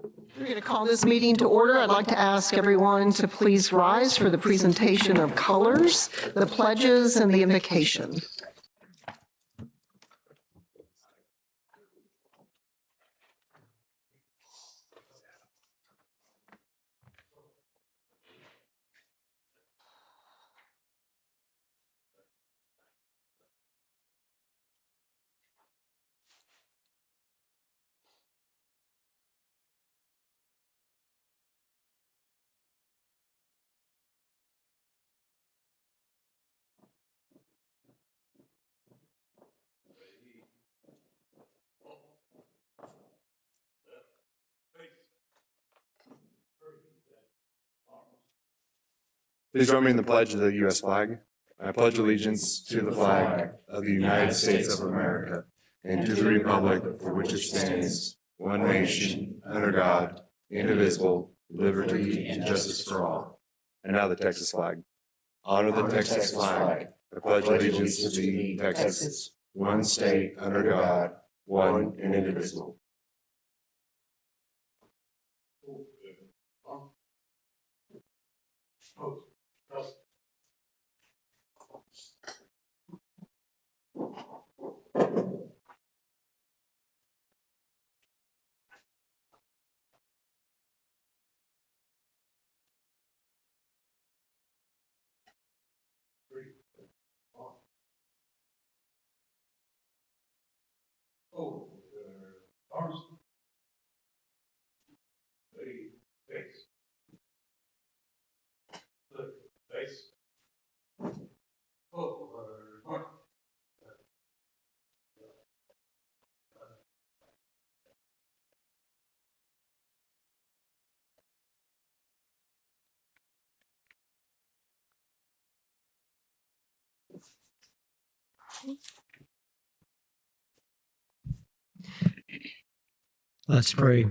We're going to call this meeting to order. I'd like to ask everyone to please rise for the presentation of colors, the pledges, and the invocation. Please join me in the pledge of the U.S. flag. I pledge allegiance to the flag of the United States of America and to the republic for which it stands, one nation, under God, indivisible, liberty and justice for all. And now the Texas flag. Honor the Texas flag. I pledge allegiance to thee, Texas, one state, under God, one and indivisible. Let's pray.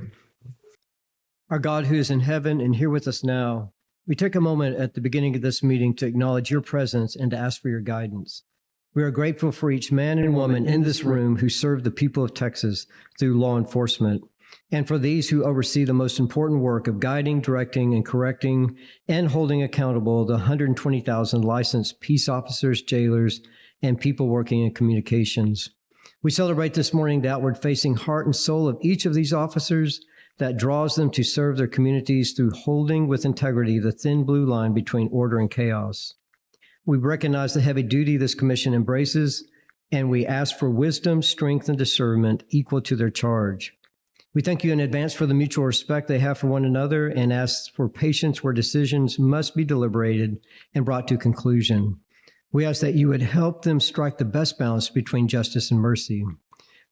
Our God who is in heaven and here with us now, we take a moment at the beginning of this meeting to acknowledge your presence and to ask for your guidance. We are grateful for each man and woman in this room who serve the people of Texas through law enforcement, and for these who oversee the most important work of guiding, directing, and correcting and holding accountable the 120,000 licensed peace officers, jailers, and people working in communications. We celebrate this morning the outward-facing heart and soul of each of these officers that draws them to serve their communities through holding with integrity the thin blue line between order and chaos. We recognize the heavy duty this commission embraces, and we ask for wisdom, strength, and discernment equal to their charge. We thank you in advance for the mutual respect they have for one another and ask for patience where decisions must be deliberated and brought to conclusion. We ask that you would help them strike the best balance between justice and mercy.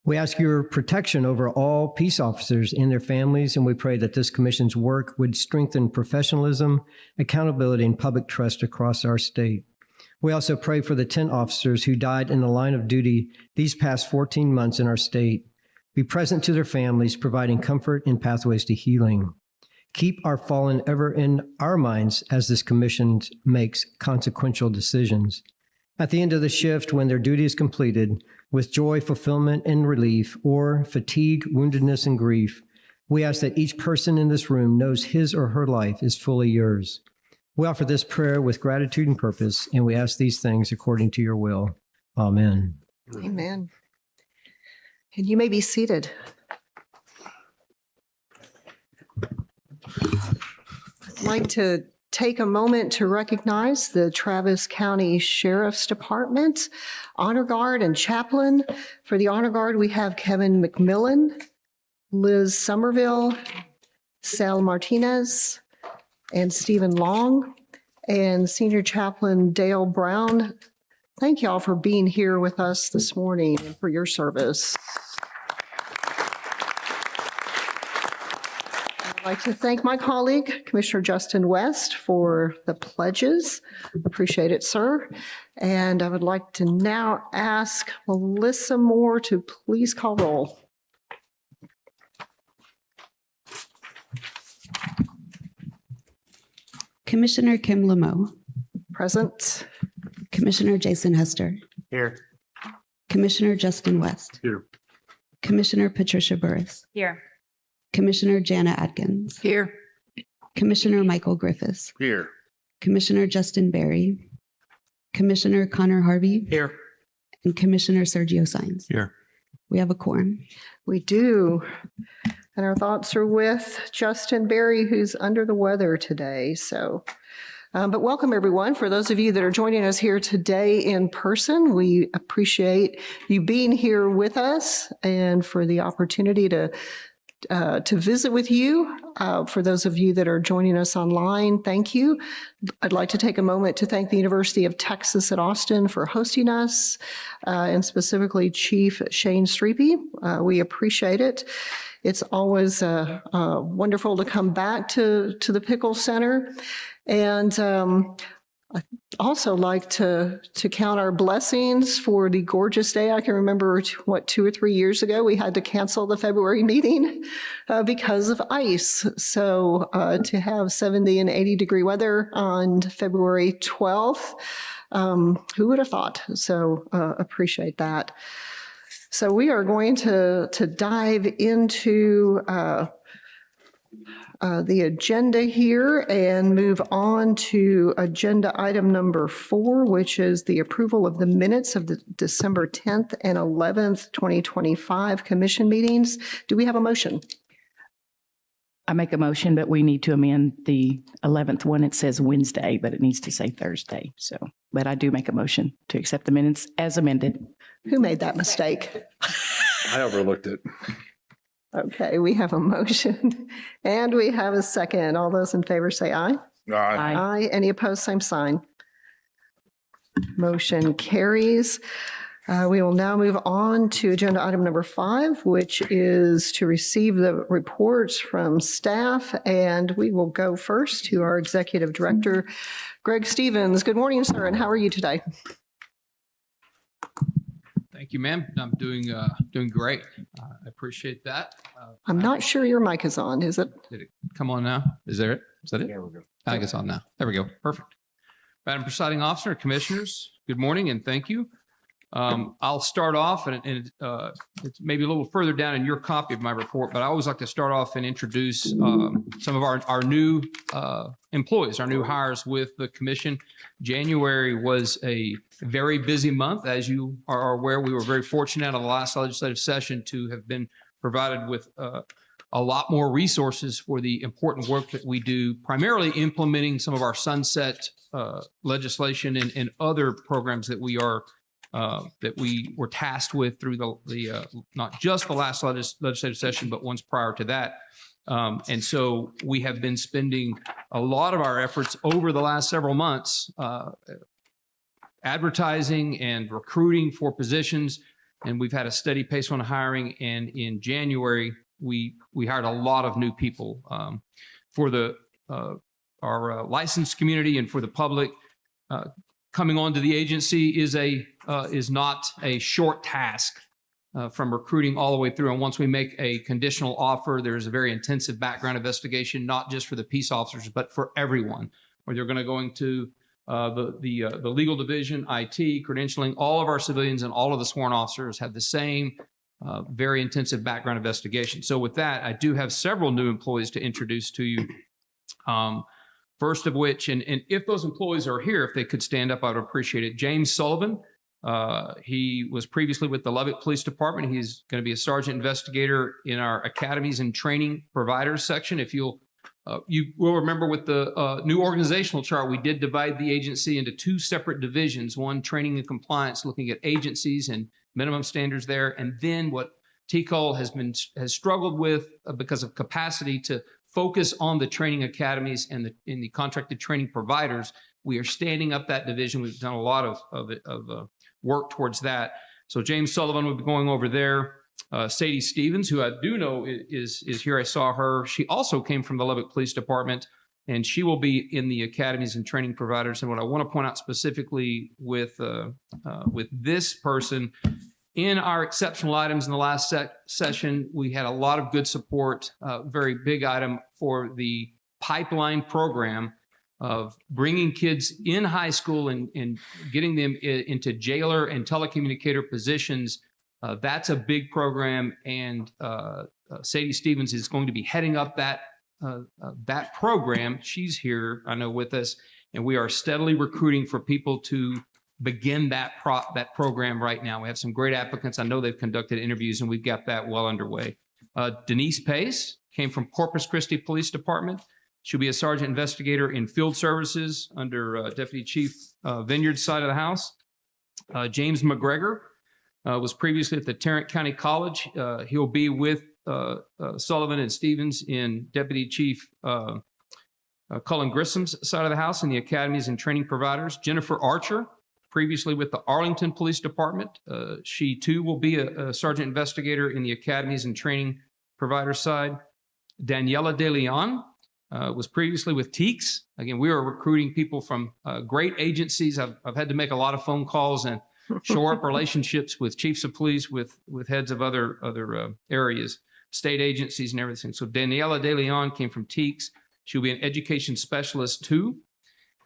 We ask your protection over all peace officers and their families, and we pray that this commission's work would strengthen professionalism, accountability, and public trust across our state. We also pray for the 10 officers who died in the line of duty these past 14 months in our state. Be present to their families, providing comfort and pathways to healing. Keep our fallen ever in our minds as this commission makes consequential decisions. At the end of the shift, when their duty is completed, with joy, fulfillment, and relief, or fatigue, woundedness, and grief, we ask that each person in this room knows his or her life is fully yours. We offer this prayer with gratitude and purpose, and we ask these things according to your will. Amen. Amen. And you may be seated. I'd like to take a moment to recognize the Travis County Sheriff's Department Honor Guard and Chaplain. For the Honor Guard, we have Kevin McMillan, Liz Somerville, Sal Martinez, and Stephen Long, and Senior Chaplain Dale Brown. Thank you all for being here with us this morning and for your service. I'd like to thank my colleague, Commissioner Justin West, for the pledges. Appreciate it, sir. And I would like to now ask Melissa Moore to please call roll. Commissioner Kim Lamo. Present. Commissioner Jason Hester. Here. Commissioner Justin West. Here. Commissioner Patricia Burris. Here. Commissioner Jana Atkins, Here. Commissioner Michael Griffiths, Here. Commissioner Justin Berry, Commissioner Connor Harvey, Here. and Commissioner Sergio Sines. Here. We have a quorum. We do. And our thoughts are with Justin Berry, who's under the weather today. But welcome, everyone. For those of you that are joining us here today in person, we appreciate you being here with us and for the opportunity to visit with you. For those of you that are joining us online, thank you. I'd like to take a moment to thank the University of Texas at Austin for hosting us, and specifically Chief Shane Streepy. We appreciate it. It's always wonderful to come back to the Pickle Center. And I'd also like to count our blessings for the gorgeous day. I can remember, 2 or 3 years ago, we had to cancel the February meeting because of ice. So to have 70 and 80 degree weather on February 12th, who would have thought? So appreciate that. So we are going to dive into the agenda here and move on to agenda item number 4, which is the approval of the minutes of the December 10th and 11th, 2025 commission meetings. Do we have a motion? I make a motion, but we need to amend the 11th one. It says Wednesday, but it needs to say Thursday. But I do make a motion to accept the minutes as amended. Who made that mistake? I overlooked it. Okay, we have a motion and we have a second. All those in favor say aye. Aye. Aye. Any opposed, same sign. Motion carries. We will now move on to agenda item number 5, which is to receive the reports from staff. And we will go first to our Executive Director, Greg Stevens. Good morning, sir, and how are you today? Thank you, ma'am. I'm doing great. I appreciate that. I'm not sure your mic is on, is it? Did it come on now? Is there it? Is that it? There we go. I think it's on now. There we go. Perfect. Madam Presiding Officer, Commissioners, good morning and thank you. I'll start off, and it's maybe a little further down in your copy of my report, but I always like to start off and introduce some of our new employees, our new hires with the commission. January was a very busy month. As you are aware, we were very fortunate out of the last legislative session to have been provided with a lot more resources for the important work that we do, primarily implementing some of our sunset legislation and other programs that we were tasked with through the not just the last legislative session, but ones prior to that. And so we have been spending a lot of our efforts over the last several months advertising and recruiting for positions. And we've had a steady pace on hiring. And in January, we hired a lot of new people for our licensed community and for the public. Coming onto the agency is not a short task from recruiting all the way through. And once we make a conditional offer, there's a very intensive background investigation, not just for the peace officers, but for everyone. Where they're going to go into the legal division, IT, credentialing. All of our civilians and all of the sworn officers have the same very intensive background investigation. So with that, I do have several new employees to introduce to you. First of which, and if those employees are here, if they could stand up, I would appreciate it. James Sullivan, he was previously with the Lubbock Police Department. He's going to be a sergeant investigator in our academies and training providers section. If you will remember with the new organizational chart, we did divide the agency into 2 separate divisions, one training and compliance, looking at agencies and minimum standards there. And then what TCOLE has struggled with because of capacity to focus on the training academies and the contracted training providers. We are standing up that division. We've done a lot of work towards that. So James Sullivan will be going over there. Sadie Stevens, who I do know is here. I saw her. She also came from the Lubbock Police Department, and she will be in the academies and training providers. And what I want to point out specifically with this person, in our exceptional items in the last session, we had a lot of good support, very big item for the pipeline program of bringing kids in high school and getting them into jailer and telecommunicator positions. That's a big program, and Sadie Stevens is going to be heading up that program. She's here, I know, with us, and we are steadily recruiting for people to begin that program right now. We have some great applicants. I know they've conducted interviews, and we've got that well underway. Denise Pace came from Corpus Christi Police Department. She'll be a sergeant investigator in field services under Deputy Chief Vineyard side of the house. James McGregor was previously at the Tarrant County College. He'll be with Sullivan and Stevens in Deputy Chief Cullen Grissom's side of the house in the academies and training providers. Jennifer Archer, previously with the Arlington Police Department. She too will be a sergeant investigator in the academies and training provider side. Daniela De Leon was previously with TEACS. Again, we are recruiting people from great agencies. I've had to make a lot of phone calls and shore up relationships with chiefs of police, with heads of other areas, state agencies and everything. So Daniela De Leon came from TEACS. She'll be an education specialist too.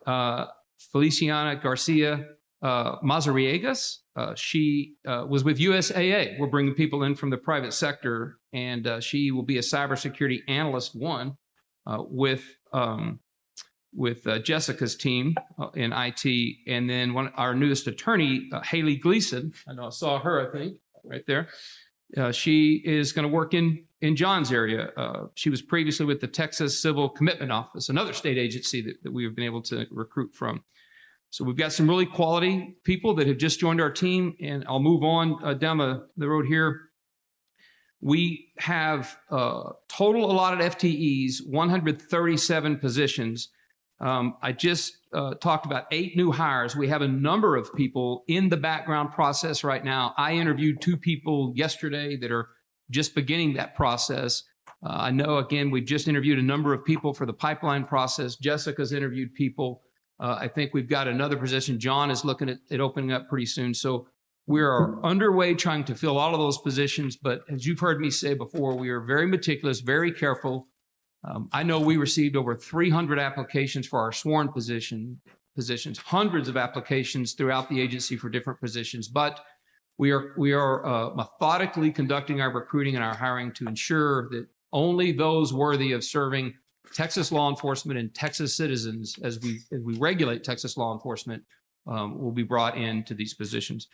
Feliciana Garcia Mazariegas, she was with USAA. We're bringing people in from the private sector, and she will be a cybersecurity analyst one with Jessica's team in IT. And then our newest attorney, Haley Gleason, I know I saw her, I think, right there. She is going to work in John's area. She was previously with the Texas Civil Commitment Office, another state agency that we have been able to recruit from. So we've got some really quality people that have just joined our team, and I'll move on down the road here. We have total allotted FTEs, 137 positions. I just talked about 8 new hires. We have a number of people in the background process right now. I interviewed 2 people yesterday that are just beginning that process. I know, again, we've just interviewed a number of people for the pipeline process. Jessica's interviewed people. I think we've got another position. John is looking at opening up pretty soon. So we are underway trying to fill all of those positions. But as you've heard me say before, we are very meticulous, very careful. I know we received over 300 applications for our sworn positions, hundreds of applications throughout the agency for different positions. But we are methodically conducting our recruiting and our hiring to ensure that only those worthy of serving Texas law enforcement and Texas citizens, as we regulate Texas law enforcement, will be brought into these positions.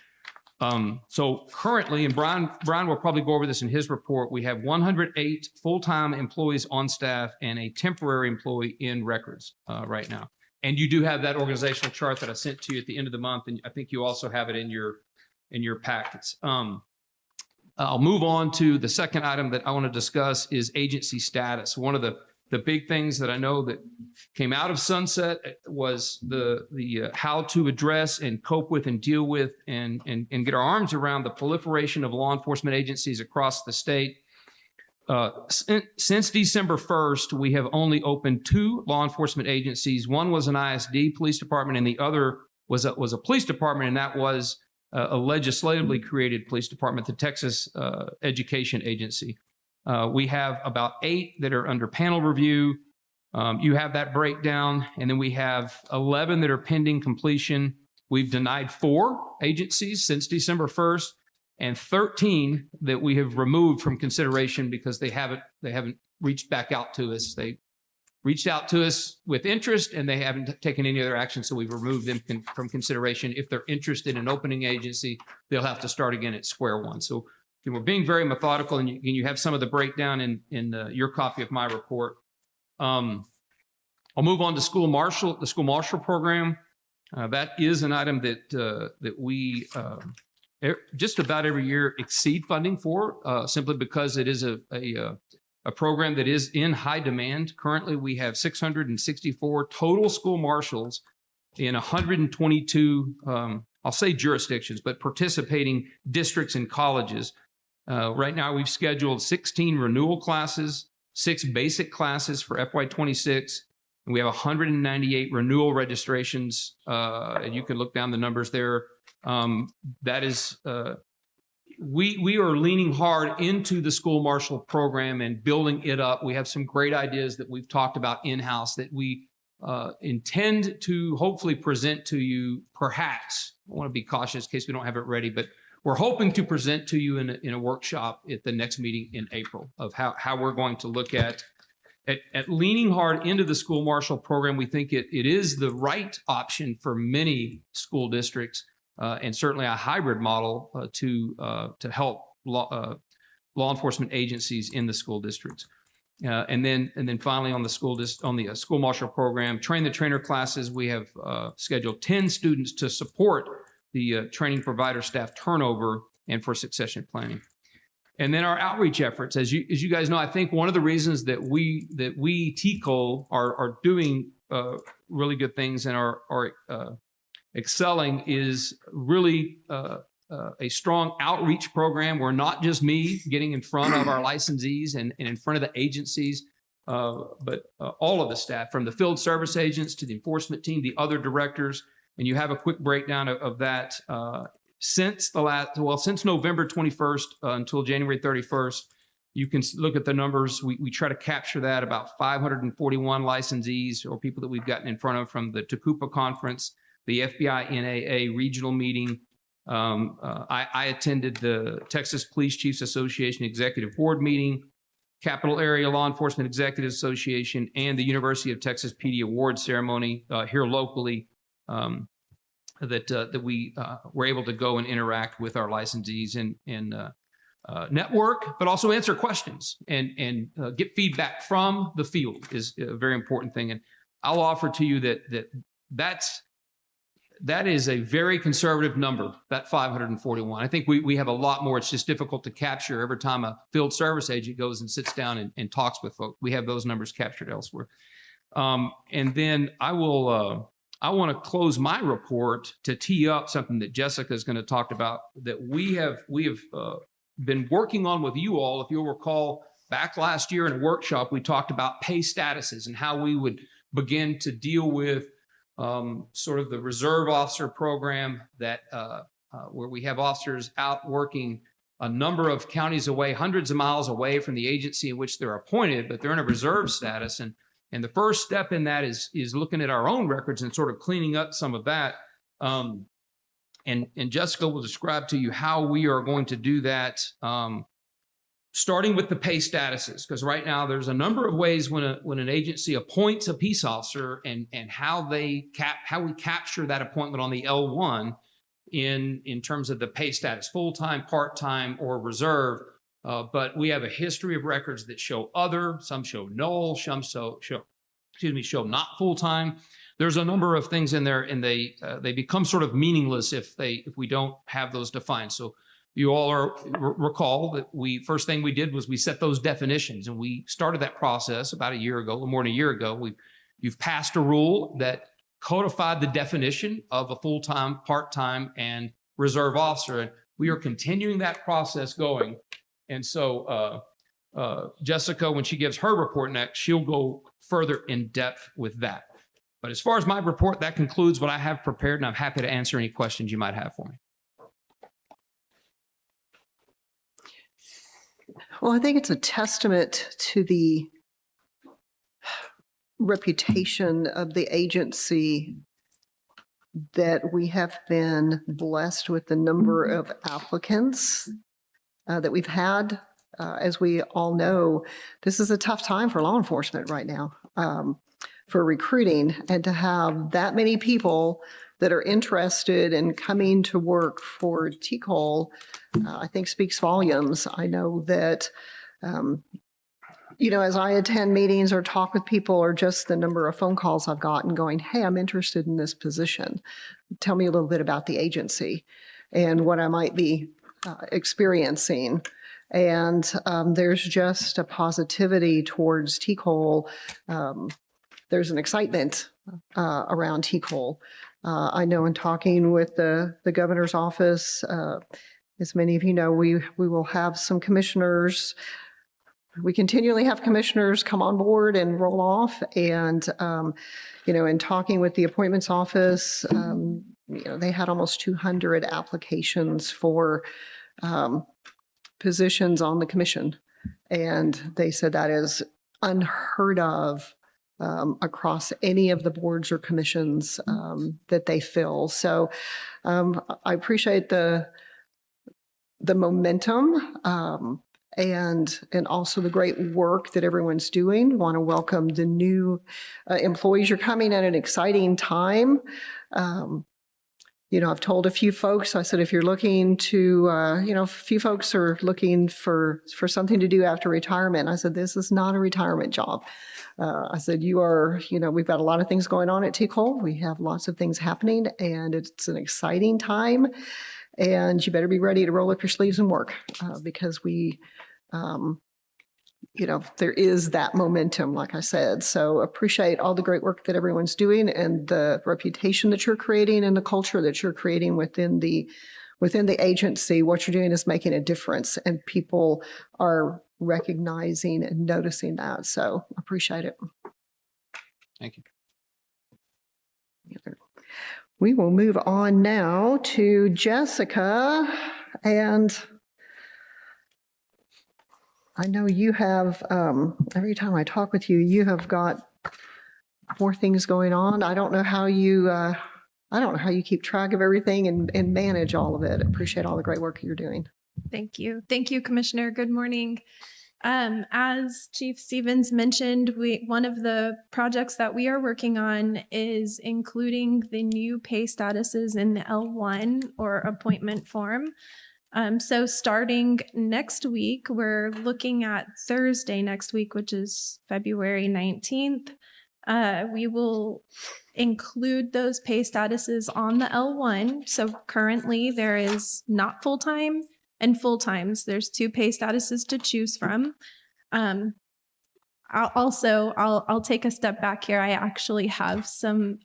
So currently, and Brian will probably go over this in his report, we have 108 full-time employees on staff and a temporary employee in records right now. And you do have that organizational chart that I sent to you at the end of the month, and I think you also have it in your packets. I'll move on to the second item that I want to discuss is agency status. One of the big things that I know that came out of Sunset was the how to address and cope with and deal with and get our arms around the proliferation of law enforcement agencies across the state. Since December 1st, we have only opened 2 law enforcement agencies. One was an ISD police department, and the other was a police department, and that was a legislatively created police department, the Texas Education Agency. We have about 8 that are under panel review. You have that breakdown. And then we have 11 that are pending completion. We've denied 4 agencies since December 1st and 13 that we have removed from consideration because they haven't reached back out to us. They reached out to us with interest and they haven't taken any other action. So we've removed them from consideration. If they're interested in opening agency, they'll have to start again at square one. So we're being very methodical, and you have some of the breakdown in your copy of my report. I'll move on to the school marshal program. That is an item that we just about every year exceed funding for, simply because it is a program that is in high demand. Currently, we have 664 total school marshals in 122, I'll say jurisdictions, but participating districts and colleges. Right now, we've scheduled 16 renewal classes, 6 basic classes for FY26, and we have 198 renewal registrations. And you can look down the numbers there. That is, we are leaning hard into the school marshal program and building it up. We have some great ideas that we've talked about in-house that we intend to hopefully present to you, perhaps. I want to be cautious in case we don't have it ready, but we're hoping to present to you in a workshop at the next meeting in April of how we're going to look at leaning hard into the school marshal program. We think it is the right option for many school districts, and certainly a hybrid model to help law enforcement agencies in the school districts. And then finally on the school marshal program, train the trainer classes, we have scheduled 10 students to support the training provider staff turnover and for succession planning. And then our outreach efforts, as you guys know, I think one of the reasons that we TCOLE are doing really good things and are excelling is really a strong outreach program. We're not just me getting in front of our licensees and in front of the agencies, but all of the staff, from the field service agents to the enforcement team, the other directors. And you have a quick breakdown of that since November 21st until January 31st. You can look at the numbers. We try to capture that, about 541 licensees or people that we've gotten in front of from the Tacupa conference, the FBI NAA regional meeting. I attended the Texas Police Chiefs Association Executive Board meeting, Capital Area Law Enforcement Executive Association, and the University of Texas PD Award ceremony here locally, that we were able to go and interact with our licensees and network, but also answer questions and get feedback from the field is a very important thing. And I'll offer to you that is a very conservative number, that 541. I think we have a lot more. It's just difficult to capture every time a field service agent goes and sits down and talks with folks. We have those numbers captured elsewhere. And then I want to close my report to tee up something that Jessica is going to talk about that we have been working on with you all. If you'll recall, back last year in a workshop, we talked about pay statuses and how we would begin to deal with sort of the reserve officer program that where we have officers out working a number of counties away, hundreds of miles away from the agency in which they're appointed, but they're in a reserve status. And the first step in that is looking at our own records and sort of cleaning up some of that. And Jessica will describe to you how we are going to do that, starting with the pay statuses, because right now there's a number of ways when an agency appoints a peace officer and how we capture that appointment on the L1 in terms of the pay status, full-time, part-time, or reserve. But we have a history of records that show some show null, some show not full-time. There's a number of things in there, and they become sort of meaningless if we don't have those defined. So you all recall that first thing we did was we set those definitions, and we started that process about a year ago, a little more than a year ago. You've passed a rule that codified the definition of a full-time, part-time, and reserve officer, and we are continuing that process going. And so Jessica, when she gives her report next, she'll go further in depth with that. But as far as my report, that concludes what I have prepared, and I'm happy to answer any questions you might have for me. Well, I think it's a testament to the reputation of the agency that we have been blessed with the number of applicants that we've had. As we all know, this is a tough time for law enforcement right now for recruiting, and to have that many people that are interested in coming to work for TCOLE, I think speaks volumes. I know that, as I attend meetings or talk with people, or just the number of phone calls I've gotten going, hey, I'm interested in this position. Tell me a little bit about the agency and what I might be experiencing. And there's just a positivity towards TCOLE. There's an excitement around TCOLE. I know in talking with the governor's office, as many of you know, we will have some commissioners. We continually have commissioners come on board and roll off. And, in talking with the appointments office, they had almost 200 applications for positions on the commission. And they said that is unheard of across any of the boards or commissions that they fill. So I appreciate the the momentum and also the great work that everyone's doing. Want to welcome the new employees. You're coming at an exciting time. I've told a few folks, I said, if you're looking to, a few folks are looking for something to do after retirement. I said, this is not a retirement job. I said, we've got a lot of things going on at TCOLE. We have lots of things happening, and it's an exciting time. And you better be ready to roll up your sleeves and work because there is that momentum, like I said. So appreciate all the great work that everyone's doing and the reputation that you're creating and the culture that you're creating within the agency. What you're doing is making a difference, and people are recognizing and noticing that. So appreciate it. Thank you. We will move on now to Jessica, and I know you have, every time I talk with you, you have got more things going on. I don't know how you keep track of everything and manage all of it. Appreciate all the great work you're doing. Thank you. Thank you, Commissioner. Good morning. As Chief Stevens mentioned, one of the projects that we are working on is including the new pay statuses in the L1 or appointment form. So starting next week, we're looking at Thursday next week, which is February 19th. We will include those pay statuses on the L1. So currently there is not full-time and full-times. There's 2 pay statuses to choose from. I'll take a step back here. I actually have some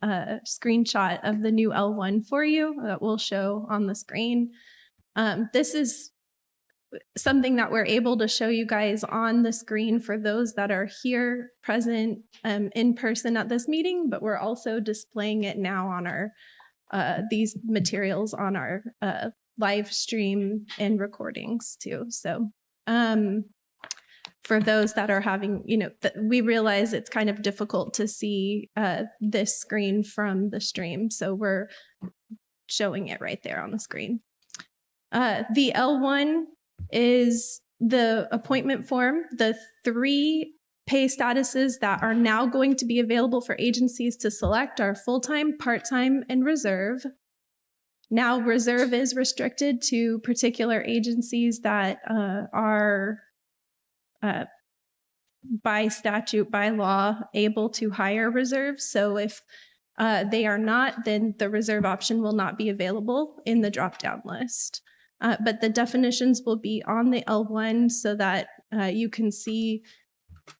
screenshot of the new L1 for you that we'll show on the screen. This is something that we're able to show you guys on the screen for those that are here present in person at this meeting, but we're also displaying it now on our these materials on our live stream and recordings too. So for those that are having, we realize it's kind of difficult to see this screen from the stream. So we're showing it right there on the screen. The L1 is the appointment form. The 3 pay statuses that are now going to be available for agencies to select are full-time, part-time, and reserve. Now, reserve is restricted to particular agencies that are by statute, by law, able to hire reserves. So if they are not, then the reserve option will not be available in the drop-down list. But the definitions will be on the L1 so that you can see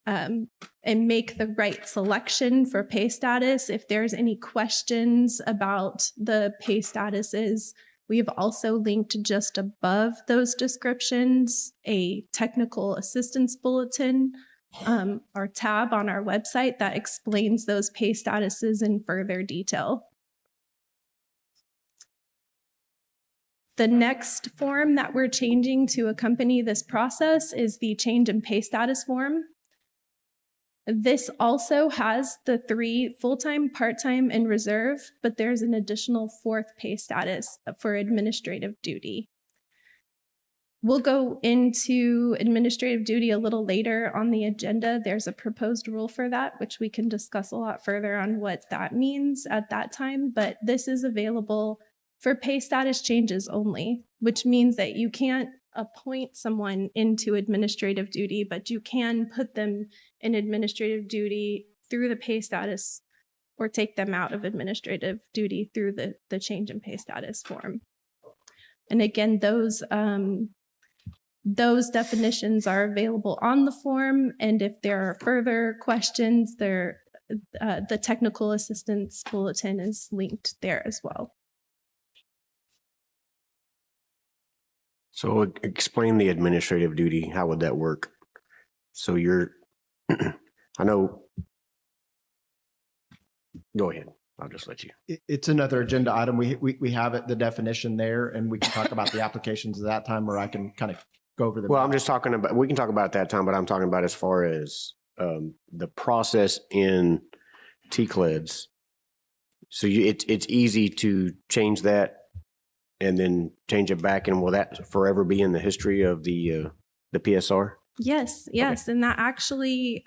and make the right selection for pay status. If there's any questions about the pay statuses, we have also linked just above those descriptions a technical assistance bulletin or tab on our website that explains those pay statuses in further detail. The next form that we're changing to accompany this process is the change in pay status form. This also has the 3 full-time, part-time, and reserve, but there's an additional 4th pay status for administrative duty. We'll go into administrative duty a little later on the agenda. There's a proposed rule for that, which we can discuss a lot further on what that means at that time, but this is available for pay status changes only, which means that you can't appoint someone into administrative duty, but you can put them in administrative duty through the pay status or take them out of administrative duty through the change in pay status form. And again, those definitions are available on the form. And if there are further questions, the technical assistance bulletin is linked there as well. So explain the administrative duty. How would that work? So I know, go ahead. I'll just let you. It's another agenda item. We have it, the definition there, and we can talk about the applications at that time, or I can kind of go over the. Well, I'm just talking about, we can talk about that time, but I'm talking about as far as the process in TCLEDs. So it's easy to change that and then change it back? And will that forever be in the history of the PSR? Yes, yes. And that actually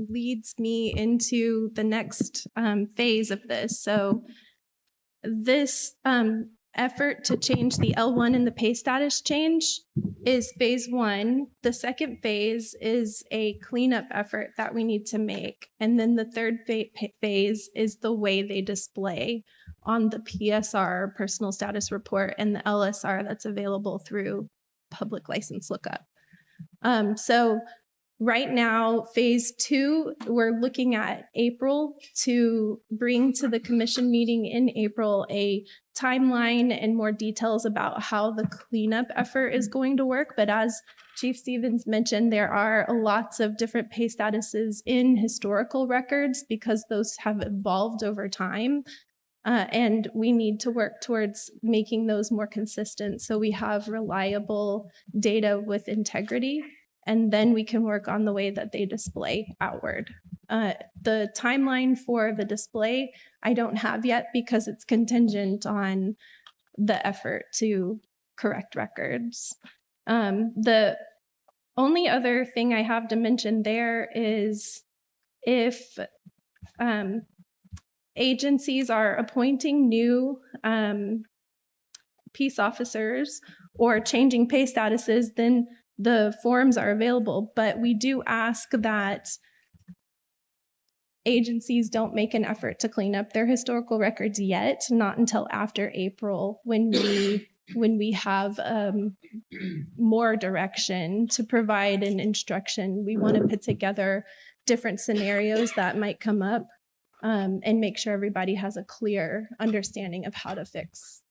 leads me into the next phase of this. So this effort to change the L1 and the pay status change is phase one. The second phase is a cleanup effort that we need to make. And then the third phase is the way they display on the PSR, personal status report, and the LSR that's available through public license lookup. So right now, phase two, we're looking at April to bring to the commission meeting in April a timeline and more details about how the cleanup effort is going to work. But as Chief Stevens mentioned, there are lots of different pay statuses in historical records because those have evolved over time. And we need to work towards making those more consistent so we have reliable data with integrity. And then we can work on the way that they display outward. The timeline for the display, I don't have yet because it's contingent on the effort to correct records. The only other thing I have to mention there is if agencies are appointing new peace officers or changing pay statuses, then the forms are available, but we do ask that agencies don't make an effort to clean up their historical records yet, not until after April when we have more direction to provide an instruction. We want to put together different scenarios that might come up and make sure everybody has a clear understanding of how to fix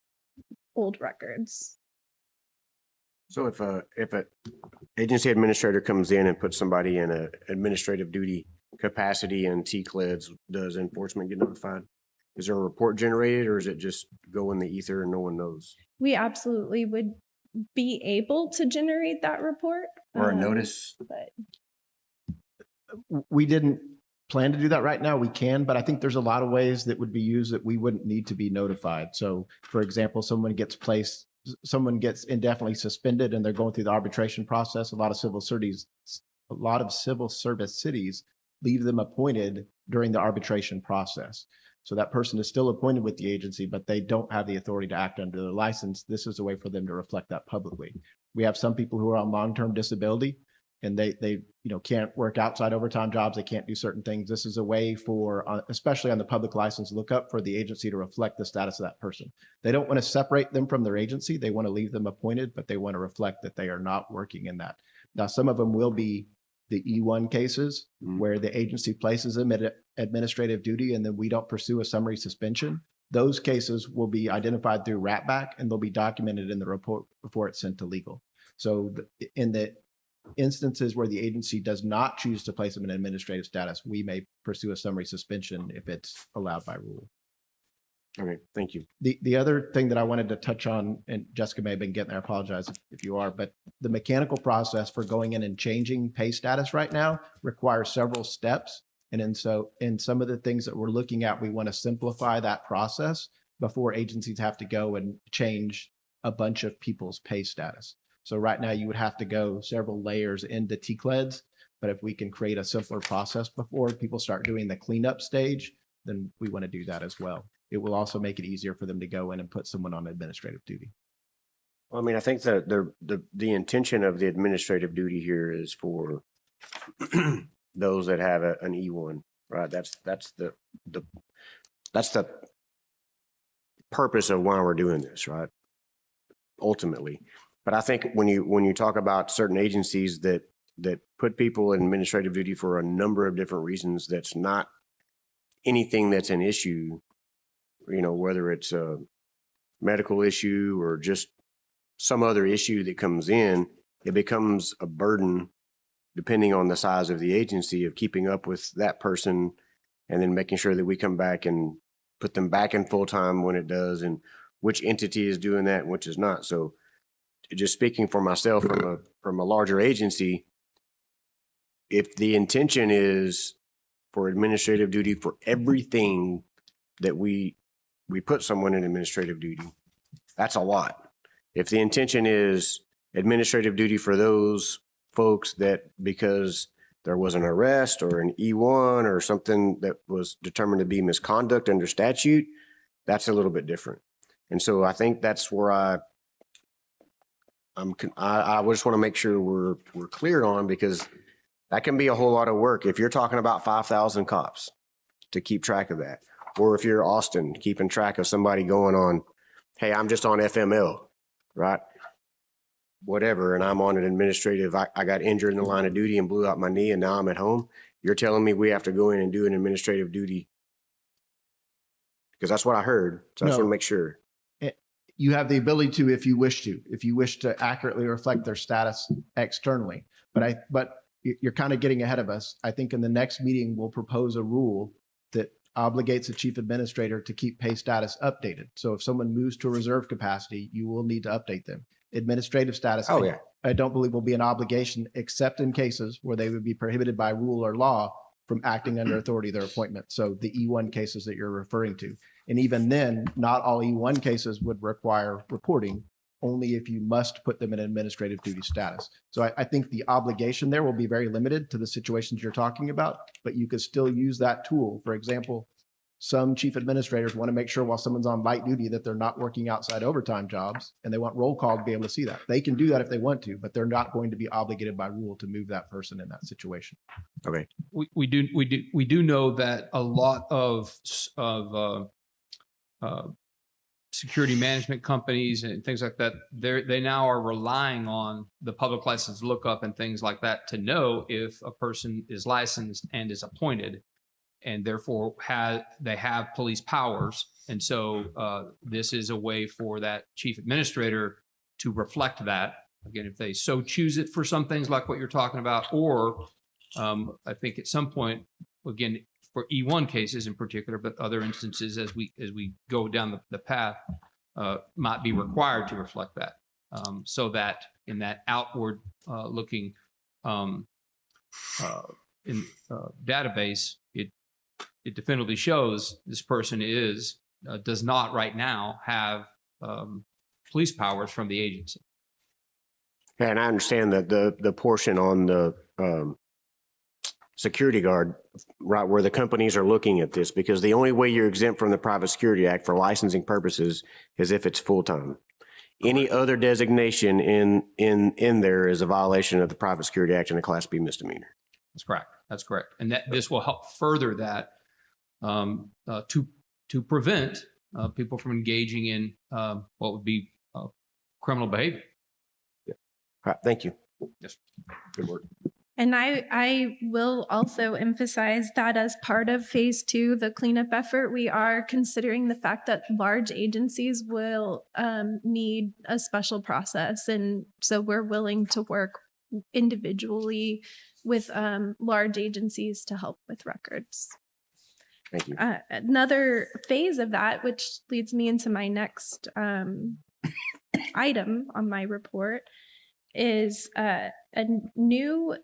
old records. So if a agency administrator comes in and puts somebody in a administrative duty capacity and TCOLEs, does enforcement get notified? Is there a report generated, or is it just go in the ether and no one knows? We absolutely would be able to generate that report. Or a notice? But We didn't plan to do that right now. We can, but I think there's a lot of ways that would be used that we wouldn't need to be notified. So for example, someone gets indefinitely suspended and they're going through the arbitration process. A lot of civil service cities leave them appointed during the arbitration process. So that person is still appointed with the agency, but they don't have the authority to act under their license. This is a way for them to reflect that publicly. We have some people who are on long-term disability and they can't work outside overtime jobs. They can't do certain things. This is a way for, especially on the public license lookup, for the agency to reflect the status of that person. They don't want to separate them from their agency. They want to leave them appointed, but they want to reflect that they are not working in that. Now, some of them will be the E1 cases where the agency places them at administrative duty and then we don't pursue a summary suspension. Those cases will be identified through RATBAC and they'll be documented in the report before it's sent to legal. So in the instances where the agency does not choose to place them in administrative status, we may pursue a summary suspension if it's allowed by rule. Okay, thank you. The other thing that I wanted to touch on, and Jessica may have been getting there, I apologize if you are, but the mechanical process for going in and changing pay status right now requires several steps. And in some of the things that we're looking at, we want to simplify that process before agencies have to go and change a bunch of people's pay status. So right now you would have to go several layers into TCOLEs, but if we can create a simpler process before people start doing the cleanup stage, then we want to do that as well. It will also make it easier for them to go in and put someone on administrative duty. Well, I mean, I think that the intention of the administrative duty here is for those that have an E1, right? That's the purpose of why we're doing this, right? Ultimately. But I think when you talk about certain agencies that put people in administrative duty for a number of different reasons, that's not anything that's an issue, whether it's a medical issue or just some other issue that comes in, it becomes a burden depending on the size of the agency of keeping up with that person and then making sure that we come back and put them back in full-time when it does and which entity is doing that and which is not. So just speaking for myself from a larger agency, if the intention is for administrative duty for everything that we put someone in administrative duty, that's a lot. If the intention is administrative duty for those folks that because there was an arrest or an E1 or something that was determined to be misconduct under statute, that's a little bit different. And so I think that's where I just want to make sure we're clear on, because that can be a whole lot of work. If you're talking about 5,000 cops to keep track of that, or if you're Austin keeping track of somebody going on, hey, I'm just on FML, right? Whatever, and I'm on an administrative, I got injured in the line of duty and blew out my knee and now I'm at home. You're telling me we have to go in and do an administrative duty? Because that's what I heard. So I just No. want to make sure. You have the ability to, if you wish to accurately reflect their status externally. But you're kind of getting ahead of us. I think in the next meeting, we'll propose a rule that obligates the chief administrator to keep pay status updated. So if someone moves to a reserve capacity, you will need to update them. Administrative status, Oh, yeah. I don't believe will be an obligation, except in cases where they would be prohibited by rule or law from acting under authority of their appointment. So the E1 cases that you're referring to. And even then, not all E1 cases would require reporting, only if you must put them in administrative duty status. So I think the obligation there will be very limited to the situations you're talking about, but you could still use that tool. For example, some chief administrators want to make sure while someone's on light duty that they're not working outside overtime jobs, and they want roll call to be able to see that. They can do that if they want to, but they're not going to be obligated by rule to move that person in that situation. Okay. We do know that a lot of security management companies and things like that, they now are relying on the public license lookup and things like that to know if a person is licensed and is appointed, and therefore they have police powers. And so this is a way for that chief administrator to reflect that. Again, if they so choose it for some things like what you're talking about, or I think at some point, again, for E1 cases in particular, but other instances as we go down the path, might be required to reflect that, so that in that outward looking database, it definitively shows this person does not right now have police powers from the agency. Yeah, and I understand that the portion on the security guard, right, where the companies are looking at this, because the only way you're exempt from the Private Security Act for licensing purposes is if it's full-time. Any other designation in there is a violation of the Private Security Act and a Class B misdemeanor. That's correct. And that this will help further that to prevent people from engaging in what would be criminal behavior. Yeah. All right. Thank you. Yes. Good work. And I will also emphasize that as part of phase 2, the cleanup effort, we are considering the fact that large agencies will need a special process. And so we're willing to work individually with large agencies to help with records. Thank you. Another phase of that, which leads me into my next item on my report, is a new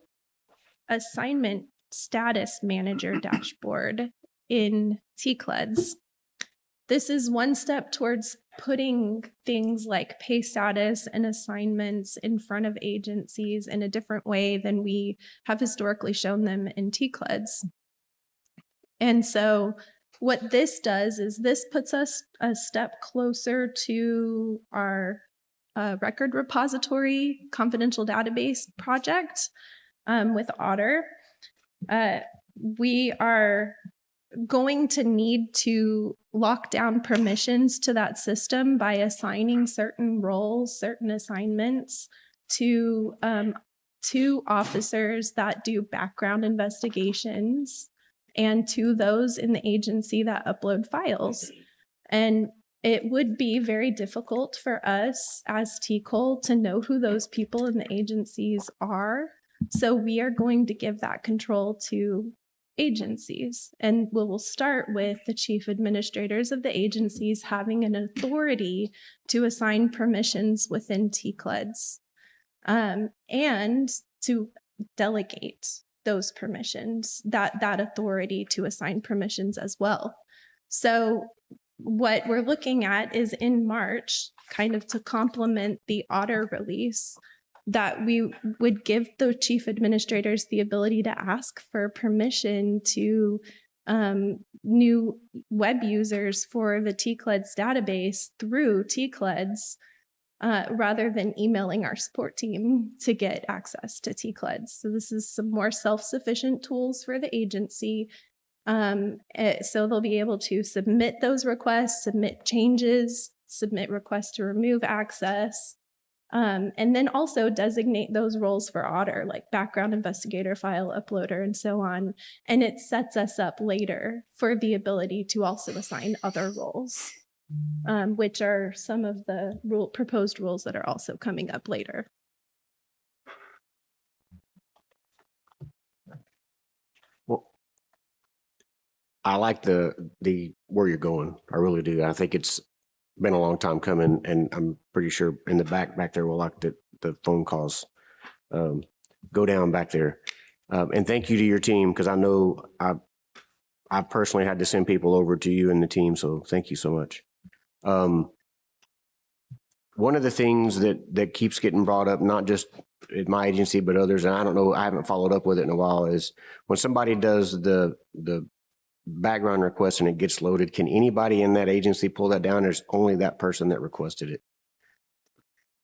assignment status manager dashboard in TCOLE. This is one step towards putting things like pay status and assignments in front of agencies in a different way than we have historically shown them in TCOLE. And so what this does is this puts us a step closer to our record repository confidential database project with Otter. We are going to need to lock down permissions to that system by assigning certain roles, certain assignments to officers that do background investigations and to those in the agency that upload files. And it would be very difficult for us as TCOLE to know who those people in the agencies are. So we are going to give that control to agencies. And we will start with the chief administrators of the agencies having an authority to assign permissions within TCOLE and to delegate those permissions, that authority to assign permissions as well. So what we're looking at is in March, kind of to complement the otter release, that we would give the chief administrators the ability to ask for permission to new web users for the TCOLE's database through TCOLE's, rather than emailing our support team to get access to TCOLE's. So this is some more self-sufficient tools for the agency. So they'll be able to submit those requests, submit changes, submit requests to remove access, and then also designate those roles for Otter, like background investigator, file uploader, and so on. And it sets us up later for the ability to also assign other roles, which are some of the proposed rules that are also coming up later. Well, I like the where you're going. I really do. I think it's been a long time coming, and I'm pretty sure in the back there we'll like the phone calls go down back there. And thank you to your team, because I know I personally had to send people over to you and the team, so thank you so much. One of the things that keeps getting brought up, not just at my agency but others, and I don't know, I haven't followed up with it in a while, is when somebody does the background request and it gets loaded, can anybody in that agency pull that down? There's only that person that requested it.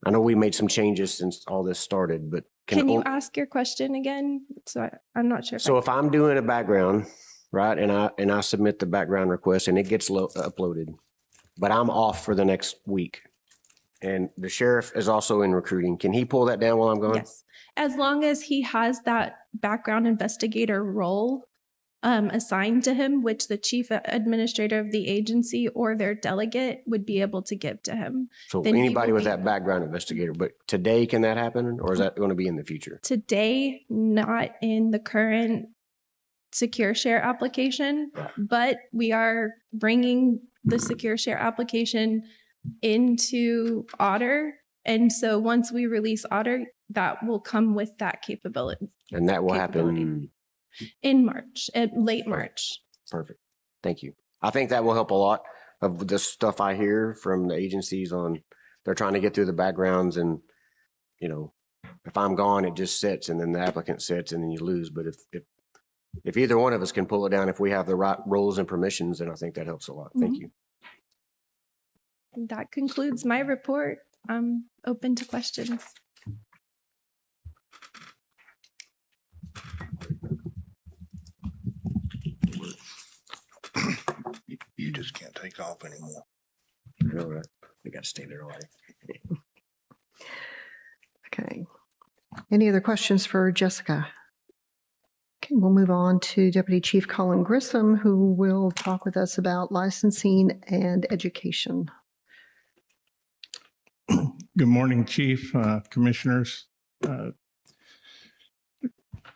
I know we made some changes since all this started, but Can you ask your question again? So I'm not sure. So if I'm doing a background, right, and I submit the background request and it gets uploaded, but I'm off for the next week, and the sheriff is also in recruiting, can he pull that down while I'm gone? Yes, as long as he has that background investigator role assigned to him, which the chief administrator of the agency or their delegate would be able to give to him. So Then he anybody will with be- that background investigator, but today, can that happen, or is that going to be in the future? Today, not in the current Secure Share application, but we are bringing the Secure Share application into Otter. And so once we release Otter, that will come with that capability And that will capability. happen. In March, late March. Perfect. Thank you. I think that will help a lot of the stuff I hear from the agencies on, they're trying to get through the backgrounds, and, you know, if I'm gone, it just sits, and then the applicant sits, and then you lose. But if either one of us can pull it down, if we have the right roles and permissions, then I think that helps a lot. Thank you. That concludes my report. I'm open to questions. You just can't take off anymore. All right. We got to stay there all day. Okay. Any other questions for Jessica? Okay, we'll move on to Deputy Chief Colin Grissom, who will talk with us about licensing and education. Good morning, Chief, Commissioners.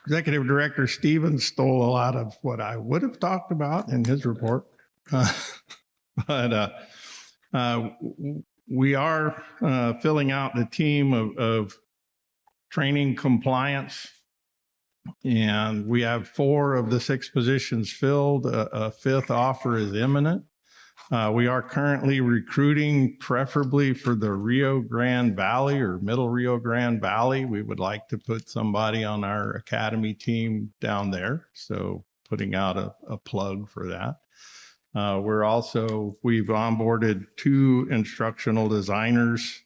Executive Director Stevens stole a lot of what I would have talked about in his report. But we are filling out the team of training compliance, and we have 4 of the 6 positions filled. A 5th offer is imminent. We are currently recruiting, preferably for the Rio Grande Valley or Middle Rio Grande Valley. We would like to put somebody on our academy team down there. So putting out a plug for that. We've onboarded 2 instructional designers,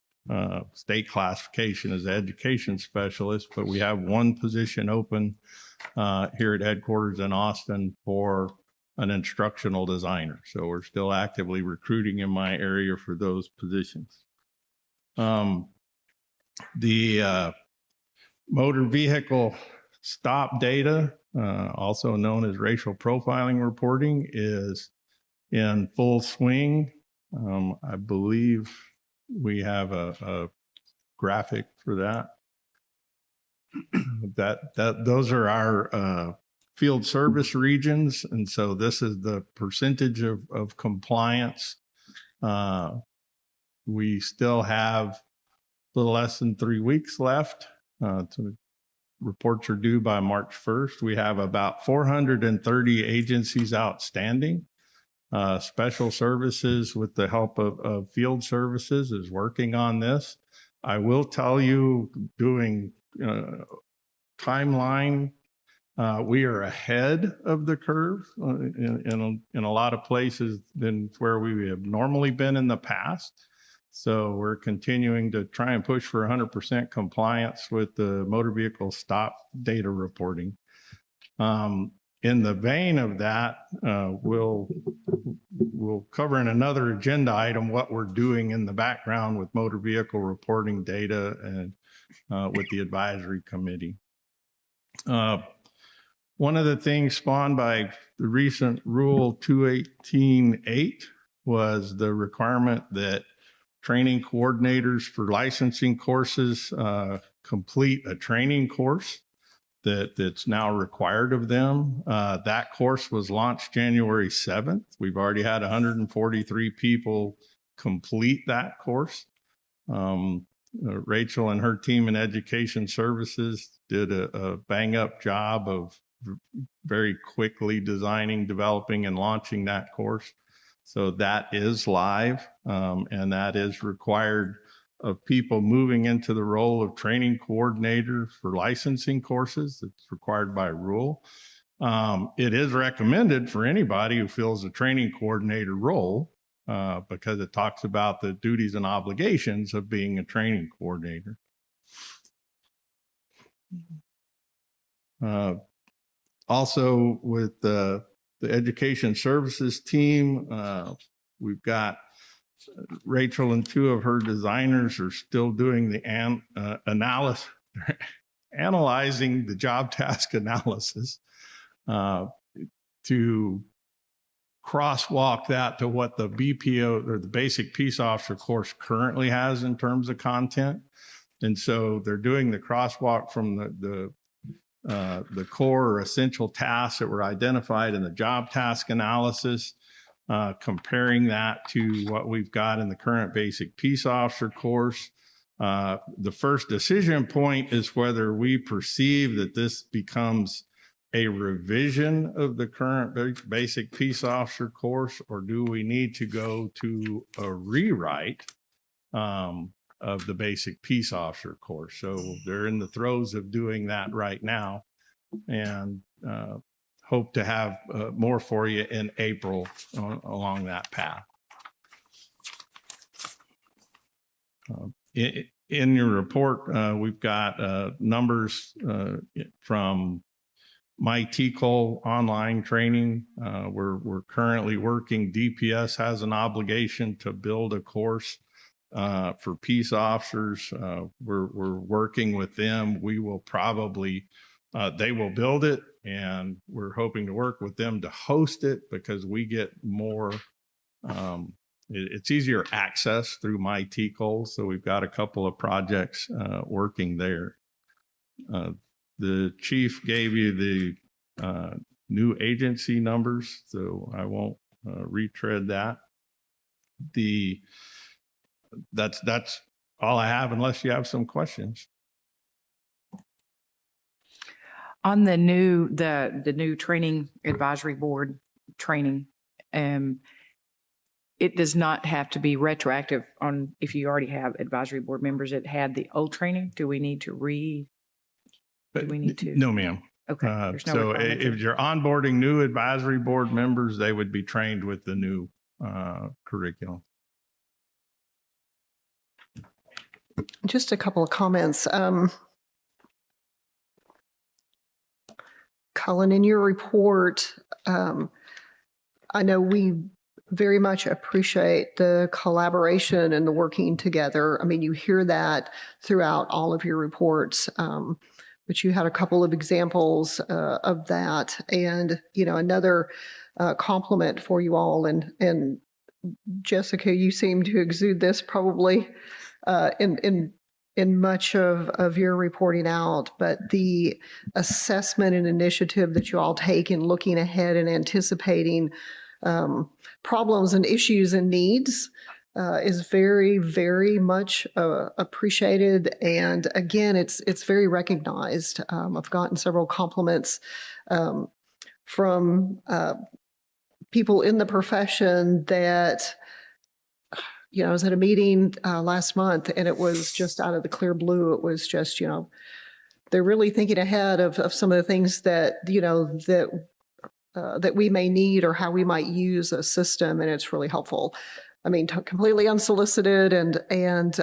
state classification as education specialists, but we have 1 position open here at headquarters in Austin for an instructional designer. So we're still actively recruiting in my area for those positions. The motor vehicle stop data, also known as racial profiling reporting, is in full swing. I believe we have a graphic for that. Those are our field service regions. And so this is the percentage of compliance. We still have a little less than 3 weeks left. Reports are due by March 1st. We have about 430 agencies outstanding. Special Services, with the help of Field Services, is working on this. I will tell you, doing timeline, we are ahead of the curve in a lot of places than where we have normally been in the past. So we're continuing to try and push for 100% compliance with the motor vehicle stop data reporting. In the vein of that, we'll cover in another agenda item what we're doing in the background with motor vehicle reporting data and with the advisory committee. One of the things spawned by the recent Rule 218.8 was the requirement that training coordinators for licensing courses complete a training course that's now required of them. That course was launched January 7th. We've already had 143 people complete that course. Rachel and her team in Education Services did a bang-up job of very quickly designing, developing, and launching that course. So that is live, and that is required of people moving into the role of training coordinator for licensing courses. It's required by rule. It is recommended for anybody who fills a training coordinator role because it talks about the duties and obligations of being a training coordinator. Also, with the Education Services team, we've got Rachel and two of her designers are still doing the analysis, analyzing the job task analysis to crosswalk that to what the BPO or the basic peace officer course currently has in terms of content. And so they're doing the crosswalk from the core or essential tasks that were identified in the job task analysis, comparing that to what we've got in the current basic peace officer course. The first decision point is whether we perceive that this becomes a revision of the current basic peace officer course, or do we need to go to a rewrite of the basic peace officer course. So they're in the throes of doing that right now, and hope to have more for you in April along that path. In your report, we've got numbers from my TCOLE online training. We're currently working. DPS has an obligation to build a course for peace officers. We're working with them. We will probably, they will build it, and we're hoping to work with them to host it because we get more, it's easier access through my TCOLE. So we've got a couple of projects working there. The chief gave you the new agency numbers, so I won't retread that. That's all I have, unless you have some questions. On the new training advisory board training, it does not have to be retroactive on if you already have advisory board members that had the old training. Do we need to No, ma'am. Okay. There's no So requirement if you're onboarding new advisory board members, they would be trained with the new curriculum. Just a couple of comments. Colin, in your report, I know we very much appreciate the collaboration and the working together. I mean, you hear that throughout all of your reports, but you had a couple of examples of that. And, you know, another compliment for you all. And Jessica, you seem to exude this probably in much of your reporting out, but the assessment and initiative that you all take in looking ahead and anticipating problems and issues and needs is very, very much appreciated. And again, it's very recognized. I've gotten several compliments from people in the profession that, I was at a meeting last month, and it was just out of the clear blue. It was just, they're really thinking ahead of some of the things that, that we may need or how we might use a system, and it's really helpful. I mean, completely unsolicited, and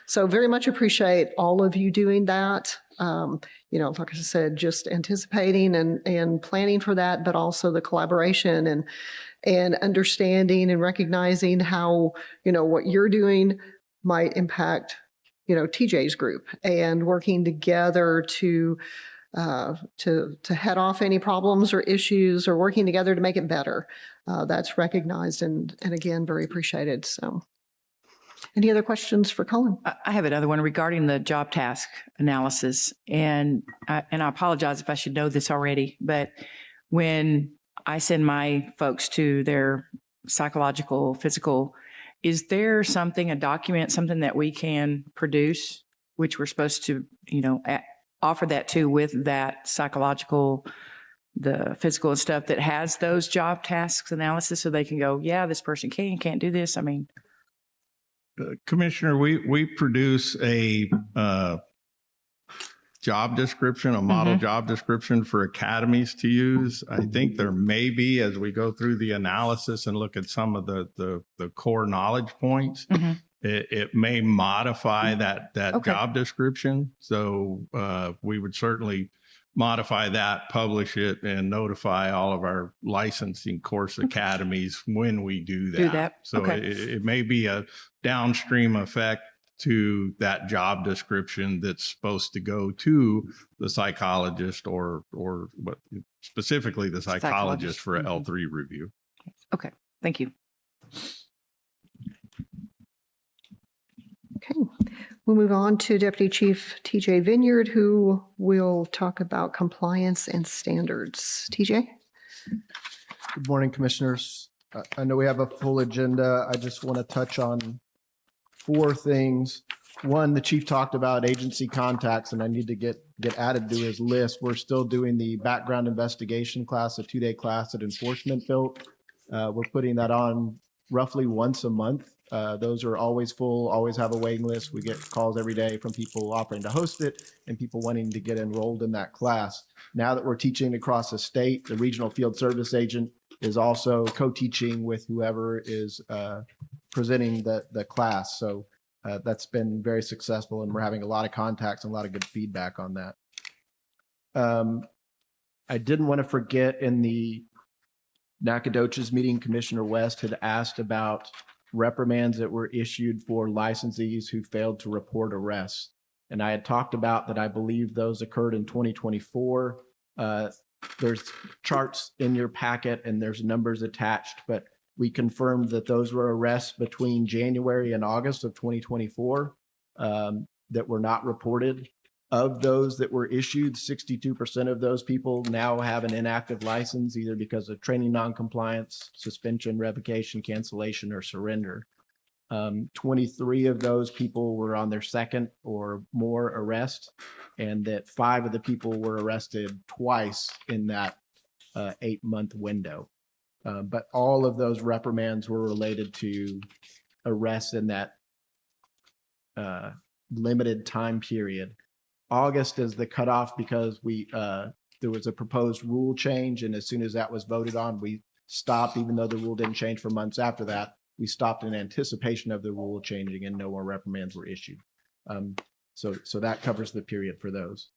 so very much appreciate all of you doing that. Like I said, just anticipating and planning for that, but also the collaboration and understanding and recognizing how, what you're doing might impact, TJ's group, and working together to head off any problems or issues, or working together to make it better. That's recognized and again, very appreciated. So any other questions for Colin? I have another one regarding the job task analysis. And I apologize if I should know this already, but when I send my folks to their psychological, physical, is there something, a document, something that we can produce, which we're supposed to, offer that to with that psychological, the physical and stuff that has those job tasks analysis, so they can go, yeah, this person can't do this. I mean, Commissioner, we produce a job description, a model job description for academies to use. I think there may be, as we go through the analysis and look at some of the core knowledge points, it may modify that Okay. job description. So we would certainly modify that, publish it, and notify all of our licensing course academies when we do that. Do that. So Okay. it may be a downstream effect to that job description that's supposed to go to the psychologist or what specifically the psychologist for a L3 review. Okay, thank you. Okay, we'll move on to Deputy Chief TJ Vineyard, who will talk about compliance and standards. TJ? Good morning, Commissioners. I know we have a full agenda. I just want to touch on 4 things. One, the chief talked about agency contacts, and I need to get added to his list. We're still doing the background investigation class, a 2-day class that enforcement built. We're putting that on roughly once a month. Those are always full, always have a waiting list. We get calls every day from people offering to host it and people wanting to get enrolled in that class. Now that we're teaching across the state, the regional field service agent is also co-teaching with whoever is presenting the class. So that's been very successful, and we're having a lot of contacts and a lot of good feedback on that. I didn't want to forget, in the Nacogdoches meeting, Commissioner West had asked about reprimands that were issued for licensees who failed to report arrests. And I had talked about that I believe those occurred in 2024. There's charts in your packet and there's numbers attached, but we confirmed that those were arrests between January and August of 2024 that were not reported. Of those that were issued, 62% of those people now have an inactive license, either because of training noncompliance, suspension, revocation, cancellation, or surrender. 23 of those people were on their second or more arrest, and that 5 of the people were arrested twice in that 8-month window. But all of those reprimands were related to arrests in that limited time period. August is the cutoff because there was a proposed rule change, and as soon as that was voted on, we stopped. Even though the rule didn't change for months after that, we stopped in anticipation of the rule changing, and no more reprimands were issued. So that covers the period for those.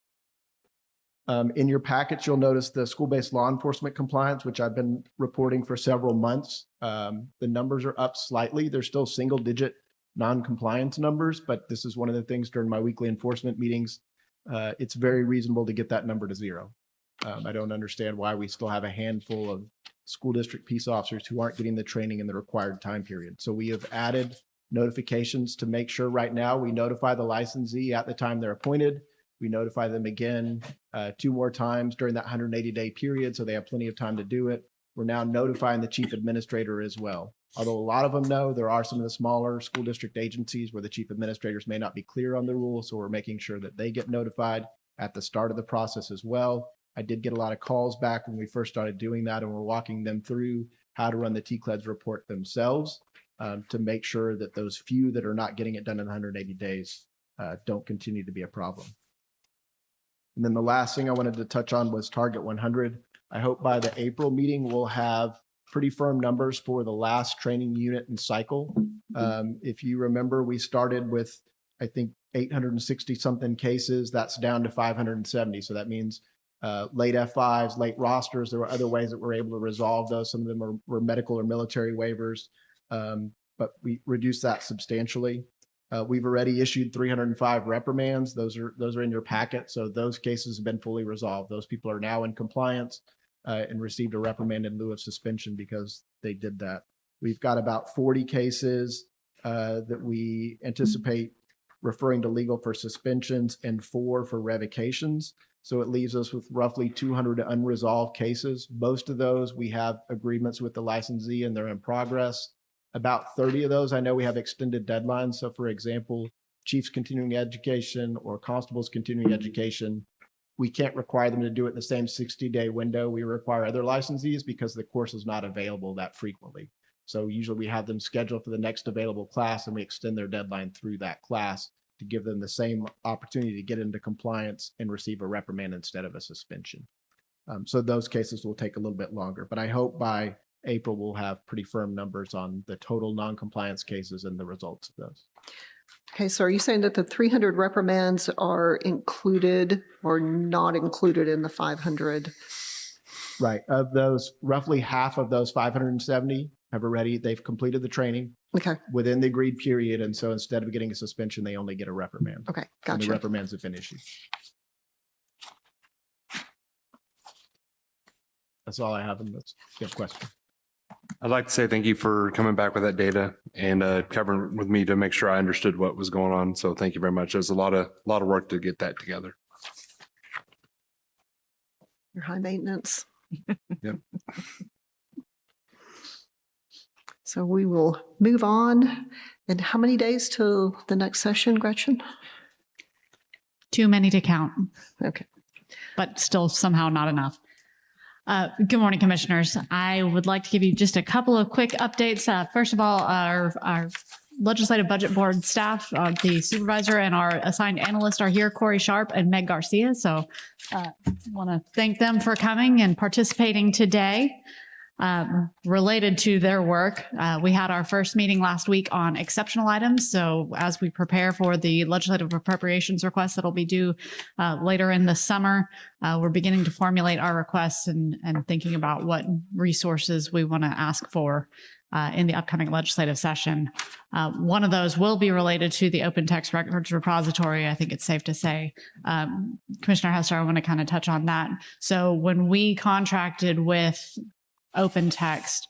In your package, you'll notice the school-based law enforcement compliance, which I've been reporting for several months. The numbers are up slightly. They're still single-digit non-compliance numbers, but this is one of the things during my weekly enforcement meetings. It's very reasonable to get that number to 0. I don't understand why we still have a handful of school district peace officers who aren't getting the training in the required time period. So we have added notifications to make sure. Right now we notify the licensee at the time they're appointed. We notify them again 2 more times during that 180-day period, so they have plenty of time to do it. We're now notifying the chief administrator as well. Although a lot of them know, there are some of the smaller school district agencies where the chief administrators may not be clear on the rules, so we're making sure that they get notified at the start of the process as well. I did get a lot of calls back when we first started doing that, and we're walking them through how to run the TCOLE report themselves to make sure that those few that are not getting it done in 180 days don't continue to be a problem. And then the last thing I wanted to touch on was Target 100. I hope by the April meeting, we'll have pretty firm numbers for the last training unit and cycle. If you remember, we started with, I think, 860 something cases. That's down to 570. So that means late F5s, late rosters. There were other ways that we're able to resolve those. Some of them were medical or military waivers, but we reduced that substantially. We've already issued 305 reprimands. Those are in your packet. So those cases have been fully resolved. Those people are now in compliance and received a reprimand in lieu of suspension because they did that. We've got about 40 cases that we anticipate referring to legal for suspensions and 4 for revocations. So it leaves us with roughly 200 unresolved cases. Most of those we have agreements with the licensee and they're in progress. About 30 of those, I know we have extended deadlines. So for example, chiefs continuing education or constables continuing education, we can't require them to do it in the same 60-day window. We require other licensees because the course is not available that frequently. So usually we have them scheduled for the next available class and we extend their deadline through that class to give them the same opportunity to get into compliance and receive a reprimand instead of a suspension. So those cases will take a little bit longer, but I hope by April we'll have pretty firm numbers on the total non-compliance cases and the results of those. Okay, so are you saying that the 300 reprimands are included or not included in the 500? Right. Of those, roughly half of those 570 they've completed the training Okay, within the agreed period. And so instead of getting a suspension, they only get a reprimand. okay, And the gotcha. reprimands have been issued. That's all I have. Unless you have a question. I'd like to say thank you for coming back with that data and covering with me to make sure I understood what was going on. So thank you very much. There's a lot of work to get that together. Your high maintenance. Yep. So we will move on. And how many days till the next session, Gretchen? Too many to count, Okay. but still somehow not enough. Good morning, commissioners. I would like to give you just a couple of quick updates. First of all, our legislative budget board staff, the supervisor and our assigned analyst are here, Corey Sharp and Meg Garcia. So I want to thank them for coming and participating today. Related to their work, we had our first meeting last week on exceptional items. So as we prepare for the legislative appropriations request that'll be due later in the summer, we're beginning to formulate our requests and thinking about what resources we want to ask for in the upcoming legislative session. One of those will be related to the open text records repository. I think it's safe to say. Commissioner Hester, I want to kind of touch on that. So when we contracted with open text,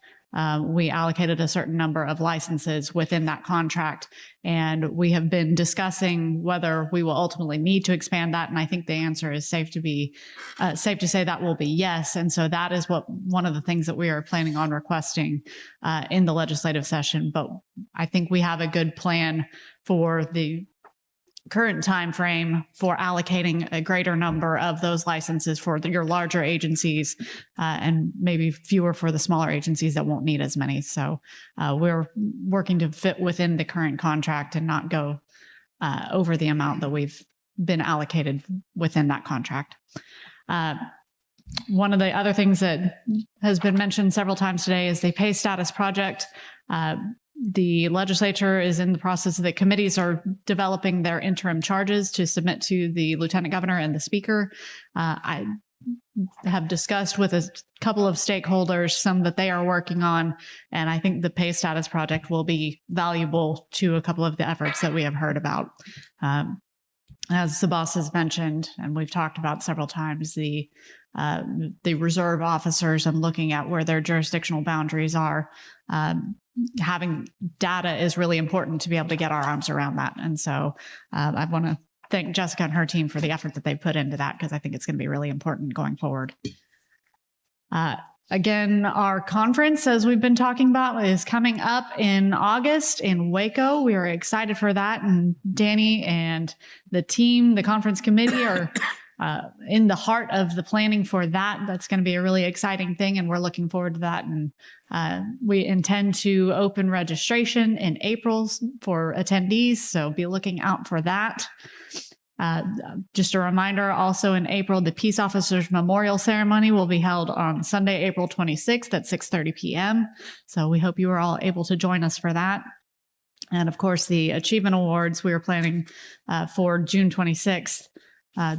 we allocated a certain number of licenses within that contract, and we have been discussing whether we will ultimately need to expand that. And I think the answer is safe to say that will be yes. And so that is one of the things that we are planning on requesting in the legislative session. But I think we have a good plan for the current time frame for allocating a greater number of those licenses for your larger agencies and maybe fewer for the smaller agencies that won't need as many. So we're working to fit within the current contract and not go over the amount that we've been allocated within that contract. One of the other things that has been mentioned several times today is the pay status project. The legislature is in the process that committees are developing their interim charges to submit to the lieutenant governor and the speaker. I have discussed with a couple of stakeholders some that they are working on, and I think the pay status project will be valuable to a couple of the efforts that we have heard about. As the boss has mentioned, and we've talked about several times, the reserve officers and looking at where their jurisdictional boundaries are. Having data is really important to be able to get our arms around that. And so I want to thank Jessica and her team for the effort that they put into that, because I think it's going to be really important going forward. Again, our conference, as we've been talking about, is coming up in August in Waco. We are excited for that. And Danny and the team, the conference committee, are in the heart of the planning for that. That's going to be a really exciting thing, and we're looking forward to that. And we intend to open registration in April for attendees, so be looking out for that. Just a reminder, also in April, the Peace Officers Memorial Ceremony will be held on Sunday, April 26th at 6:30 p.m. So we hope you are all able to join us for that. And of course, the Achievement Awards we are planning for June 26th,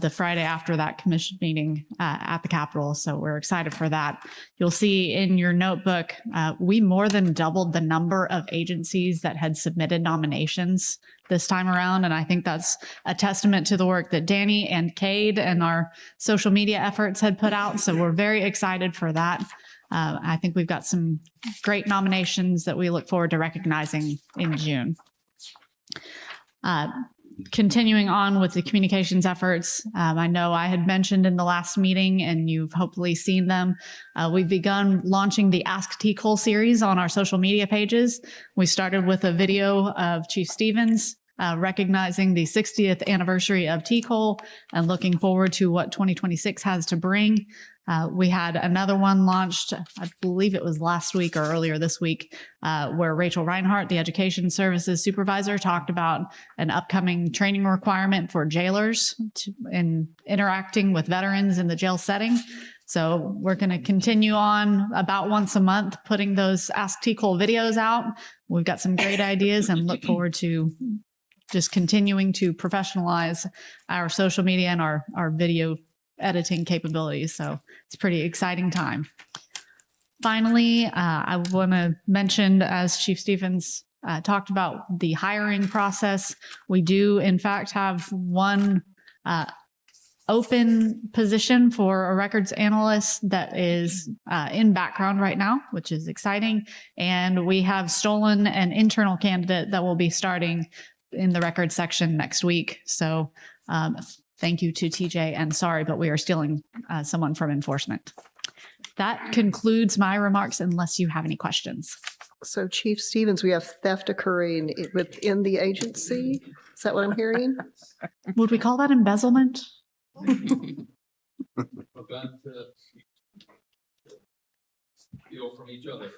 the Friday after that commission meeting at the Capitol. So we're excited for that. You'll see in your notebook, we more than doubled the number of agencies that had submitted nominations this time around. And I think that's a testament to the work that Danny and Cade and our social media efforts had put out. So we're very excited for that. I think we've got some great nominations that we look forward to recognizing in June. Continuing on with the communications efforts, I know I had mentioned in the last meeting, and you've hopefully seen them. We've begun launching the Ask TCOLE series on our social media pages. We started with a video of Chief Stevens recognizing the 60th anniversary of TCOLE and looking forward to what 2026 has to bring. We had another one launched, I believe it was last week or earlier this week, where Rachel Reinhardt, the Education Services Supervisor, talked about an upcoming training requirement for jailers in interacting with veterans in the jail setting. So we're going to continue on about once a month, putting those Ask TCOLE videos out. We've got some great ideas and look forward to just continuing to professionalize our social media and our video editing capabilities. So it's a pretty exciting time. Finally, I want to mention, as Chief Stevens talked about, the hiring process. We do, in fact, have one open position for a records analyst that is in background right now, which is exciting. And we have stolen an internal candidate that will be starting in the records section next week. So thank you to TJ, and sorry, but we are stealing someone from enforcement. That concludes my remarks unless you have any questions. So Chief Stevens, we have theft occurring within the agency. Is that what I'm hearing? Would we call that embezzlement? Steal from each other.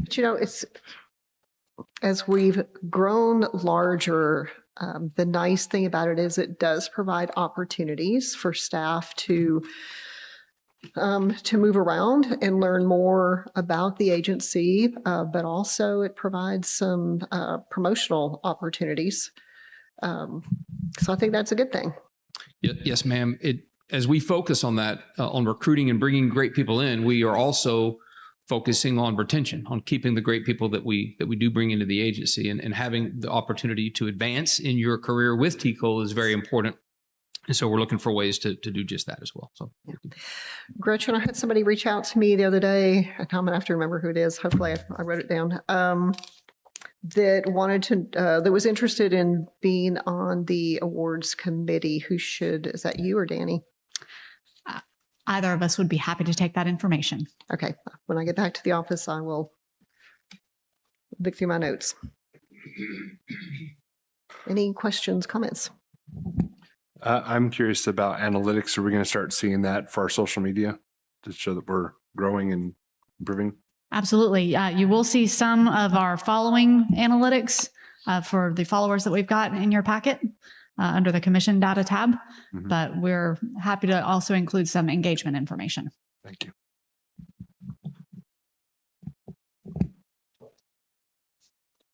But you know, it's as we've grown larger, the nice thing about it is it does provide opportunities for staff to move around and learn more about the agency, but also it provides some promotional opportunities. So I think that's a good thing. Yes, ma'am. As we focus on that, on recruiting and bringing great people in, we are also focusing on retention, on keeping the great people that we do bring into the agency, and having the opportunity to advance in your career with TCOLE is very important. And so we're looking for ways to do just that as well. So, Gretchen, I had somebody reach out to me the other day. I'm going to have to remember who it is. Hopefully I wrote it down. That wanted to, that was interested in being on the awards committee. Is that you or Danny? Either of us would be happy to take that information. Okay. When I get back to the office, I will look through my notes. Any questions, comments? I'm curious about analytics. Are we going to start seeing that for our social media to show that we're growing and improving? Absolutely. You will see some of our following analytics for the followers that we've got in your packet under the commission data tab, but we're happy to also include some engagement information. Thank you.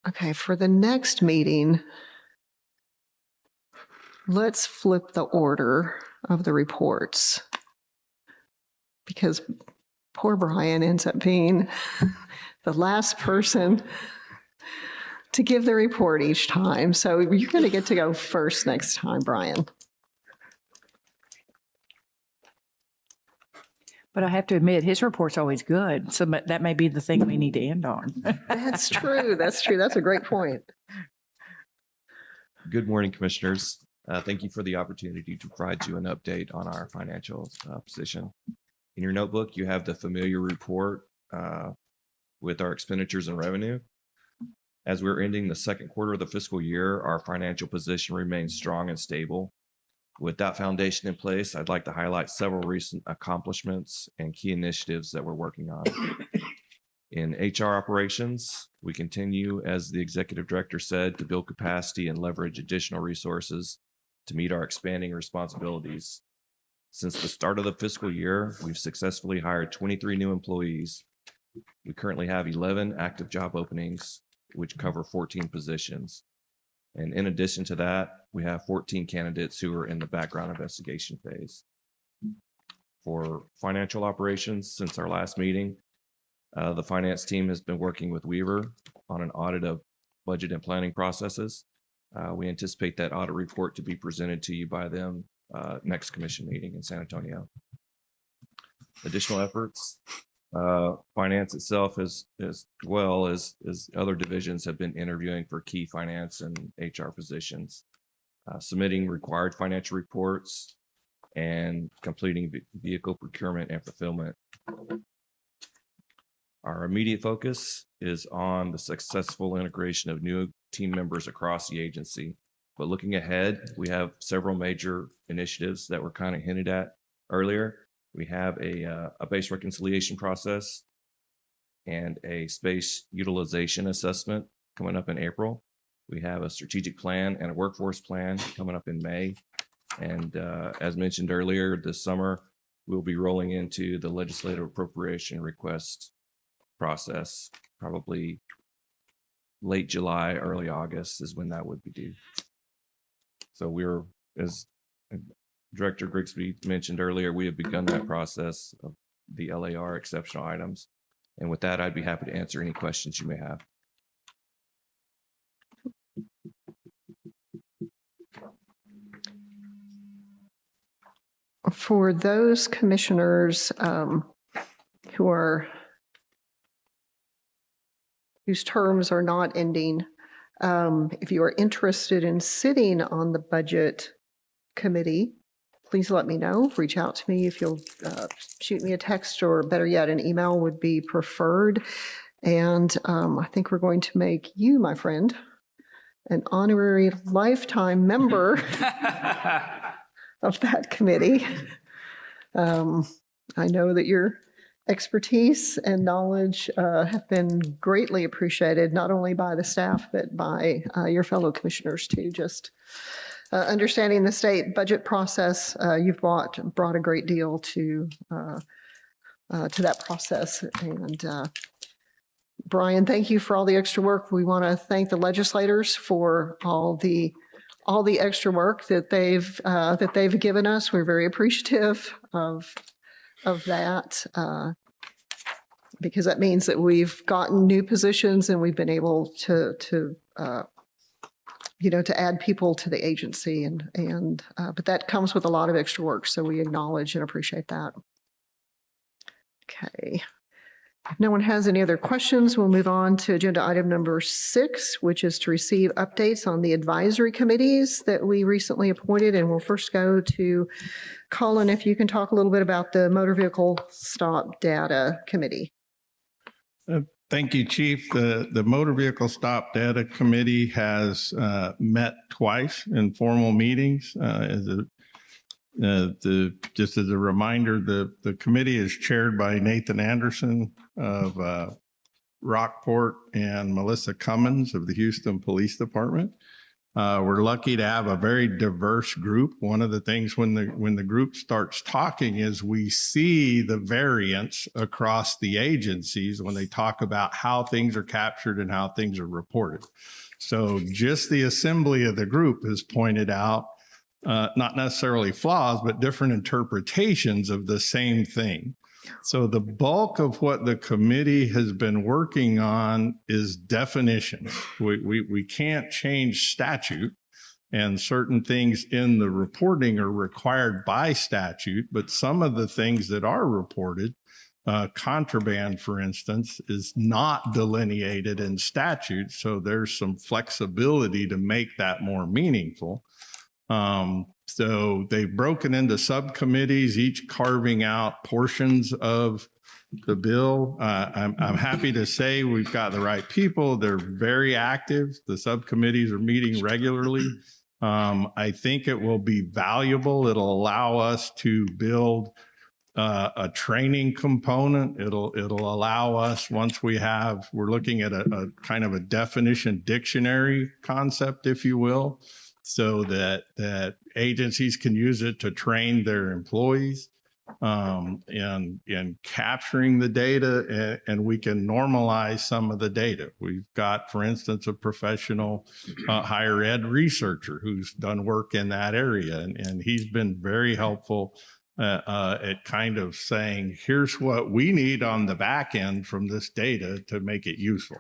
Okay, for the next meeting, let's flip the order of the reports, because poor Brian ends up being the last person to give the report each time. So you're going to get to go first next time, Brian. But I have to admit, his report's always good. So that may be the thing we need to end on. That's true. That's true. That's a great point. Good morning, Commissioners. Thank you for the opportunity to provide you an update on our financial position. In your notebook, you have the familiar report with our expenditures and revenue. As we're ending the second quarter of the fiscal year, our financial position remains strong and stable. With that foundation in place, I'd like to highlight several recent accomplishments and key initiatives that we're working on. In HR operations, we continue, as the executive director said, to build capacity and leverage additional resources to meet our expanding responsibilities. Since the start of the fiscal year, we've successfully hired 23 new employees. We currently have 11 active job openings, which cover 14 positions. And in addition to that, we have 14 candidates who are in the background investigation phase. For financial operations, since our last meeting, the finance team has been working with Weaver on an audit of budget and planning processes. We anticipate that audit report to be presented to you by them next commission meeting in San Antonio. Additional efforts, finance itself as well as other divisions have been interviewing for key finance and HR positions, submitting required financial reports, and completing vehicle procurement and fulfillment. Our immediate focus is on the successful integration of new team members across the agency. But looking ahead, we have several major initiatives that were kind of hinted at earlier. We have a base reconciliation process and a space utilization assessment coming up in April. We have a strategic plan and a workforce plan coming up in May. And as mentioned earlier, this summer, we'll be rolling into the legislative appropriation request process, probably late July, early August is when that would be due. So we're, as Director Grigsby mentioned earlier, we have begun that process of the LAR exceptional items. And with that, I'd be happy to answer any questions you may have. For those commissioners whose terms are not ending, if you are interested in sitting on the budget committee, please let me know. Reach out to me. If you'll shoot me a text, or better yet, an email would be preferred. And I think we're going to make you, my friend, an honorary lifetime member of that committee. I know that your expertise and knowledge have been greatly appreciated, not only by the staff, but by your fellow commissioners too. Just understanding the state budget process, you've brought a great deal to that process. And Brian, thank you for all the extra work. We want to thank the legislators for all the extra work that they've given us. We're very appreciative of that, because that means that we've gotten new positions and we've been able to add people to the agency, but that comes with a lot of extra work. So we acknowledge and appreciate that. Okay. If no one has any other questions, we'll move on to agenda item number 6, which is to receive updates on the advisory committees that we recently appointed. And we'll first go to Colin, if you can talk a little bit about the Motor Vehicle Stop Data Committee. Thank you, Chief. The Motor Vehicle Stop Data Committee has met twice in formal meetings. Just as a reminder, the committee is chaired by Nathan Anderson of Rockport and Melissa Cummins of the Houston Police Department. We're lucky to have a very diverse group. One of the things when the group starts talking is we see the variance across the agencies when they talk about how things are captured and how things are reported. So just the assembly of the group has pointed out not necessarily flaws, but different interpretations of the same thing. So the bulk of what the committee has been working on is definitions. We can't change statute, and certain things in the reporting are required by statute, but some of the things that are reported, contraband, for instance, is not delineated in statute. So there's some flexibility to make that more meaningful. So they've broken into subcommittees, each carving out portions of the bill. I'm happy to say we've got the right people. They're very active. The subcommittees are meeting regularly. I think it will be valuable. It'll allow us to build a training component. It'll allow us, once we're looking at a kind of a definition dictionary concept, if you will, so that agencies can use it to train their employees and capturing the data, and we can normalize some of the data. We've got, for instance, a professional higher ed researcher who's done work in that area, and he's been very helpful at kind of saying, here's what we need on the back end from this data to make it useful.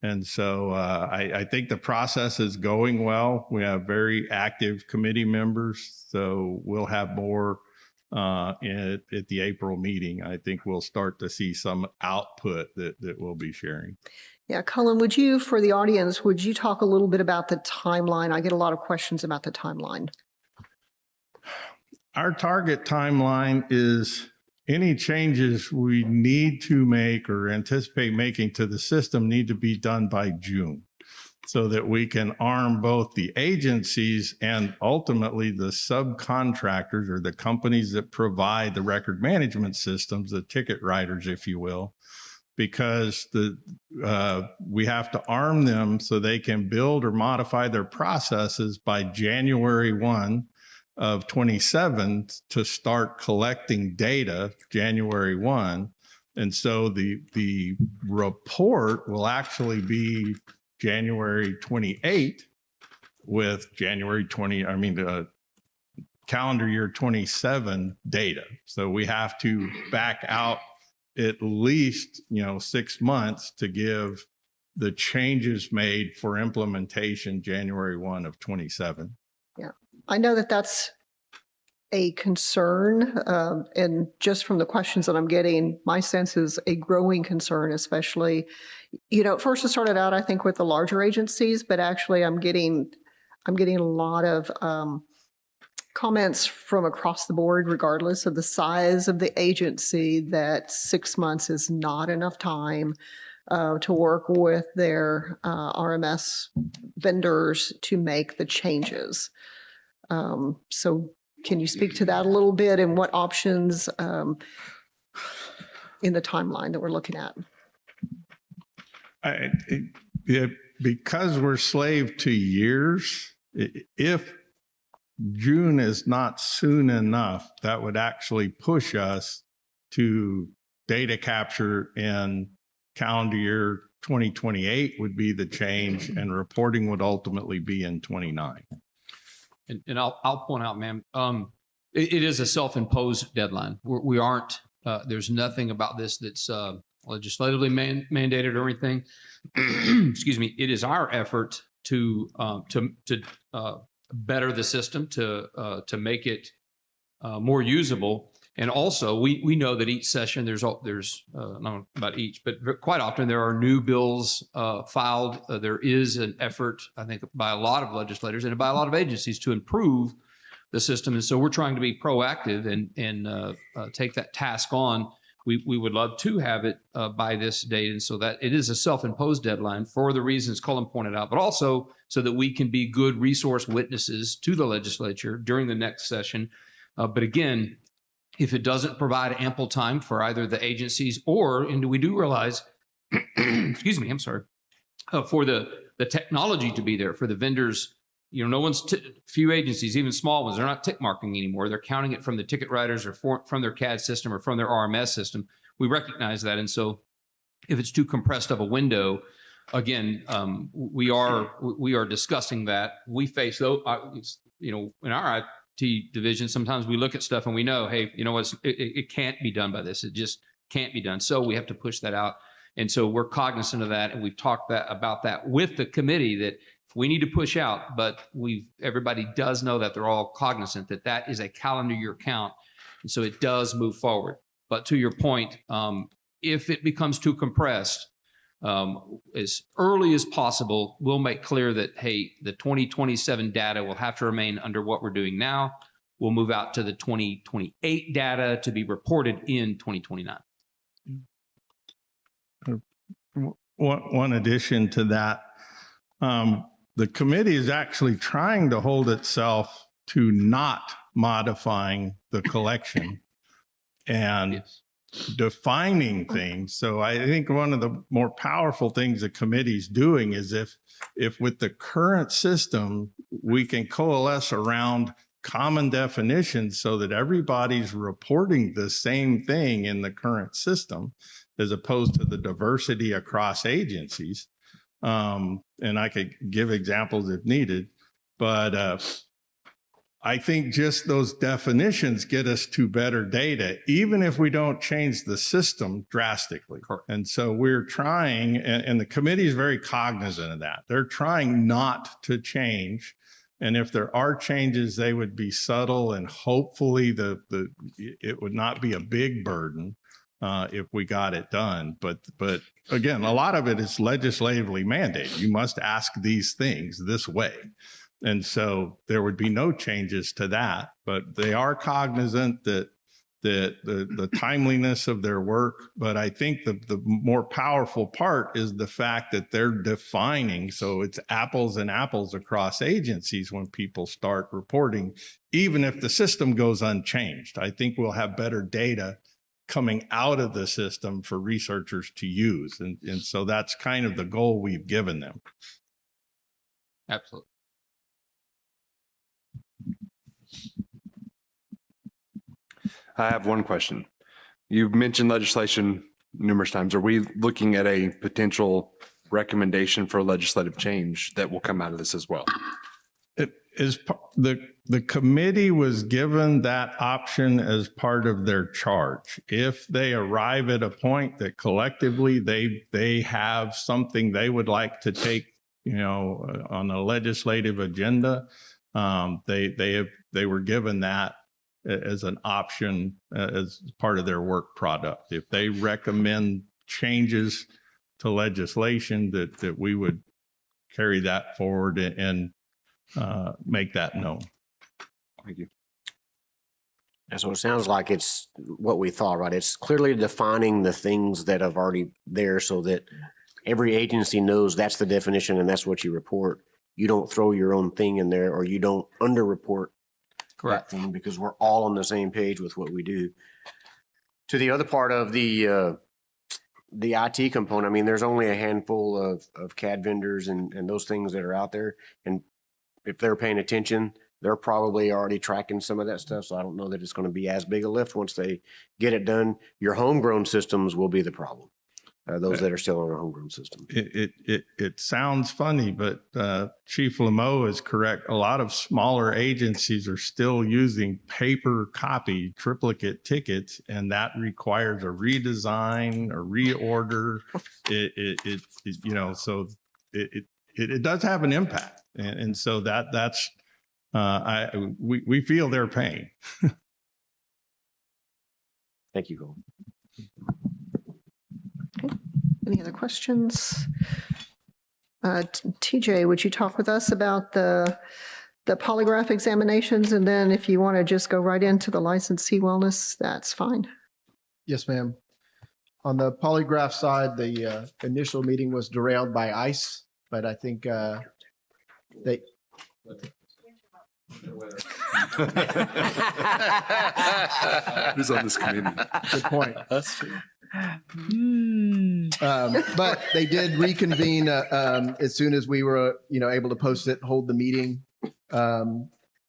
And so I think the process is going well. We have very active committee members, so we'll have more at the April meeting. I think we'll start to see some output that we'll be sharing. Yeah, Cullen, would you, for the audience, would you talk a little bit about the timeline? I get a lot of questions about the timeline. Our target timeline is any changes we need to make or anticipate making to the system need to be done by June, so that we can arm both the agencies and ultimately the subcontractors or the companies that provide the record management systems, the ticket writers, if you will, because we have to arm them so they can build or modify their processes by January 1 of 27 to start collecting data January 1. And so the report will actually be January 28 with calendar year 27 data. So we have to back out at least 6 months to give the changes made for implementation January 1 of 27. Yeah, I know that that's a concern, and just from the questions that I'm getting, my sense is a growing concern, especially, first it started out, I think, with the larger agencies, but actually I'm getting a lot of comments from across the board, regardless of the size of the agency, that 6 months is not enough time to work with their RMS vendors to make the changes. So can you speak to that a little bit, and what options in the timeline that we're looking at? Because we're slave to years, if June is not soon enough, that would actually push us to data capture in calendar year 2028 would be the change, and reporting would ultimately be in 29. And I'll point out, ma'am, it is a self-imposed deadline. We aren't, there's nothing about this that's legislatively mandated or anything. Excuse me. It is our effort to better the system, to make it more usable. And also, we know that each session not about each, but quite often there are new bills filed. There is an effort, I think, by a lot of legislators and by a lot of agencies to improve the system. And so we're trying to be proactive and take that task on. We would love to have it by this date, and so that it is a self-imposed deadline for the reasons Cullen pointed out, but also so that we can be good resource witnesses to the legislature during the next session. But again, if it doesn't provide ample time for either the agencies and we do realize, excuse me, I'm sorry, for the technology to be there, for the vendors, few agencies, even small ones, they're not tick marking anymore. They're counting it from the ticket writers or from their CAD system or from their RMS system. We recognize that. And so if it's too compressed of a window, again, we are discussing that. We face those, in our IT division, sometimes we look at stuff and we know, hey, it can't be done by this. It just can't be done. So we have to push that out. And so we're cognizant of that. And we've talked about that with the committee, that we need to push out, but everybody does know that they're all cognizant that is a calendar year count. And so it does move forward. But to your point, if it becomes too compressed, as early as possible, we'll make clear that, hey, the 2027 data will have to remain under what we're doing now. We'll move out to the 2028 data to be reported in 2029. One addition to that, the committee is actually trying to hold itself to not modifying the collection and Yes. defining things. So I think one of the more powerful things the committee's doing is if with the current system, we can coalesce around common definitions so that everybody's reporting the same thing in the current system, as opposed to the diversity across agencies. And I could give examples if needed, but I think just those definitions get us to better data, even if we don't change the system drastically. Correct. And so we're trying, and the committee is very cognizant of that. They're trying not to change. And if there are changes, they would be subtle, and hopefully it would not be a big burden if we got it done. But again, a lot of it is legislatively mandated. You must ask these things this way. And so there would be no changes to that, but they are cognizant that the timeliness of their work. But I think the more powerful part is the fact that they're defining. So it's apples and apples across agencies when people start reporting, even if the system goes unchanged. I think we'll have better data coming out of the system for researchers to use. And so that's kind of the goal we've given them. Absolutely. I have one question. You've mentioned legislation numerous times. Are we looking at a potential recommendation for legislative change that will come out of this as well? It is the committee was given that option as part of their charge. If they arrive at a point that collectively they have something they would like to take, on a legislative agenda, they were given that as an option as part of their work product. If they recommend changes to legislation, that we would carry that forward and make that known. Thank you. And so it sounds like it's what we thought, right? It's clearly defining the things that have already there so that every agency knows that's the definition and that's what you report. You don't throw your own thing in there, or you don't underreport that thing, because we're all on the same page with what we do. To the other part of the IT component, I mean, there's only a handful of CAD vendors and those things that are out there. And if they're paying attention, they're probably already tracking some of that stuff. So I don't know that it's going to be as big a lift once they get it done. Your homegrown systems will be the problem. Those that are still on a homegrown system. It sounds funny, but Chief Lameau is correct. A lot of smaller agencies are still using paper copy triplicate tickets, and that requires a redesign, a reorder. So it does have an impact, and so that's we feel their pain. Thank you, Cole. Any other questions? TJ, would you talk with us about the polygraph examinations? And then if you want to just go right into the licensee wellness, that's fine. Yes, ma'am. On the polygraph side, the initial meeting was derailed by ice, but I think they. Who's on this committee? Good point. Us. But they did reconvene as soon as we were, able to post it, hold the meeting.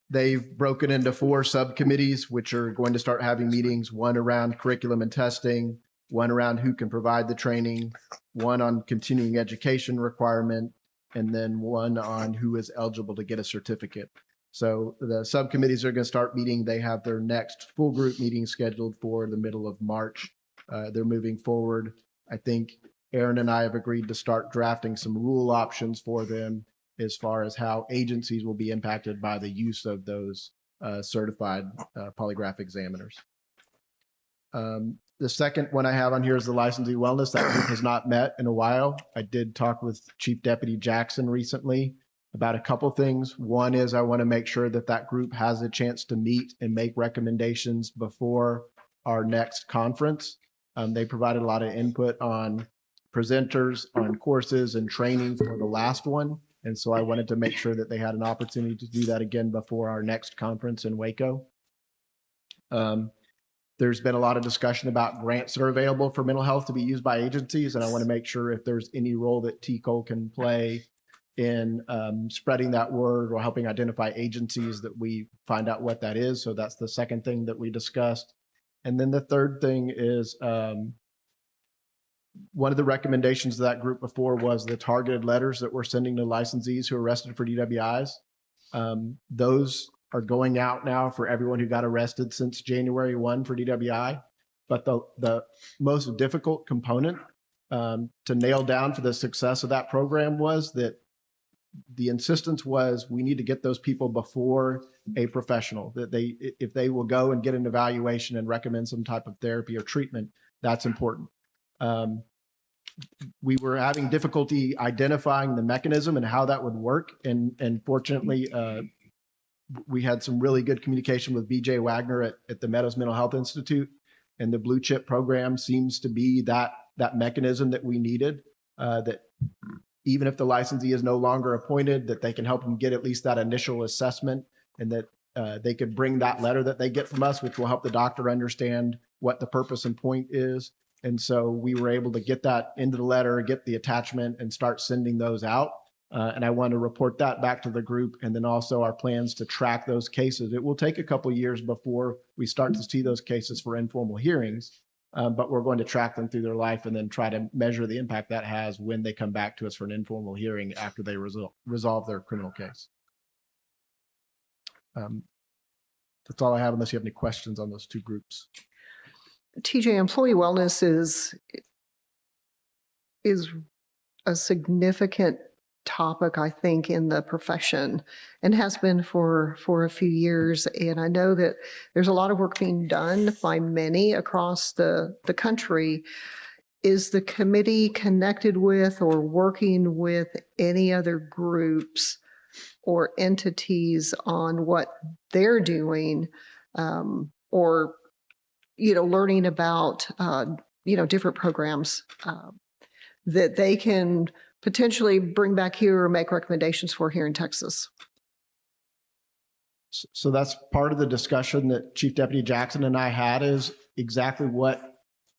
They've broken into 4 subcommittees, which are going to start having meetings, one around curriculum and testing, one around who can provide the training, one on continuing education requirement, and then one on who is eligible to get a certificate. So the subcommittees are going to start meeting. They have their next full group meeting scheduled for the middle of March. They're moving forward. I think Aaron and I have agreed to start drafting some rule options for them as far as how agencies will be impacted by the use of those certified polygraph examiners. The second one I have on here is the licensee wellness. That group has not met in a while. I did talk with Chief Deputy Jackson recently about a couple things. One is I want to make sure that group has a chance to meet and make recommendations before our next conference. They provided a lot of input on presenters, on courses and training for the last one. And so I wanted to make sure that they had an opportunity to do that again before our next conference in Waco. There's been a lot of discussion about grants that are available for mental health to be used by agencies, and I want to make sure if there's any role that TCOLE can play in spreading that word or helping identify agencies, that we find out what that is. So that's the second thing that we discussed. And then the third thing is one of the recommendations of that group before was the targeted letters that we're sending to licensees who are arrested for DWIs. Those are going out now for everyone who got arrested since January 1 for DWI. But the most difficult component to nail down for the success of that program was that the insistence was we need to get those people before a professional, that if they will go and get an evaluation and recommend some type of therapy or treatment, that's important. We were having difficulty identifying the mechanism and how that would work. And fortunately, we had some really good communication with BJ Wagner at the Meadows Mental Health Institute, and the Blue Chip program seems to be that mechanism that we needed, that even if the licensee is no longer appointed, that they can help them get at least that initial assessment, and that they could bring that letter that they get from us, which will help the doctor understand what the purpose and point is. And so we were able to get that into the letter, get the attachment, and start sending those out. And I want to report that back to the group, and then also our plans to track those cases. It will take a couple of years before we start to see those cases for informal hearings, but we're going to track them through their life and then try to measure the impact that has when they come back to us for an informal hearing after they resolve their criminal case. That's all I have, unless you have any questions on those two groups. TJ, employee wellness is a significant topic, I think, in the profession, and has been for a few years. And I know that there's a lot of work being done by many across the country. Is the committee connected with or working with any other groups or entities on what they're doing, or learning about different programs that they can potentially bring back here or make recommendations for here in Texas? So that's part of the discussion that Chief Deputy Jackson and I had, is exactly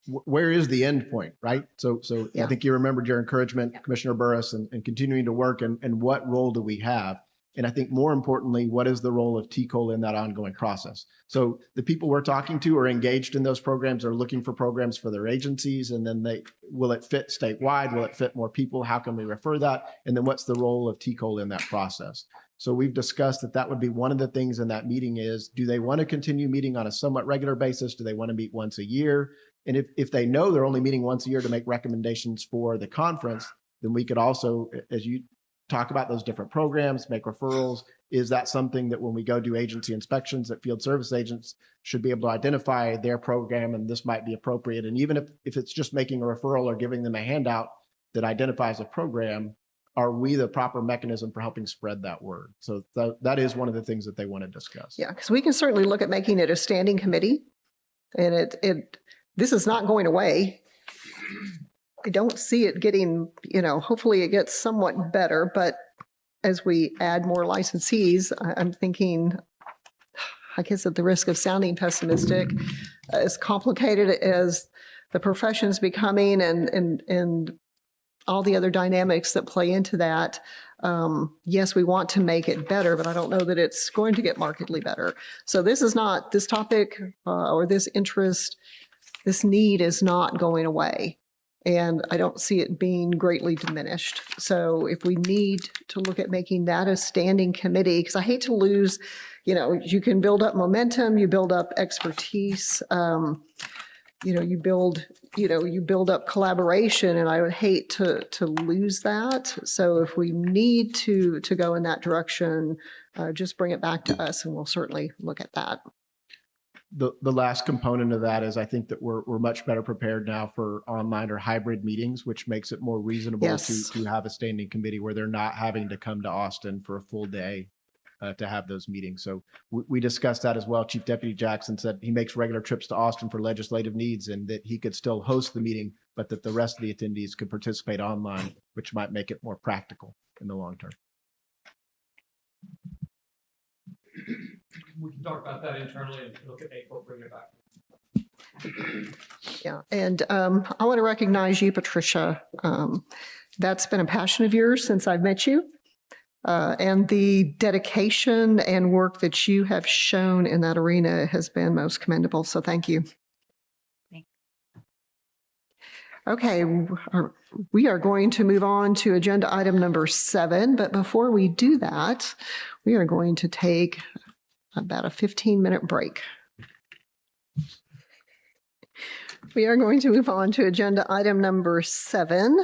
where is the end point, right? So Yeah. I think you remembered your encouragement, Commissioner Burris, and continuing to work, and what role do we have? And I think more importantly, what is the role of TCOLE in that ongoing process? So the people we're talking to are engaged in those programs, are looking for programs for their agencies, and then will it fit statewide? Will it fit more people? How can we refer that? And then what's the role of TCOLE in that process? So we've discussed that would be one of the things in that meeting is, do they want to continue meeting on a somewhat regular basis? Do they want to meet once a year? And if they know they're only meeting once a year to make recommendations for the conference, then we could also, as you talk about those different programs, make referrals. Is that something that when we go do agency inspections, that field service agents should be able to identify their program, and this might be appropriate? And even if it's just making a referral or giving them a handout that identifies a program, are we the proper mechanism for helping spread that word? So that is one of the things that they want to discuss. Yeah, because we can certainly look at making it a standing committee, and this is not going away. I don't see it getting, hopefully it gets somewhat better, but as we add more licensees, I'm thinking, I guess at the risk of sounding pessimistic, as complicated as the profession's becoming and all the other dynamics that play into that, yes, we want to make it better, but I don't know that it's going to get markedly better. So this topic or this interest, this need is not going away. And I don't see it being greatly diminished. So if we need to look at making that a standing committee, because I hate to lose, you can build up momentum, you build up expertise, you build up collaboration, and I would hate to lose that. So if we need to go in that direction, just bring it back to us, and we'll certainly look at that. The last component of that is, I think that we're much better prepared now for online or hybrid meetings, which makes it more reasonable Yes. to have a standing committee where they're not having to come to Austin for a full day to have those meetings. So we discussed that as well. Chief Deputy Jackson said he makes regular trips to Austin for legislative needs, and that he could still host the meeting, but that the rest of the attendees could participate online, which might make it more practical in the long term. we can talk about that internally and look at April, bring it back. Yeah, and I want to recognize you, Patricia. That's been a passion of yours since I've met you. And the dedication and work that you have shown in that arena has been most commendable. So thank you. Okay, we are going to move on to agenda item number 7. But before we do that, we are going to take about a 15-minute break. We are going to move on to agenda item number 7,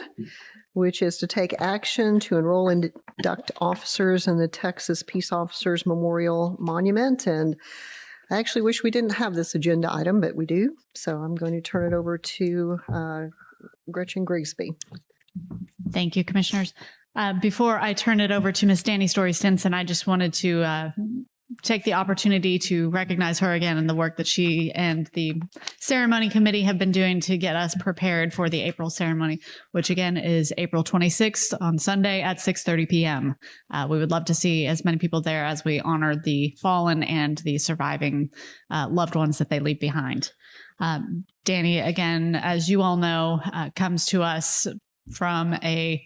which is to take action to enroll and induct officers in the Texas Peace Officers Memorial Monument. And I actually wish we didn't have this agenda item, but we do. So I'm going to turn it over to Gretchen Grigsby. Thank you, Commissioners. Before I turn it over to Ms. Danny Story Stinson, I just wanted to take the opportunity to recognize her again and the work that she and the ceremony committee have been doing to get us prepared for the April ceremony, which again is April 26th on Sunday at 6:30 p.m. We would love to see as many people there as we honor the fallen and the surviving loved ones that they leave behind. Danny, again, as you all know, comes to us from a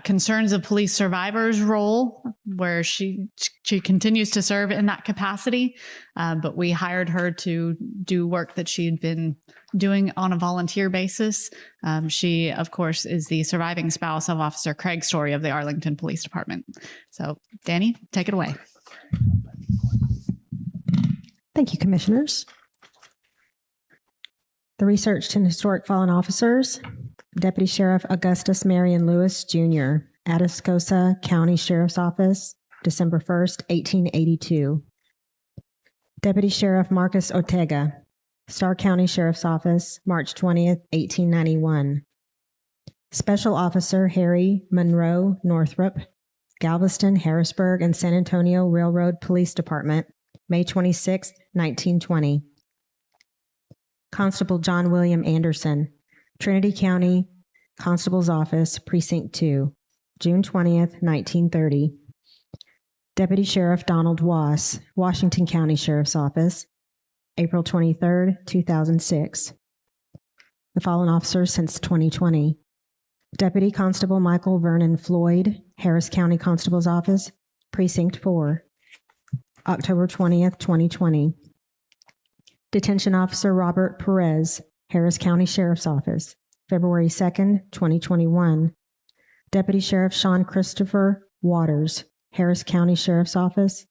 concerns of police survivors role where she continues to serve in that capacity. But we hired her to do work that she had been doing on a volunteer basis. She, of course, is the surviving spouse of Officer Craig Story of the Arlington Police Department. So, Danny, take it away. Thank you, Commissioners. The Research to Historic Fallen Officers, Deputy Sheriff Augustus Marion Lewis, Jr., Atascosa County Sheriff's Office, December 1st, 1882. Deputy Sheriff Marcus Ortega, Starr County Sheriff's Office, March 20th, 1891. Special Officer Harry Monroe Northrop, Galveston, Harrisburg, and San Antonio Railroad Police Department, May 26th, 1920. Constable John William Anderson, Trinity County Constable's Office, Precinct 2, June 20th, 1930. Deputy Sheriff Donald Wass, Washington County Sheriff's Office, April 23rd, 2006. The fallen officers since 2020. Deputy Constable Michael Vernon Floyd, Harris County Constable's Office, Precinct 4, October 20th, 2020. Detention Officer Robert Perez, Harris County Sheriff's Office, February 2nd, 2021. Deputy Sheriff Sean Christopher Waters, Harris County Sheriff's Office,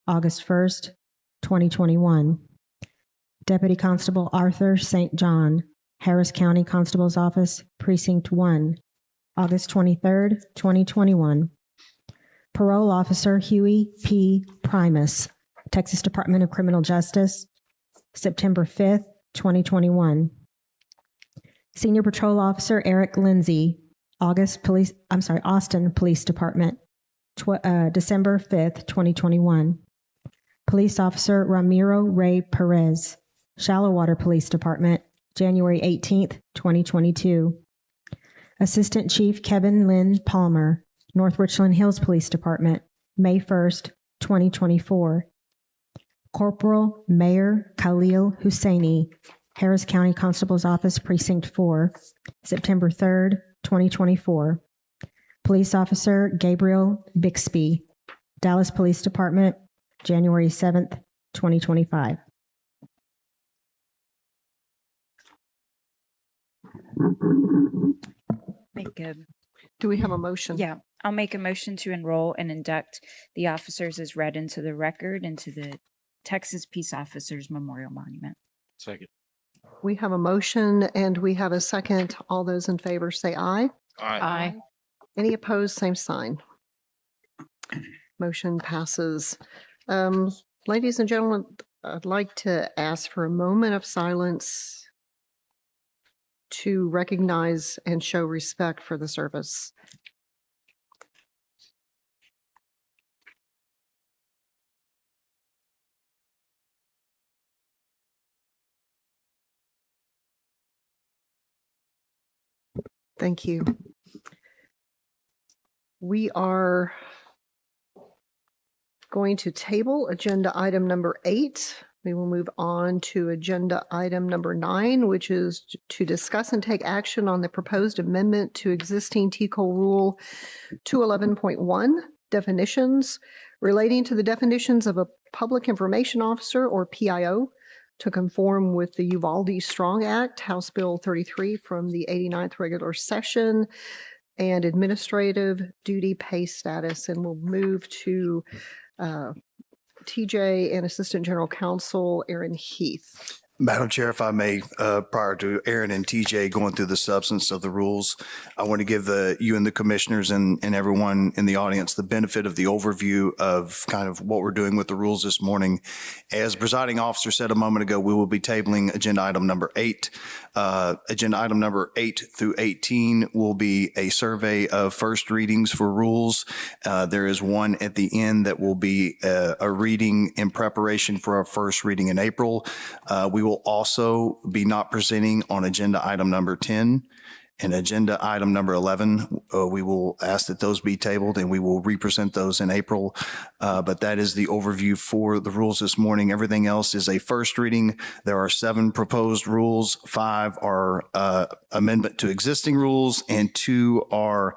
August 1st, 2021. Deputy Constable Arthur St. John, Harris County Constable's Office, Precinct 1, August 23rd, 2021. Parole Officer Huey P. Primus, Texas Department of Criminal Justice, September 5th, 2021. Senior Patrol Officer Eric Lindsay, Austin Police Department, December 5th, 2021. Police Officer Ramiro Ray Perez, Shallow Water Police Department, January 18th, 2022. Assistant Chief Kevin Lynn Palmer, North Richland Hills Police Department, May 1st, 2024. Corporal Mayor Khalil Husseini, Harris County Constable's Office, Precinct 4, September 3rd, 2024. Police Officer Gabriel Bixby, Dallas Police Department, January 7th, 2025. Do we have a motion? Yeah, I'll make a motion to enroll and induct the officers as read into the record into the Texas Peace Officers Memorial Monument. Second. We have a motion and we have a second. All those in favor say aye. Aye. Any opposed, same sign. Motion passes. Ladies and gentlemen, I'd like to ask for a moment of silence to recognize and show respect for the service. Thank you. We are Going to table agenda item number 8. We will move on to agenda item number 9, which is to discuss and take action on the proposed amendment to existing TCOLE Rule 211.1 definitions relating to the definitions of a public information officer or PIO to conform with the Uvalde Strong Act, House Bill 33 from the 89th regular session, and administrative duty pay status. And we'll move to TJ and Assistant General Counsel Aaron Heath. Madam Chair, if I may, prior to Aaron and TJ going through the substance of the rules, I want to give you and the commissioners and everyone in the audience the benefit of the overview of kind of what we're doing with the rules this morning. As presiding officer said a moment ago, we will be tabling agenda item number 8. Agenda item number 8 through 18 will be a survey of first readings for rules. There is one at the end that will be a reading in preparation for our first reading in April. We will also be not presenting on agenda item number 10 and agenda item number 11. We will ask that those be tabled and we will represent those in April. But that is the overview for the rules this morning. Everything else is a first reading. There are 7 proposed rules. 5 are amendment to existing rules and 2 are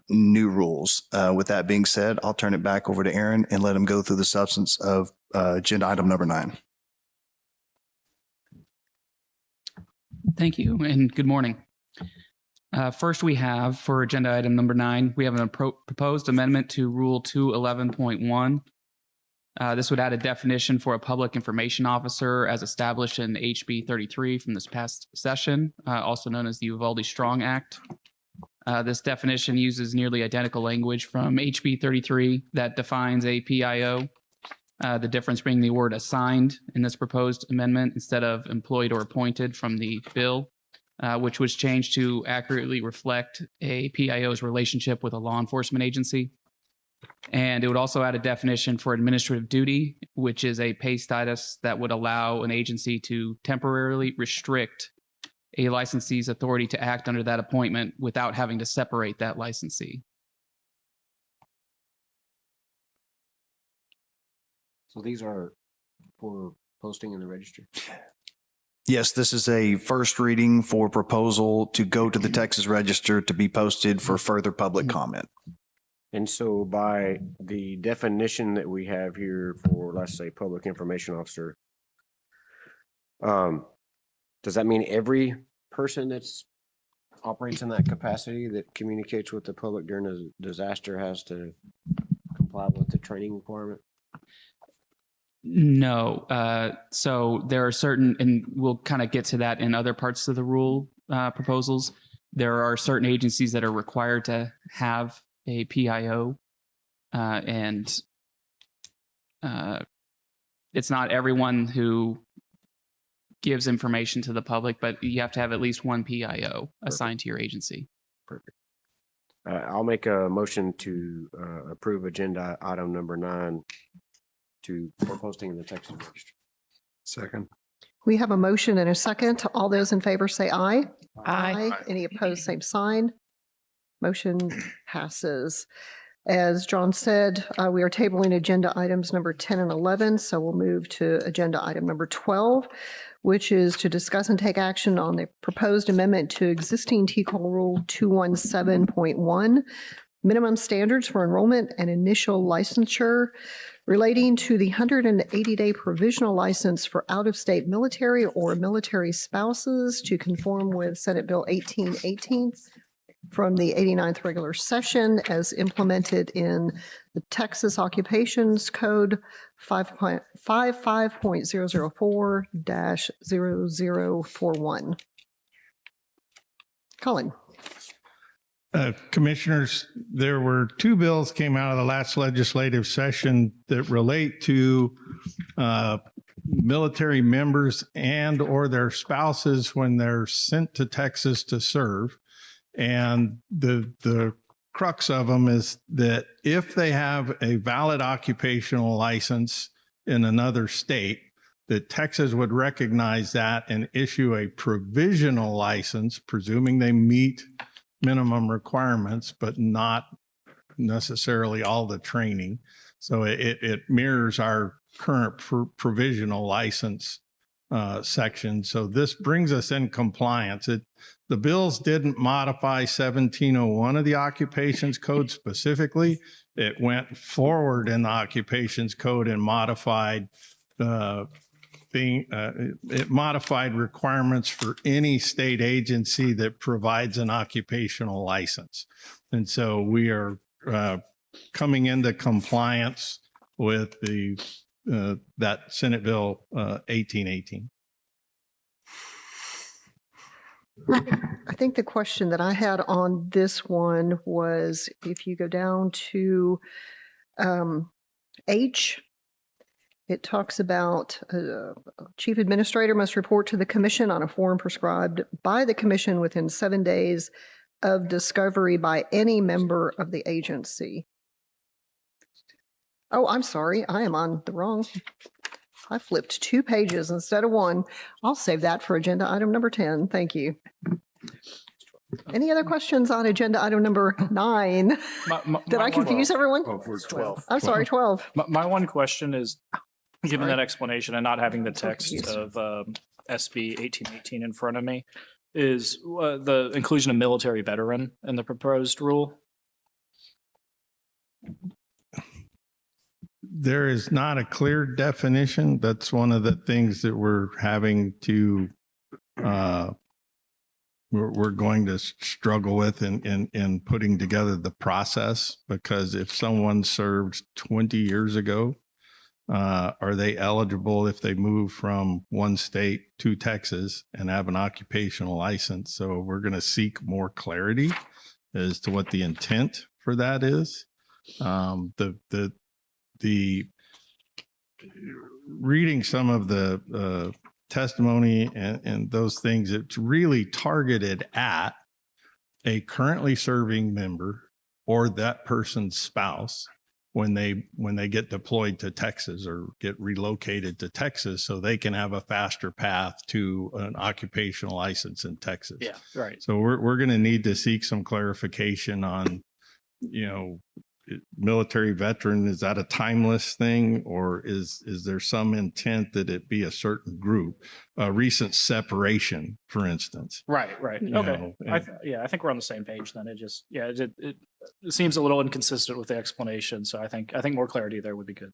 new rules. With that being said, I'll turn it back over to Aaron and let him go through the substance of agenda item number 9. Thank you and good morning. First, we have for agenda item number 9, we have a proposed amendment to Rule 211.1. This would add a definition for a public information officer as established in HB 33 from this past session, also known as the Uvalde Strong Act. This definition uses nearly identical language from HB 33 that defines a PIO. The difference being the word assigned in this proposed amendment instead of employed or appointed from the bill, which was changed to accurately reflect a PIO's relationship with a law enforcement agency. And it would also add a definition for administrative duty, which is a pay status that would allow an agency to temporarily restrict a licensee's authority to act under that appointment without having to separate that licensee. So these are for posting in the register? Yes, this is a first reading for proposal to go to the Texas Register to be posted for further public comment. And so by the definition that we have here for, let's say, public information officer, does that mean every person that's operates in that capacity that communicates with the public during a disaster has to comply with the training requirement? No. So there are certain, and we'll kind of get to that in other parts of the rule proposals. There are certain agencies that are required to have a PIO, and it's not everyone who gives information to the public, but you have to have at least one PIO assigned to your agency. Perfect. I'll make a motion to approve agenda item number 9 for posting in the Texas Register. Second. We have a motion and a second. All those in favor say aye. Aye. Any opposed, same sign. Motion passes. As John said, we are tabling agenda items number 10 and 11, so we'll move to agenda item number 12, which is to discuss and take action on the proposed amendment to existing TCOLE Rule 217.1, minimum standards for enrollment and initial licensure relating to the 180-day provisional license for out-of-state military or military spouses to conform with Senate Bill 1818 from the 89th regular session as implemented in the Texas Occupations Code 55.004-0041. Colin. Commissioners, there were 2 bills came out of the last legislative session that relate to military members and or their spouses when they're sent to Texas to serve. And the crux of them is that if they have a valid occupational license in another state, that Texas would recognize that and issue a provisional license, presuming they meet minimum requirements, but not necessarily all the training. So it mirrors our current provisional license section. So this brings us in compliance. The bills didn't modify 1701 of the occupations code specifically. It went forward in the occupations code and modified it modified requirements for any state agency that provides an occupational license. And so we are coming into compliance with that Senate Bill 1818. I think the question that I had on this one was if you go down to H, it talks about chief administrator must report to the commission on a form prescribed by the commission within 7 days of discovery by any member of the agency. Oh, I'm sorry. I am on the wrong. I flipped 2 pages instead of 1. I'll save that for agenda item number 10. Thank you. Any other questions on agenda item number 9? Did I confuse everyone? Oh, for 12. I'm sorry, 12. My one question is, given that explanation and not having the text of SB 1818 in front of me, is the inclusion of military veteran in the proposed rule? There is not a clear definition. That's one of the things that we're having to, we're going to struggle with in putting together the process, because if someone served 20 years ago, are they eligible if they move from one state to Texas and have an occupational license? So we're going to seek more clarity as to what the intent for that is. The reading some of the testimony and those things, it's really targeted at a currently serving member or that person's spouse when they get deployed to Texas or get relocated to Texas, so they can have a faster path to an occupational license in Texas. Yeah, right. So we're going to need to seek some clarification on, military veteran, is that a timeless thing, or is there some intent that it be a certain group? A recent separation, for instance. Right. Okay. I think we're on the same page then. It just, it seems a little inconsistent with the explanation. So I think more clarity there would be good.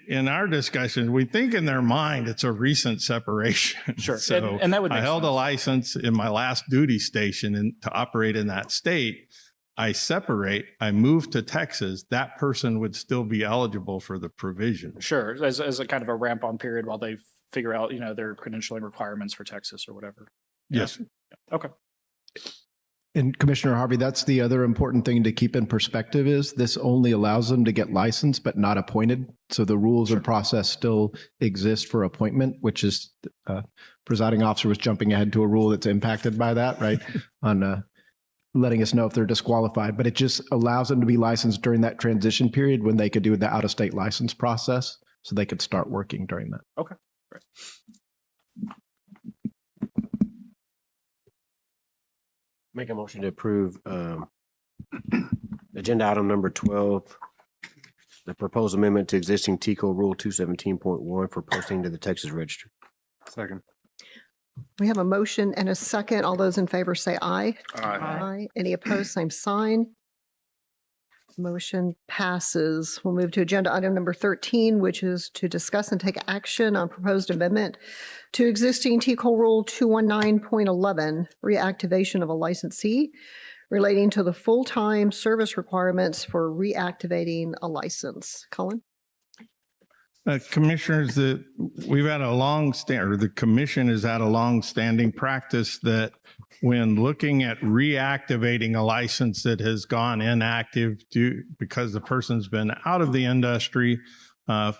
In our discussion, we think in their mind it's a recent separation. Sure. So and that would make I held sense. a license in my last duty station and to operate in that state. I separate, I move to Texas, that person would still be eligible for the provision. Sure. As a kind of a ramp on period while they figure out, their credentialing requirements for Texas or whatever. Yes. Okay. And Commissioner Harvey, that's the other important thing to keep in perspective is this only allows them to get licensed but not appointed. So the rules and process still exist for appointment, which is presiding officer was jumping ahead to a rule that's impacted by that, right? On letting us know if they're disqualified, but it just allows them to be licensed during that transition period when they could do the out-of-state license process, so they could start working during that. Okay. Great. Make a motion to approve agenda item number 12, the proposed amendment to existing TCOLE Rule 217.1 for posting to the Texas Register. Second. We have a motion and a second. All those in favor say aye. Aye. Any opposed, same sign. Motion passes. We'll move to agenda item number 13, which is to discuss and take action on proposed amendment to existing TCOLE Rule 219.11, reactivation of a licensee relating to the full-time service requirements for reactivating a license. Colin? Commissioners, we've had the commission has had a long-standing practice that when looking at reactivating a license that has gone inactive because the person's been out of the industry,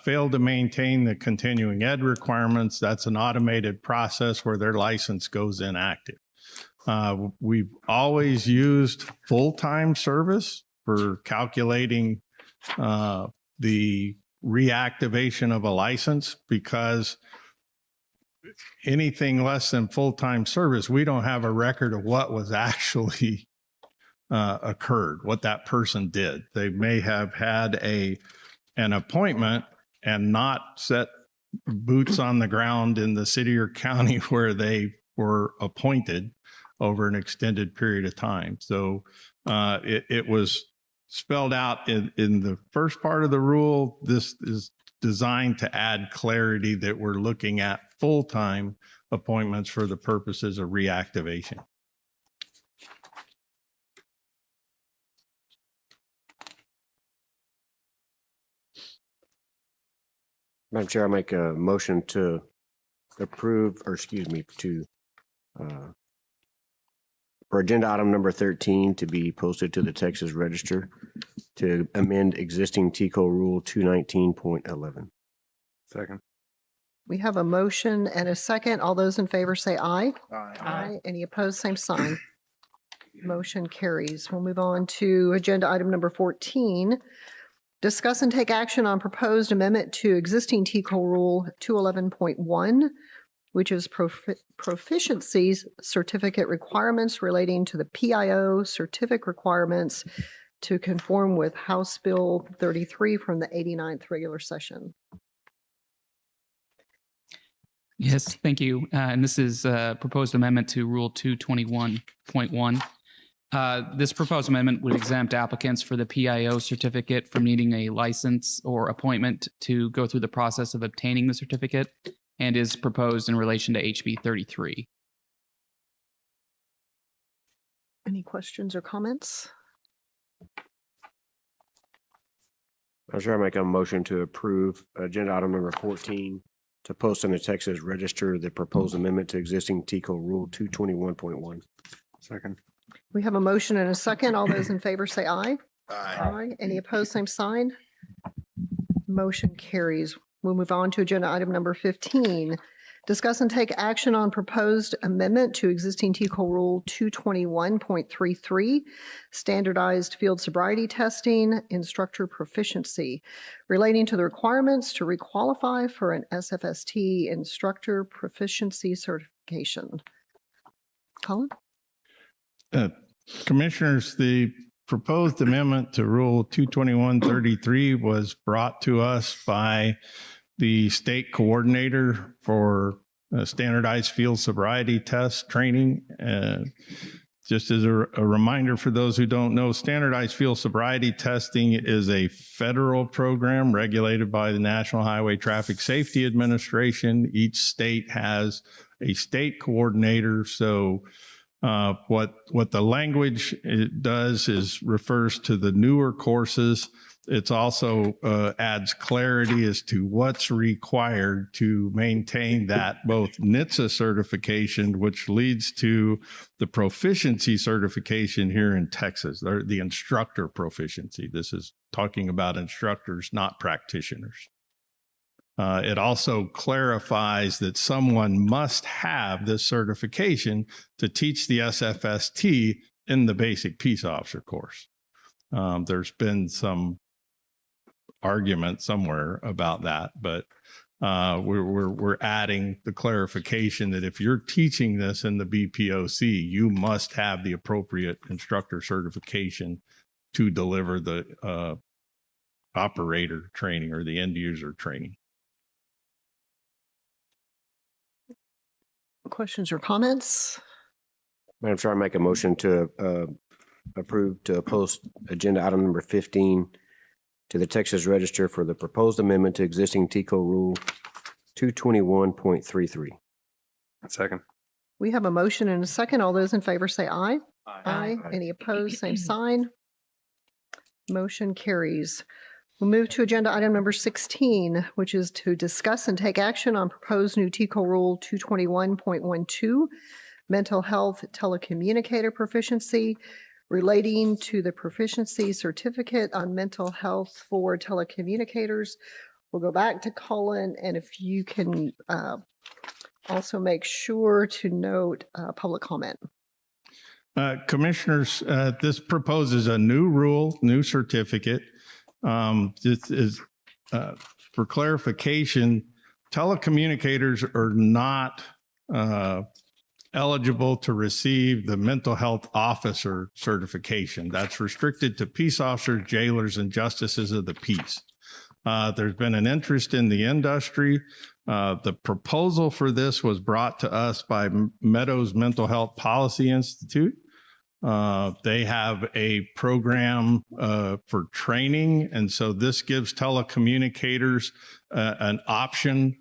failed to maintain the continuing ed requirements, that's an automated process where their license goes inactive. We've always used full-time service for calculating the reactivation of a license, because anything less than full-time service, we don't have a record of what was actually occurred, what that person did. They may have had an appointment and not set boots on the ground in the city or county where they were appointed over an extended period of time. So it was spelled out in the first part of the rule. This is designed to add clarity that we're looking at full-time appointments for the purposes of reactivation. Madam Chair, I make a motion to approve, or excuse me, for agenda item number 13 to be posted to the Texas Register to amend existing TCOLE Rule 219.11. Second. We have a motion and a second. All those in favor say aye. Aye. Any opposed, same sign. Motion carries. We'll move on to agenda item number 14. Discuss and take action on proposed amendment to existing TCOLE Rule 211.1, which is proficiency certificate requirements relating to the PIO certificate requirements to conform with House Bill 33 from the 89th regular session. Yes, thank you. And this is a proposed amendment to Rule 221.1. This proposed amendment would exempt applicants for the PIO certificate from needing a license or appointment to go through the process of obtaining the certificate, and is proposed in relation to HB 33. Any questions or comments? I'm sure I make a motion to approve agenda item number 14 to post in the Texas Register the proposed amendment to existing TCOLE Rule 221.1. Second. We have a motion and a second. All those in favor say aye. Aye. Any opposed, same sign. Motion carries. We'll move on to agenda item number 15. Discuss and take action on proposed amendment to existing TCOLE Rule 221.33, standardized field sobriety testing, instructor proficiency, relating to the requirements to requalify for an SFST instructor proficiency certification. Colin? Commissioners, the proposed amendment to Rule 221.33 was brought to us by the state coordinator for standardized field sobriety test training. Just as a reminder for those who don't know, standardized field sobriety testing is a federal program regulated by the National Highway Traffic Safety Administration. Each state has a state coordinator. So what the language it does is refers to the newer courses. It's also adds clarity as to what's required to maintain that both NHTSA certification, which leads to the proficiency certification here in Texas, or the instructor proficiency. This is talking about instructors, not practitioners. It also clarifies that someone must have this certification to teach the SFST in the basic peace officer course. There's been some argument somewhere about that, but we're adding the clarification that if you're teaching this in the BPOC, you must have the appropriate instructor certification to deliver the operator training or the end user training. Questions or comments? Madam Chair, I make a motion to approve to post agenda item number 15 to the Texas Register for the proposed amendment to existing TCOLE Rule 221.33. Second. We have a motion and a second. All those in favor say aye. Aye. Any opposed, same sign. Motion carries. We'll move to agenda item number 16, which is to discuss and take action on proposed new TCOLE Rule 221.12, mental health telecommunicator proficiency, relating to the proficiency certificate on mental health for telecommunicators. We'll go back to Colin, and if you can also make sure to note public comment. Commissioners, this proposes a new rule, new certificate. This is for clarification, telecommunicators are not eligible to receive the mental health officer certification. That's restricted to peace officers, jailers, and justices of the peace. There's been an interest in the industry. The proposal for this was brought to us by Meadows Mental Health Policy Institute. They have a program for training, and so this gives telecommunicators an option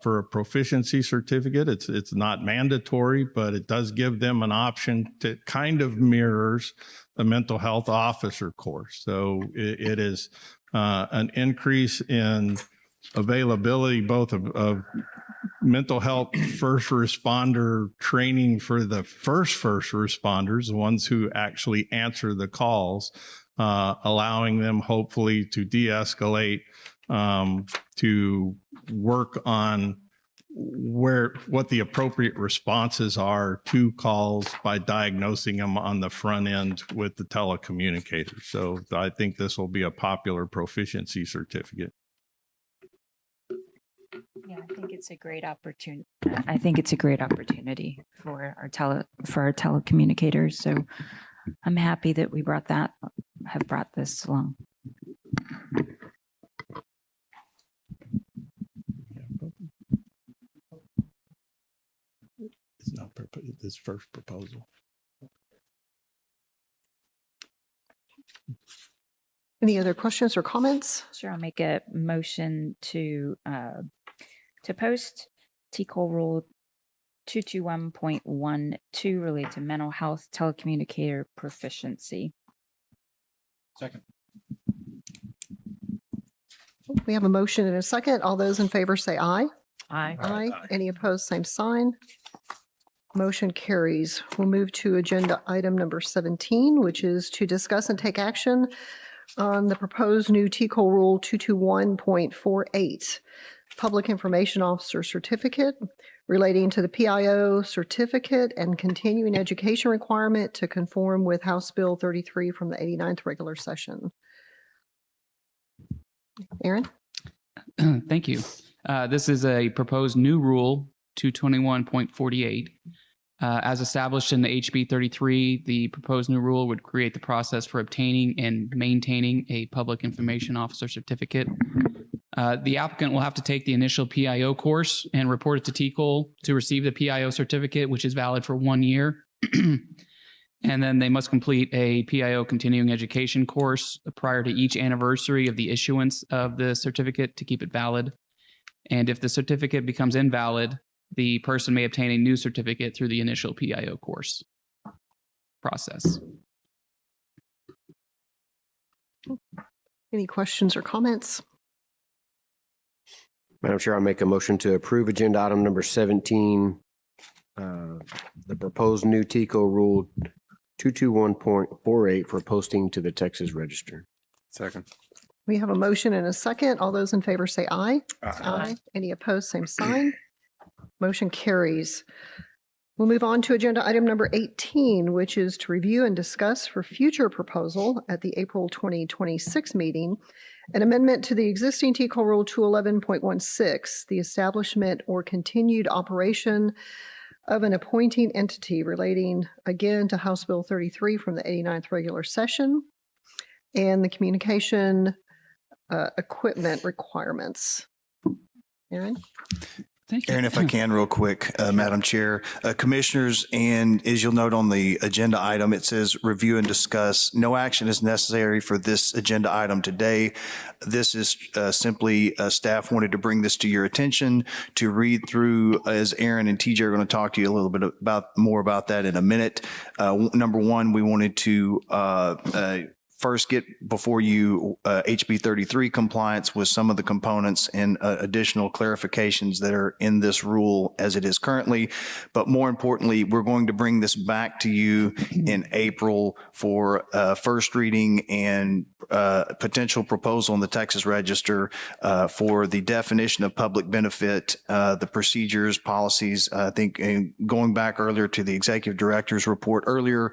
for a proficiency certificate. It's not mandatory, but it does give them an option to kind of mirrors the mental health officer course. So it is an increase in availability both of mental health first responder training for the first responders, the ones who actually answer the calls, allowing them hopefully to de-escalate, to work on what the appropriate responses are to calls by diagnosing them on the front end with the telecommunicator. So I think this will be a popular proficiency certificate. Yeah, I think it's a great opportunity. I think it's a great opportunity for our telecommunicators. So I'm happy that we have brought this along. It's not this first proposal. Any other questions or comments? Sure, I'll make a motion to post TCOLE Rule 221.12 related to mental health telecommunicator proficiency. Second. We have a motion and a second. All those in favor say aye. Aye. Aye. Any opposed, same sign. Motion carries. We'll move to agenda item number 17, which is to discuss and take action on the proposed new TCOLE Rule 221.48, Public Information Officer Certificate relating to the PIO certificate and continuing education requirement to conform with House Bill 33 from the 89th regular session. Aaron? Thank you. This is a proposed new rule, 221.48. As established in the HB 33, the proposed new rule would create the process for obtaining and maintaining a public information officer certificate. The applicant will have to take the initial PIO course and report it to TCOLE to receive the PIO certificate, which is valid for 1 year. And then they must complete a PIO continuing education course prior to each anniversary of the issuance of the certificate to keep it valid. And if the certificate becomes invalid, the person may obtain a new certificate through the initial PIO course process. Any questions or comments? Madam Chair, I'll make a motion to approve agenda item number 17, the proposed new TCOLE Rule 221.48 for posting to the Texas Register. Second. We have a motion and a second. All those in favor say aye. Aye. Any opposed, same sign. Motion carries. We'll move on to agenda item number 18, which is to review and discuss for future proposal at the April 2026 meeting, an amendment to the existing TCOLE Rule 211.16, the establishment or continued operation of an appointing entity relating again to House Bill 33 from the 89th regular session and the communication equipment requirements. Aaron? Thank you. Aaron, if I can real quick, Madam Chair, Commissioners, and as you'll note on the agenda item, it says review and discuss. No action is necessary for this agenda item today. This is simply staff wanted to bring this to your attention to read through, as Aaron and TJ are going to talk to you a little bit more about that in a minute. Number one, we wanted to first get before you HB 33 compliance with some of the components and additional clarifications that are in this rule as it is currently. But more importantly, we're going to bring this back to you in April for first reading and potential proposal in the Texas Register for the definition of public benefit, the procedures, policies. I think going back earlier to the executive director's report earlier,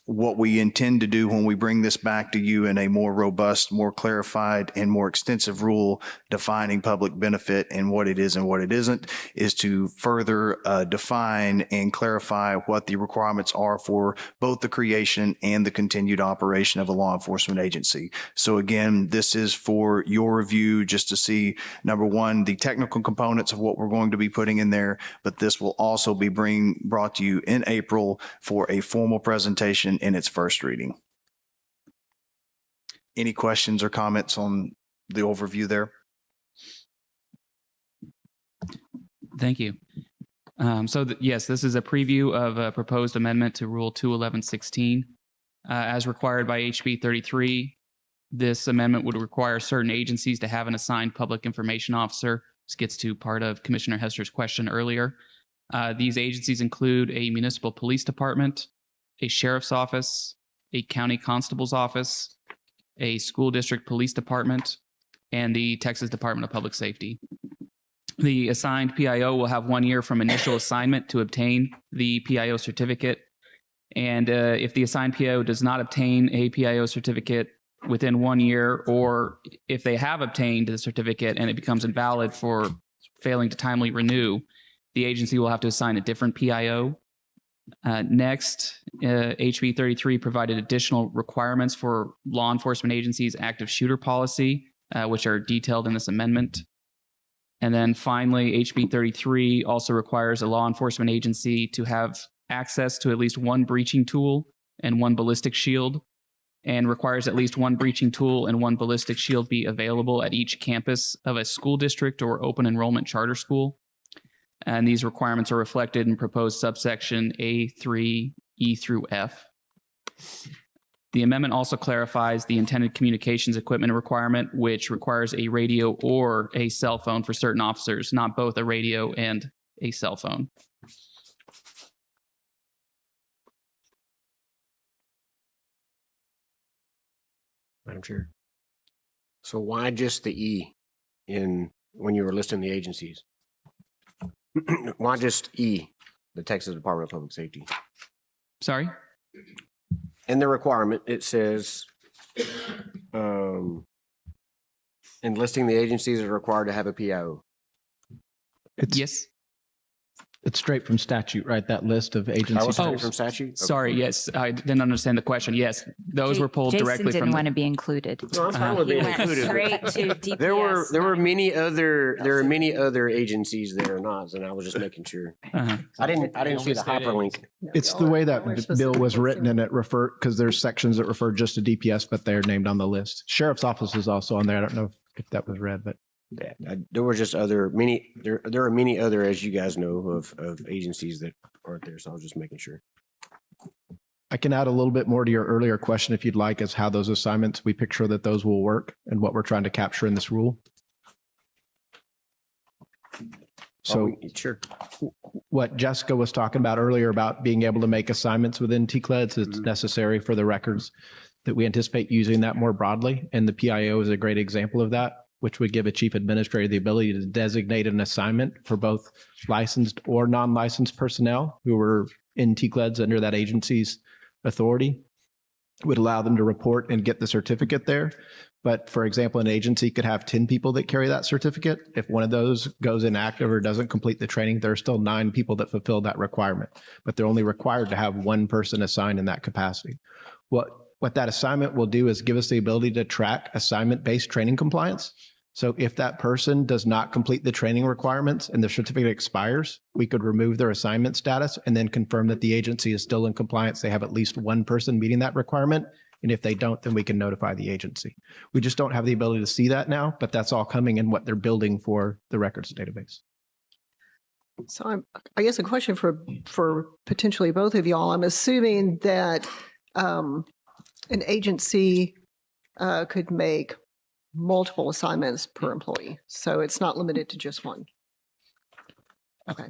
what we intend to do when we bring this back to you in a more robust, more clarified, and more extensive rule defining public benefit and what it is and what it isn't, is to further define and clarify what the requirements are for both the creation and the continued operation of a law enforcement agency. So again, this is for your review just to see, number one, the technical components of what we're going to be putting in there, but this will also be brought to you in April for a formal presentation in its first reading. Any questions or comments on the overview there? Thank you. Yes, this is a preview of a proposed amendment to Rule 21116. As required by HB 33, this amendment would require certain agencies to have an assigned public information officer. This gets to part of Commissioner Hester's question earlier. These agencies include a municipal police department, a sheriff's office, a county constable's office, a school district police department, and the Texas Department of Public Safety. The assigned PIO will have 1 year from initial assignment to obtain the PIO certificate. And if the assigned PIO does not obtain a PIO certificate within 1 year, or if they have obtained the certificate and it becomes invalid for failing to timely renew, the agency will have to assign a different PIO. Next, HB 33 provided additional requirements for law enforcement agencies' active shooter policy, which are detailed in this amendment. And then finally, HB 33 also requires a law enforcement agency to have access to at least one breaching tool and one ballistic shield, and requires at least one breaching tool and one ballistic shield be available at each campus of a school district or open enrollment charter school. And these requirements are reflected in proposed subsection A3, E through F. The amendment also clarifies the intended communications equipment requirement, which requires a radio or a cell phone for certain officers, not both a radio and a cell phone. Madam Chair. So why just the E when you were listing the agencies? Why just E, the Texas Department of Public Safety? Sorry? In the requirement, it says, enlisting the agencies is required to have a PIO. Yes. It's straight from statute, right? That list of That agencies. was straight from statute? Okay. Sorry, yes, I didn't understand the question. Yes, those were pulled Jason directly didn't from. want to be included. No, I'm fine with He being went included. straight to DPS. There were many other agencies that are not, and I was just making sure. I didn't see the hyperlink. It's the way that bill was written, and it referred, because there's sections that refer just to DPS, but they're named on the list. Sheriff's Office is also on there. I don't know if that was read, but. Yeah, there were just there are many other, as you guys know, of agencies that aren't there. So I was just making sure. I can add a little bit more to your earlier question if you'd like, as how those assignments, we picture that those will work and what we're trying to capture in this rule. So sure. What Jessica was talking about earlier about being able to make assignments within TCOLE, it's necessary for the records that we anticipate using that more broadly. And the PIO is a great example of that, which would give a chief administrator the ability to designate an assignment for both licensed or non-licensed personnel who were in TCOLEs under that agency's authority. It would allow them to report and get the certificate there. But for example, an agency could have 10 people that carry that certificate. If one of those goes inactive or doesn't complete the training, there are still 9 people that fulfill that requirement, but they're only required to have one person assigned in that capacity. What that assignment will do is give us the ability to track assignment-based training compliance. So if that person does not complete the training requirements and the certificate expires, we could remove their assignment status and then confirm that the agency is still in compliance. They have at least one person meeting that requirement. And if they don't, then we can notify the agency. We just don't have the ability to see that now, but that's all coming in what they're building for the records database. So I guess a question for potentially both of y'all. I'm assuming that an agency could make multiple assignments per employee. So it's not limited to just one. Okay.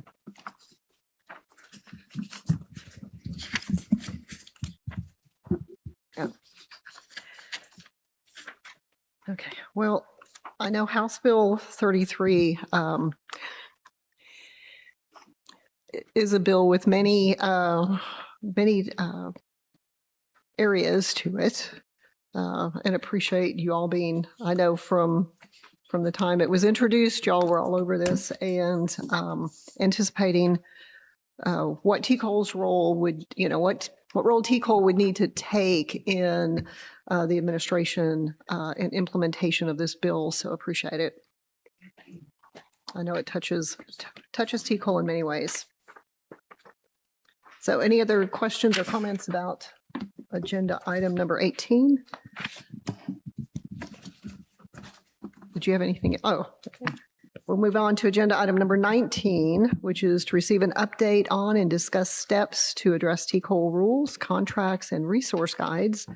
Yeah. Okay. Well, I know House Bill 33 is a bill with many areas to it, and appreciate you all being, I know from the time it was introduced, y'all were all over this and anticipating what TCOLE's role would, what role TCOLE would need to take in the administration and implementation of this bill. So appreciate it. I know it touches TCOLE in many ways. So any other questions or comments about agenda item number 18? Did you have anything? Oh, okay. We'll move on to agenda item number 19, which is to receive an update on and discuss steps to address TCOLE rules, contracts, and resource guides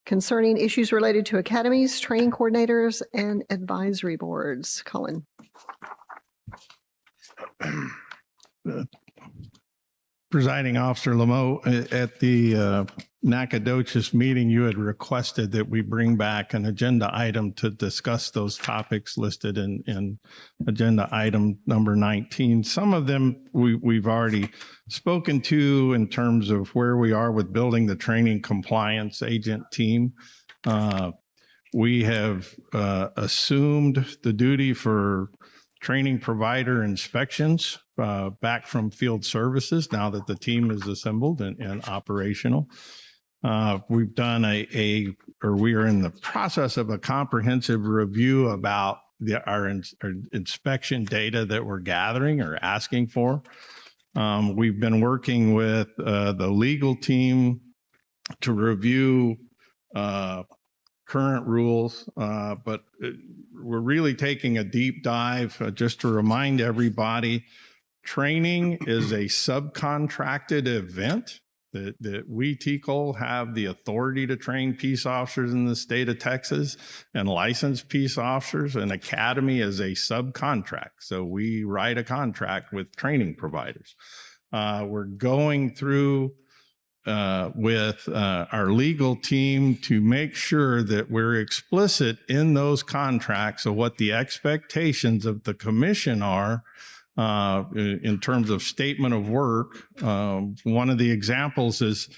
concerning issues related to academies, training coordinators, and advisory boards. Colin. Presiding Officer Lamo, at the Nacogdoches meeting, you had requested that we bring back an agenda item to discuss those topics listed in agenda item number 19. Some of them we've already spoken to in terms of where we are with building the training compliance agent team. We have assumed the duty for training provider inspections back from field services now that the team is assembled and operational. We've done we are in the process of a comprehensive review about our inspection data that we're gathering or asking for. We've been working with the legal team to review current rules, but we're really taking a deep dive. Just to remind everybody, training is a subcontracted event that we, TCOLE, have the authority to train peace officers in the state of Texas and licensed peace officers. An academy is a subcontract. So we write a contract with training providers. We're going through with our legal team to make sure that we're explicit in those contracts of what the expectations of the commission are in terms of statement of work. One of the examples is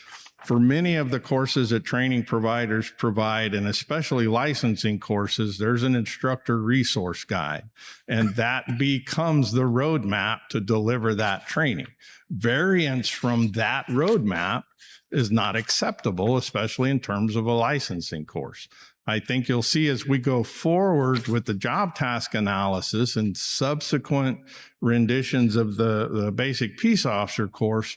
for many of the courses that training providers provide, and especially licensing courses, there's an instructor resource guide, and that becomes the roadmap to deliver that training. Variance from that roadmap is not acceptable, especially in terms of a licensing course. I think you'll see as we go forward with the job task analysis and subsequent renditions of the basic peace officer course,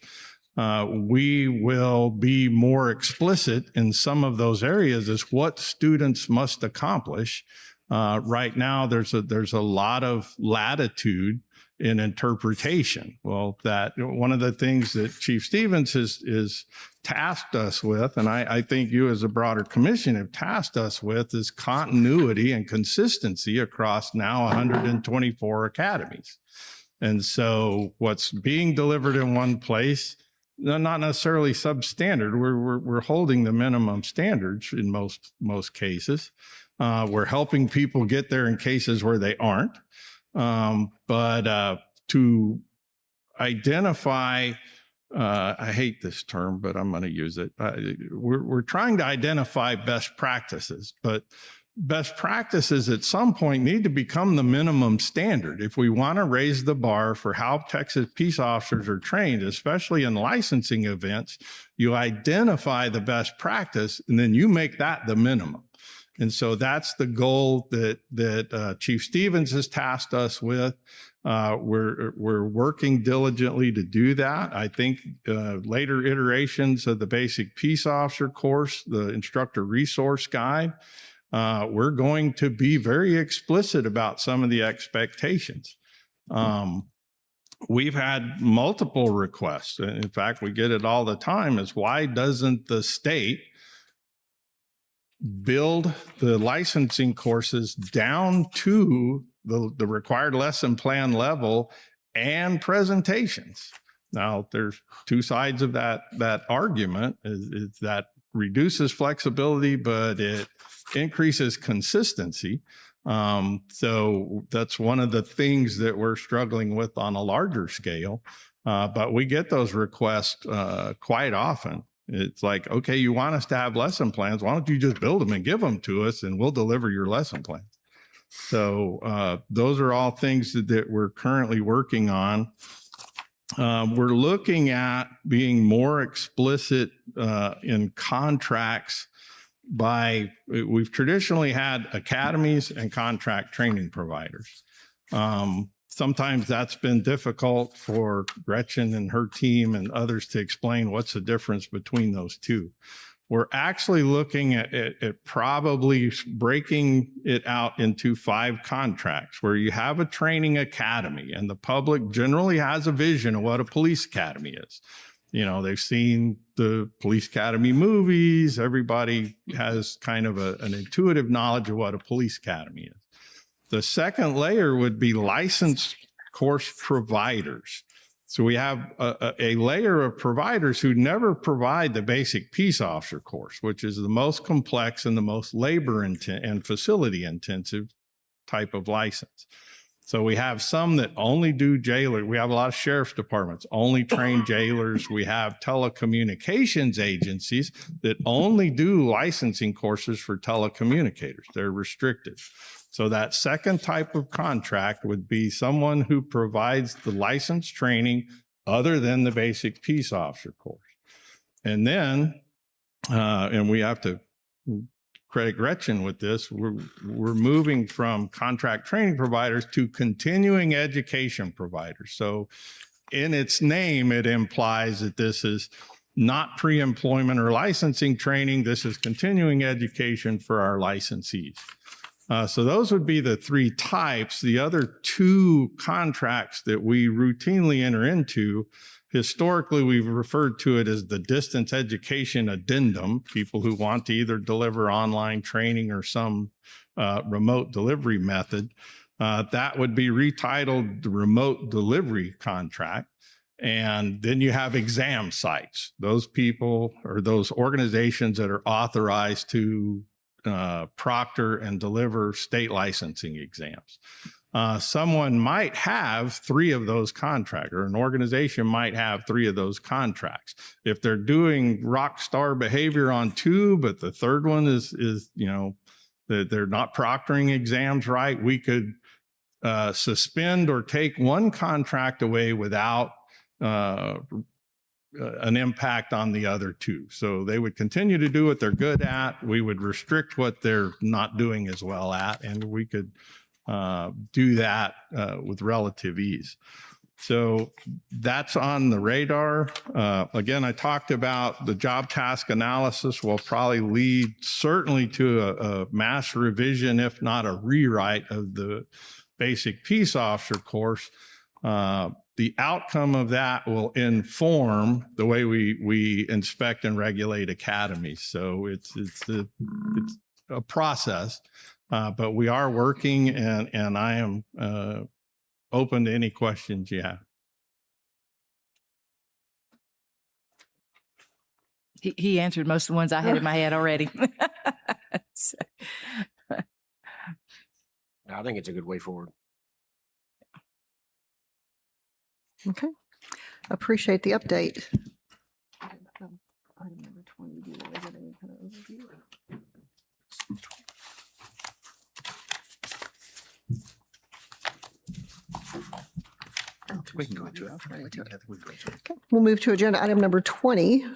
we will be more explicit in some of those areas as what students must accomplish. Right now, there's a lot of latitude in interpretation. Well, that one of the things that Chief Stevens is tasked us with, and I think you as a broader commission have tasked us with, is continuity and consistency across now 124 academies. And so what's being delivered in one place, not necessarily substandard. We're holding the minimum standards in most cases. We're helping people get there in cases where they aren't. But to identify, I hate this term, but I'm going to use it. We're trying to identify best practices, but best practices at some point need to become the minimum standard. If we want to raise the bar for how Texas peace officers are trained, especially in licensing events, you identify the best practice and then you make that the minimum. And so that's the goal that Chief Stevens has tasked us with. We're working diligently to do that. I think later iterations of the basic peace officer course, the instructor resource guide, we're going to be very explicit about some of the expectations. We've had multiple requests. In fact, we get it all the time, is why doesn't the state build the licensing courses down to the required lesson plan level and presentations? Now, there's two sides of that argument. Is that reduces flexibility, but it increases consistency. So that's one of the things that we're struggling with on a larger scale. But we get those requests quite often. It's like, okay, you want us to have lesson plans. Why don't you just build them and give them to us and we'll deliver your lesson plans? So those are all things that we're currently working on. We're looking at being more explicit in contracts we've traditionally had academies and contract training providers. Sometimes that's been difficult for Gretchen and her team and others to explain what's the difference between those two. We're actually looking at probably breaking it out into 5 contracts where you have a training academy and the public generally has a vision of what a police academy is. You know, they've seen the police academy movies. Everybody has kind of an intuitive knowledge of what a police academy is. The second layer would be licensed course providers. So we have a layer of providers who never provide the basic peace officer course, which is the most complex and the most labor and facility intensive type of license. So we have some that only do jailer. We have a lot of sheriff's departments, only train jailers. We have telecommunications agencies that only do licensing courses for telecommunicators. They're restricted. So that second type of contract would be someone who provides the license training other than the basic peace officer course. And then, and we have to credit Gretchen with this, we're moving from contract training providers to continuing education providers. So in its name, it implies that this is not pre-employment or licensing training. This is continuing education for our licensees. So those would be the 3 types. The other 2 contracts that we routinely enter into, historically, we've referred to it as the distance education addendum, people who want to either deliver online training or some remote delivery method. That would be retitled the remote delivery contract. And then you have exam sites, those people or those organizations that are authorized to proctor and deliver state licensing exams. Someone might have 3 of those contracts, or an organization might have 3 of those contracts. If they're doing rock star behavior on 2, but the third one is you know, they're not proctoring exams right, we could suspend or take one contract away without an impact on the other 2. So they would continue to do what they're good at. We would restrict what they're not doing as well at, and we could do that with relative ease. So that's on the radar. Again, I talked about the job task analysis will probably lead certainly to a mass revision, if not a rewrite of the basic peace officer course. The outcome of that will inform the way we inspect and regulate academies. So it's a process, but we are working, and I am open to any questions you have. He answered most of the ones I had in my head already. So. I think it's a good way forward. Okay. Appreciate the update. We can go into it. Okay. We'll move to agenda item number 20,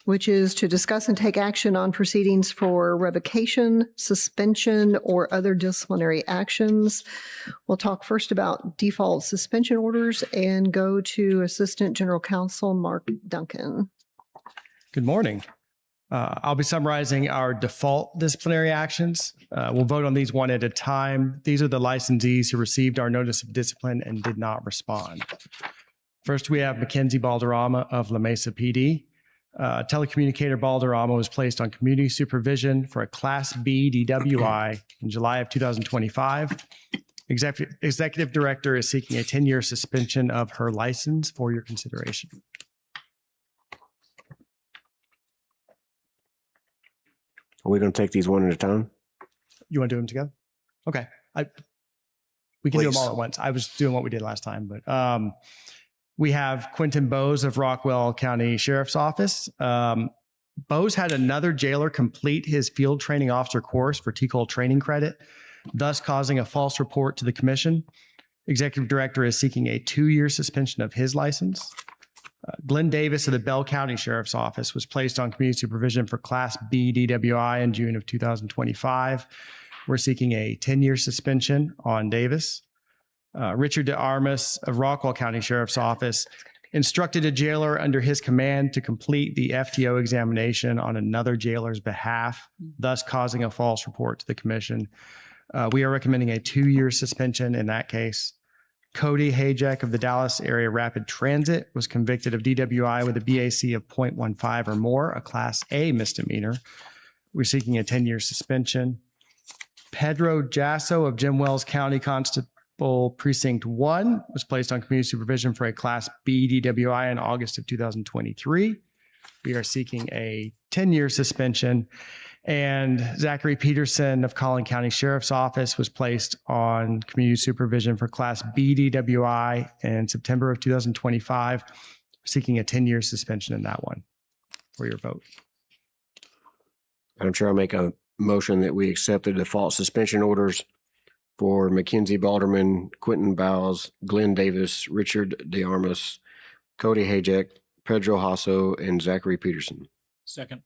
which is to discuss and take action on proceedings for revocation, suspension, or other disciplinary actions. We'll talk first about default suspension orders and go to Assistant General Counsel Mark Duncan. Good morning. I'll be summarizing our default disciplinary actions. We'll vote on these one at a time. These are the licensees who received our notice of discipline and did not respond. First, we have Mackenzie Balderrama of La Mesa PD. Telecommunicator Balderrama was placed on community supervision for a Class B DWI in July of 2025. Executive Director is seeking a 10-year suspension of her license for your consideration. Are we going to take these one at a time? You want to do them together? Okay. We can do them all at once. I was doing what we did last time, but We have Quentin Bowes of Rockwell County Sheriff's Office. Bowes had another jailer complete his field training officer course for TCOLE training credit, thus causing a false report to the commission. Executive Director is seeking a 2-year suspension of his license. Glenn Davis of the Bell County Sheriff's Office was placed on community supervision for Class B DWI in June of 2025. We're seeking a 10-year suspension on Davis. Richard DeArmas of Rockwell County Sheriff's Office instructed a jailer under his command to complete the FTO examination on another jailer's behalf, thus causing a false report to the commission. We are recommending a 2-year suspension in that case. Cody Hajek of the Dallas Area Rapid Transit was convicted of DWI with a BAC of 0.15 or more, a Class A misdemeanor. We're seeking a 10-year suspension. Pedro Jasso of Jim Wells County Constable Precinct 1 was placed on community supervision for a Class B DWI in August of 2023. We are seeking a 10-year suspension. And Zachary Peterson of Collin County Sheriff's Office was placed on community supervision for Class B DWI in September of 2025, seeking a 10-year suspension in that one. For your vote. Madam Chair, I'll make a motion that we accept the default suspension orders for Mackenzie Balderman, Quentin Bowes, Glenn Davis, Richard DeArmas, Cody Hajek, Pedro Jasso, and Zachary Peterson. Second.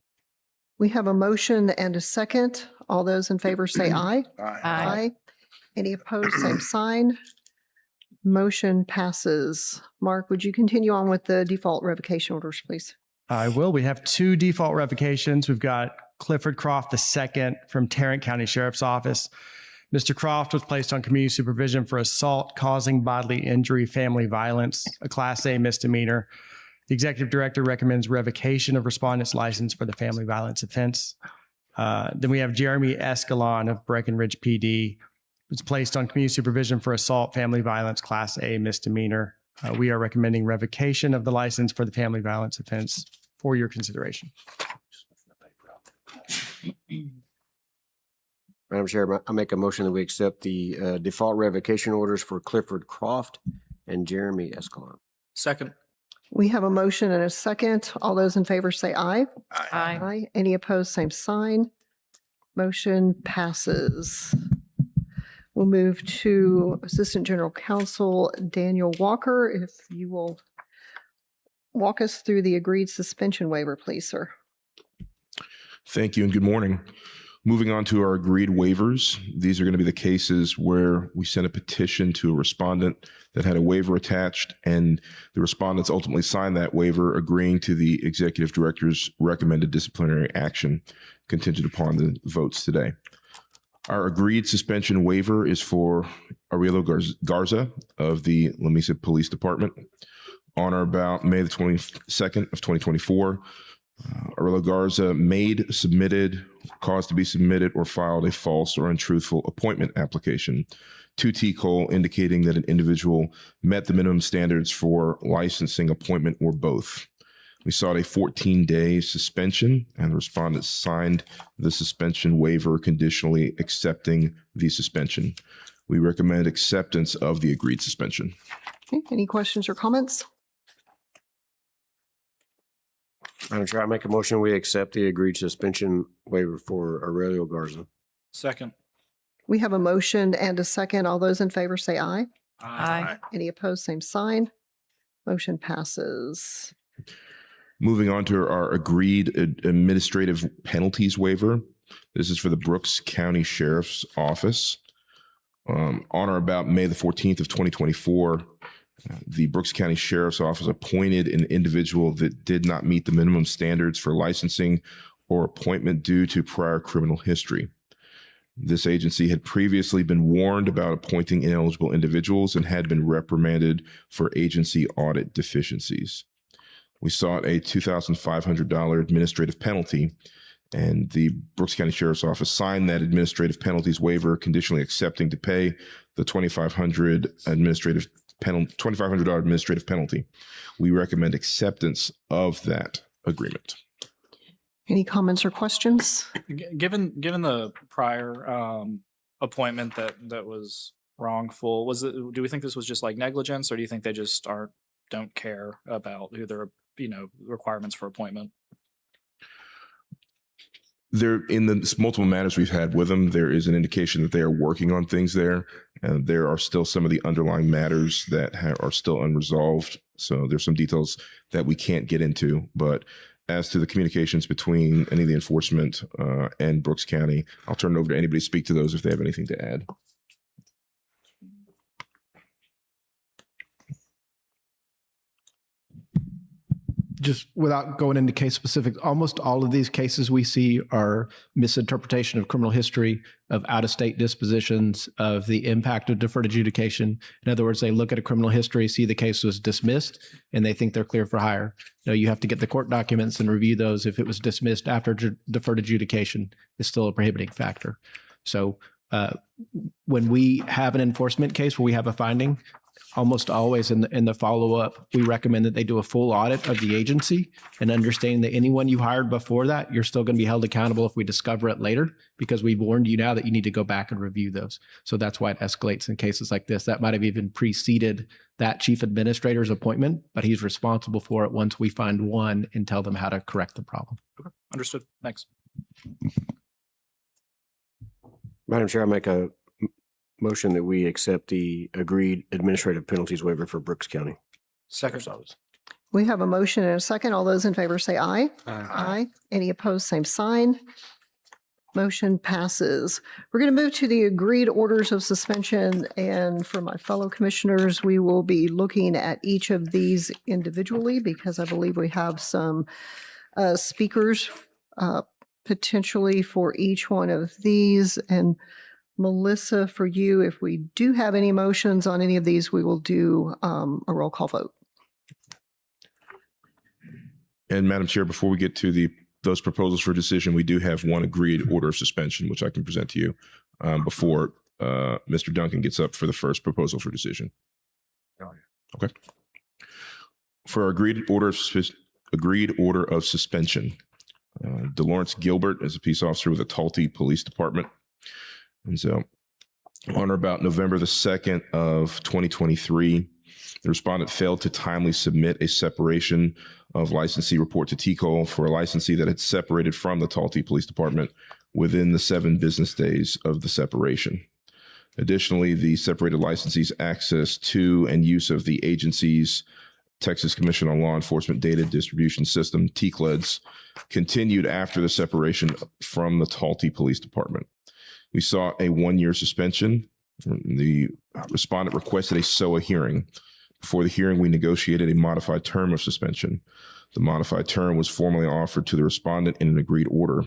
We have a motion and a second. All those in favor say aye. Aye. Any opposed, same sign. Motion passes. Mark, would you continue on with the default revocation orders, please? I will. We have 2 default revocations. We've got Clifford Croft II from Tarrant County Sheriff's Office. Mr. Croft was placed on community supervision for assault causing bodily injury, family violence, a Class A misdemeanor. The Executive Director recommends revocation of respondent's license for the family violence offense. Then we have Jeremy Escalon of Breckenridge PD, who's placed on community supervision for assault, family violence, Class A misdemeanor. We are recommending revocation of the license for the family violence offense for your consideration. Madam Chair, I make a motion that we accept the default revocation orders for Clifford Croft and Jeremy Escalon. Second. We have a motion and a second. All those in favor say aye. Aye. Any opposed, same sign. Motion passes. We'll move to Assistant General Counsel Daniel Walker. If you will walk us through the agreed suspension waiver, please, sir. Thank you and good morning. Moving on to our agreed waivers. These are going to be the cases where we sent a petition to a respondent that had a waiver attached, and the respondents ultimately signed that waiver agreeing to the executive director's recommended disciplinary action contingent upon the votes today. Our agreed suspension waiver is for Aurelio Garza of the La Mesa Police Department. On or about May the 22nd of 2024, Aurelio Garza made, submitted, caused to be submitted, or filed a false or untruthful appointment application to TCOLE indicating that an individual met the minimum standards for licensing, appointment, or both. We sought a 14-day suspension, and the respondent signed the suspension waiver conditionally accepting the suspension. We recommend acceptance of the agreed suspension. Okay, any questions or comments? Madam Chair, I make a motion we accept the agreed suspension waiver for Aurelio Garza. Second. We have a motion and a second. All those in favor say aye. Aye. Any opposed, same sign. Motion passes. Moving on to our agreed administrative penalties waiver. This is for the Brooks County Sheriff's Office. On or about May the 14th of 2024, the Brooks County Sheriff's Office appointed an individual that did not meet the minimum standards for licensing or appointment due to prior criminal history. This agency had previously been warned about appointing ineligible individuals and had been reprimanded for agency audit deficiencies. We sought a $2,500 administrative penalty, and the Brooks County Sheriff's Office signed that administrative penalties waiver, conditionally accepting to pay the $2,500 administrative penalty. We recommend acceptance of that agreement. Any comments or questions? Given the prior appointment that was wrongful, do we think this was just like negligence, or do you think they just aren't don't care about who their, requirements for appointment. There, in the multiple matters we've had with them, there is an indication that they are working on things there. And there are still some of the underlying matters that are still unresolved. So there's some details that we can't get into. But as to the communications between any of the enforcement and Brooks County, I'll turn it over to anybody to speak to those if they have anything to add. Just without going into case specifics, almost all of these cases we see are misinterpretation of criminal history, of out-of-state dispositions, of the impact of deferred adjudication. In other words, they look at a criminal history, see the case was dismissed, and they think they're clear for hire. No, you have to get the court documents and review those. If it was dismissed after deferred adjudication, it's still a prohibiting factor. So when we have an enforcement case where we have a finding, almost always in the follow-up, we recommend that they do a full audit of the agency and understanding that anyone you hired before that, you're still going to be held accountable if we discover it later, because we've warned you now that you need to go back and review those. So that's why it escalates in cases like this. That might have even preceded that chief administrator's appointment, but he's responsible for it once we find one and tell them how to correct the problem. Okay, understood. Thanks. Madam Chair, I make a motion that we accept the agreed administrative penalties waiver for Brooks County. Second. We have a motion and a second. All those in favor say aye. Aye. Any opposed, same sign. Motion passes. We're going to move to the agreed orders of suspension. And for my fellow commissioners, we will be looking at each of these individually because I believe we have some speakers potentially for each one of these. And Melissa, for you, if we do have any motions on any of these, we will do a roll call vote. And Madam Chair, before we get to those proposals for decision, we do have one agreed order of suspension, which I can present to you before Mr. Duncan gets up for the first proposal for decision. Okay. For our agreed order of suspension, DeLawrence Gilbert is a peace officer with the Tulty Police Department. And so on or about November the 2nd of 2023, the respondent failed to timely submit a separation of licensee report to TCOLE for a licensee that had separated from the Tulty Police Department within the 7 business days of the separation. Additionally, the separated licensee's access to and use of the agency's Texas Commission on Law Enforcement Data Distribution System, TCLEDS, continued after the separation from the Tulty Police Department. We saw a 1-year suspension. The respondent requested a SOA hearing. Before the hearing, we negotiated a modified term of suspension. The modified term was formally offered to the respondent in an agreed order,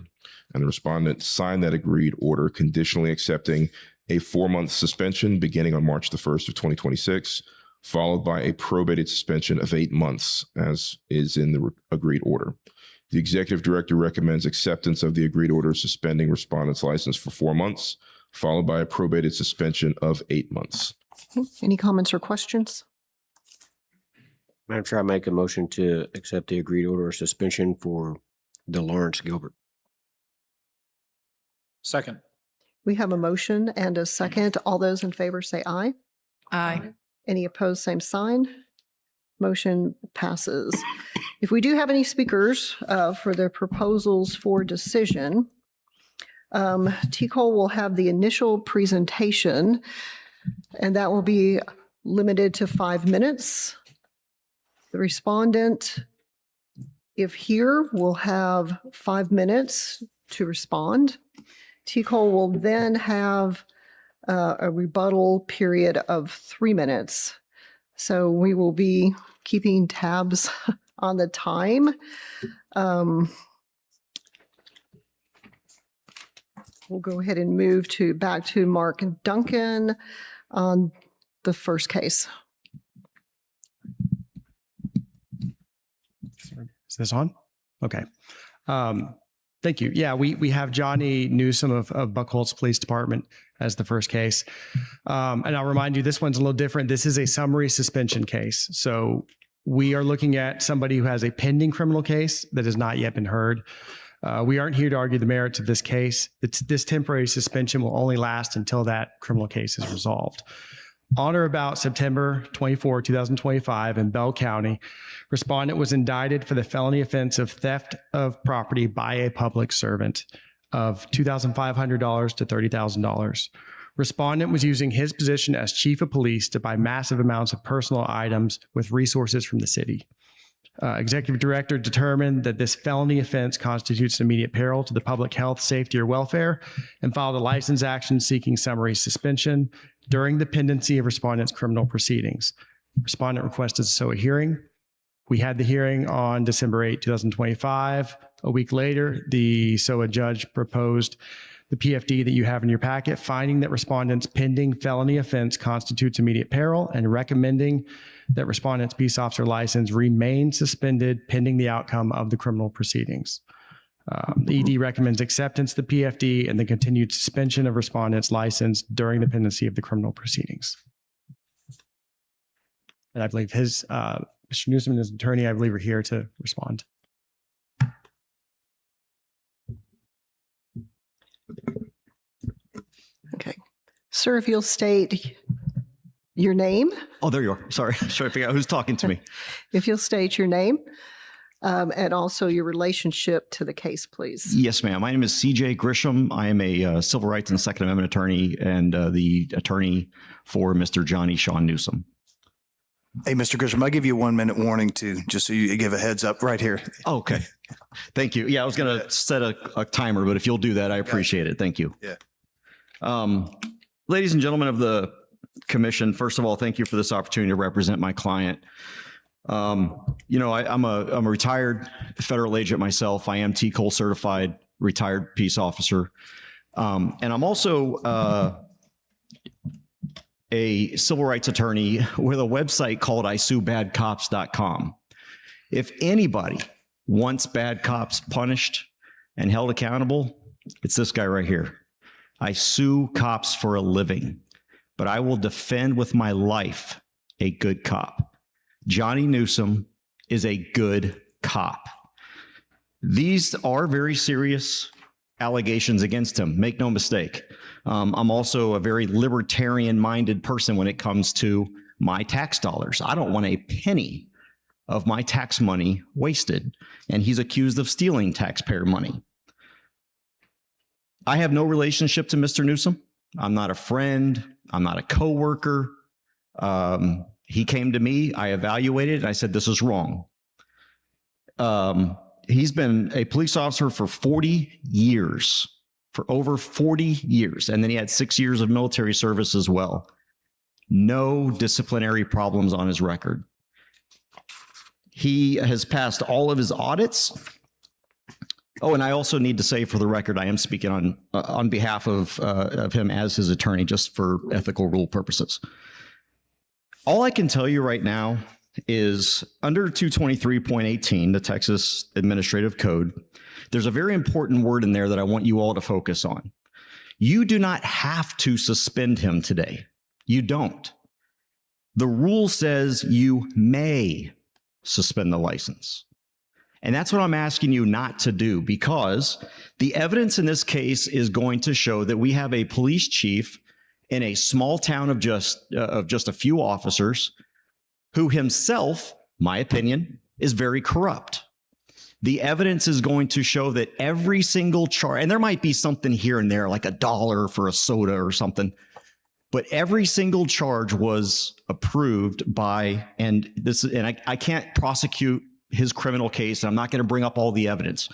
and the respondent signed that agreed order conditionally accepting a 4-month suspension beginning on March the 1st of 2026, followed by a probated suspension of 8 months, as is in the agreed order. The executive director recommends acceptance of the agreed order suspending respondent's license for 4 months, followed by a probated suspension of 8 months. Any comments or questions? Madam Chair, I make a motion to accept the agreed order of suspension for DeLawrence Gilbert. Second. We have a motion and a second. All those in favor say aye. Aye. Any opposed, same sign. Motion passes. If we do have any speakers for the proposals for decision, TCOLE will have the initial presentation, and that will be limited to 5 minutes. The respondent, if here, will have 5 minutes to respond. TCOLE will then have a rebuttal period of 3 minutes. So we will be keeping tabs on the time. We'll go ahead and move back to Mark Duncan on the first case. Is this on? Okay. Thank you. Yeah, we have Johnny Newsom of Buckholz Police Department as the first case. And I'll remind you, this one's a little different. This is a summary suspension case. So we are looking at somebody who has a pending criminal case that has not yet been heard. We aren't here to argue the merits of this case. This temporary suspension will only last until that criminal case is resolved. On or about September 24, 2025 in Bell County, respondent was indicted for the felony offense of theft of property by a public servant of $2,500 to $30,000. Respondent was using his position as chief of police to buy massive amounts of personal items with resources from the city. Executive director determined that this felony offense constitutes immediate peril to the public health, safety, or welfare and filed a license action seeking summary suspension during the pendency of respondent's criminal proceedings. Respondent requested a hearing. We had the hearing on December 8, 2025. A week later, the SOA judge proposed the PFD that you have in your packet, finding that respondent's pending felony offense constitutes immediate peril and recommending that respondent's peace officer license remain suspended pending the outcome of the criminal proceedings. The ED recommends acceptance of the PFD and the continued suspension of respondent's license during the pendency of the criminal proceedings. And I believe Mr. Newsom and his attorney, I believe, are here to respond. Okay. Sir, if you'll state your name. Oh, there you are. Sorry. Trying to figure out who's talking to me. If you'll state your name and also your relationship to the case, please. Yes, ma'am. My name is CJ Grisham. I am a civil rights and Second Amendment attorney and the attorney for Mr. Johnny Sean Newsom. Hey, Mr. Grisham, I'll give you a 1 minute warning too, just so you give a heads up right here. Okay. Thank you. Yeah, I was going to set a timer, but if you'll do that, I appreciate it. Thank you. Yeah. Ladies and gentlemen of the commission, first of all, thank you for this opportunity to represent my client. You know, I'm a retired federal agent myself. I am TCOLE certified retired peace officer. And I'm also a civil rights attorney with a website called ISueBadCops.com. If anybody wants bad cops punished and held accountable, it's this guy right here. I sue cops for a living, but I will defend with my life a good cop. Johnny Newsom is a good cop. These are very serious allegations against him. Make no mistake. I'm also a very libertarian-minded person when it comes to my tax dollars. I don't want a penny of my tax money wasted, and he's accused of stealing taxpayer money. I have no relationship to Mr. Newsom. I'm not a friend. I'm not a coworker. He came to me, I evaluated, and I said, this is wrong. He's been a police officer for 40 years, for over 40 years. And then he had 6 years of military service as well. No disciplinary problems on his record. He has passed all of his audits. Oh, and I also need to say for the record, I am speaking on behalf of him as his attorney, just for ethical rule purposes. All I can tell you right now is under 223.18, the Texas Administrative Code, there's a very important word in there that I want you all to focus on. You do not have to suspend him today. You don't. The rule says you may suspend the license. And that's what I'm asking you not to do, because the evidence in this case is going to show that we have a police chief in a small town of just a few officers who himself, my opinion, is very corrupt. The evidence is going to show that every single charge, and there might be something here and there, like $1 for a soda or something, but every single charge was approved by, and I can't prosecute his criminal case, and I'm not going to bring up all the evidence.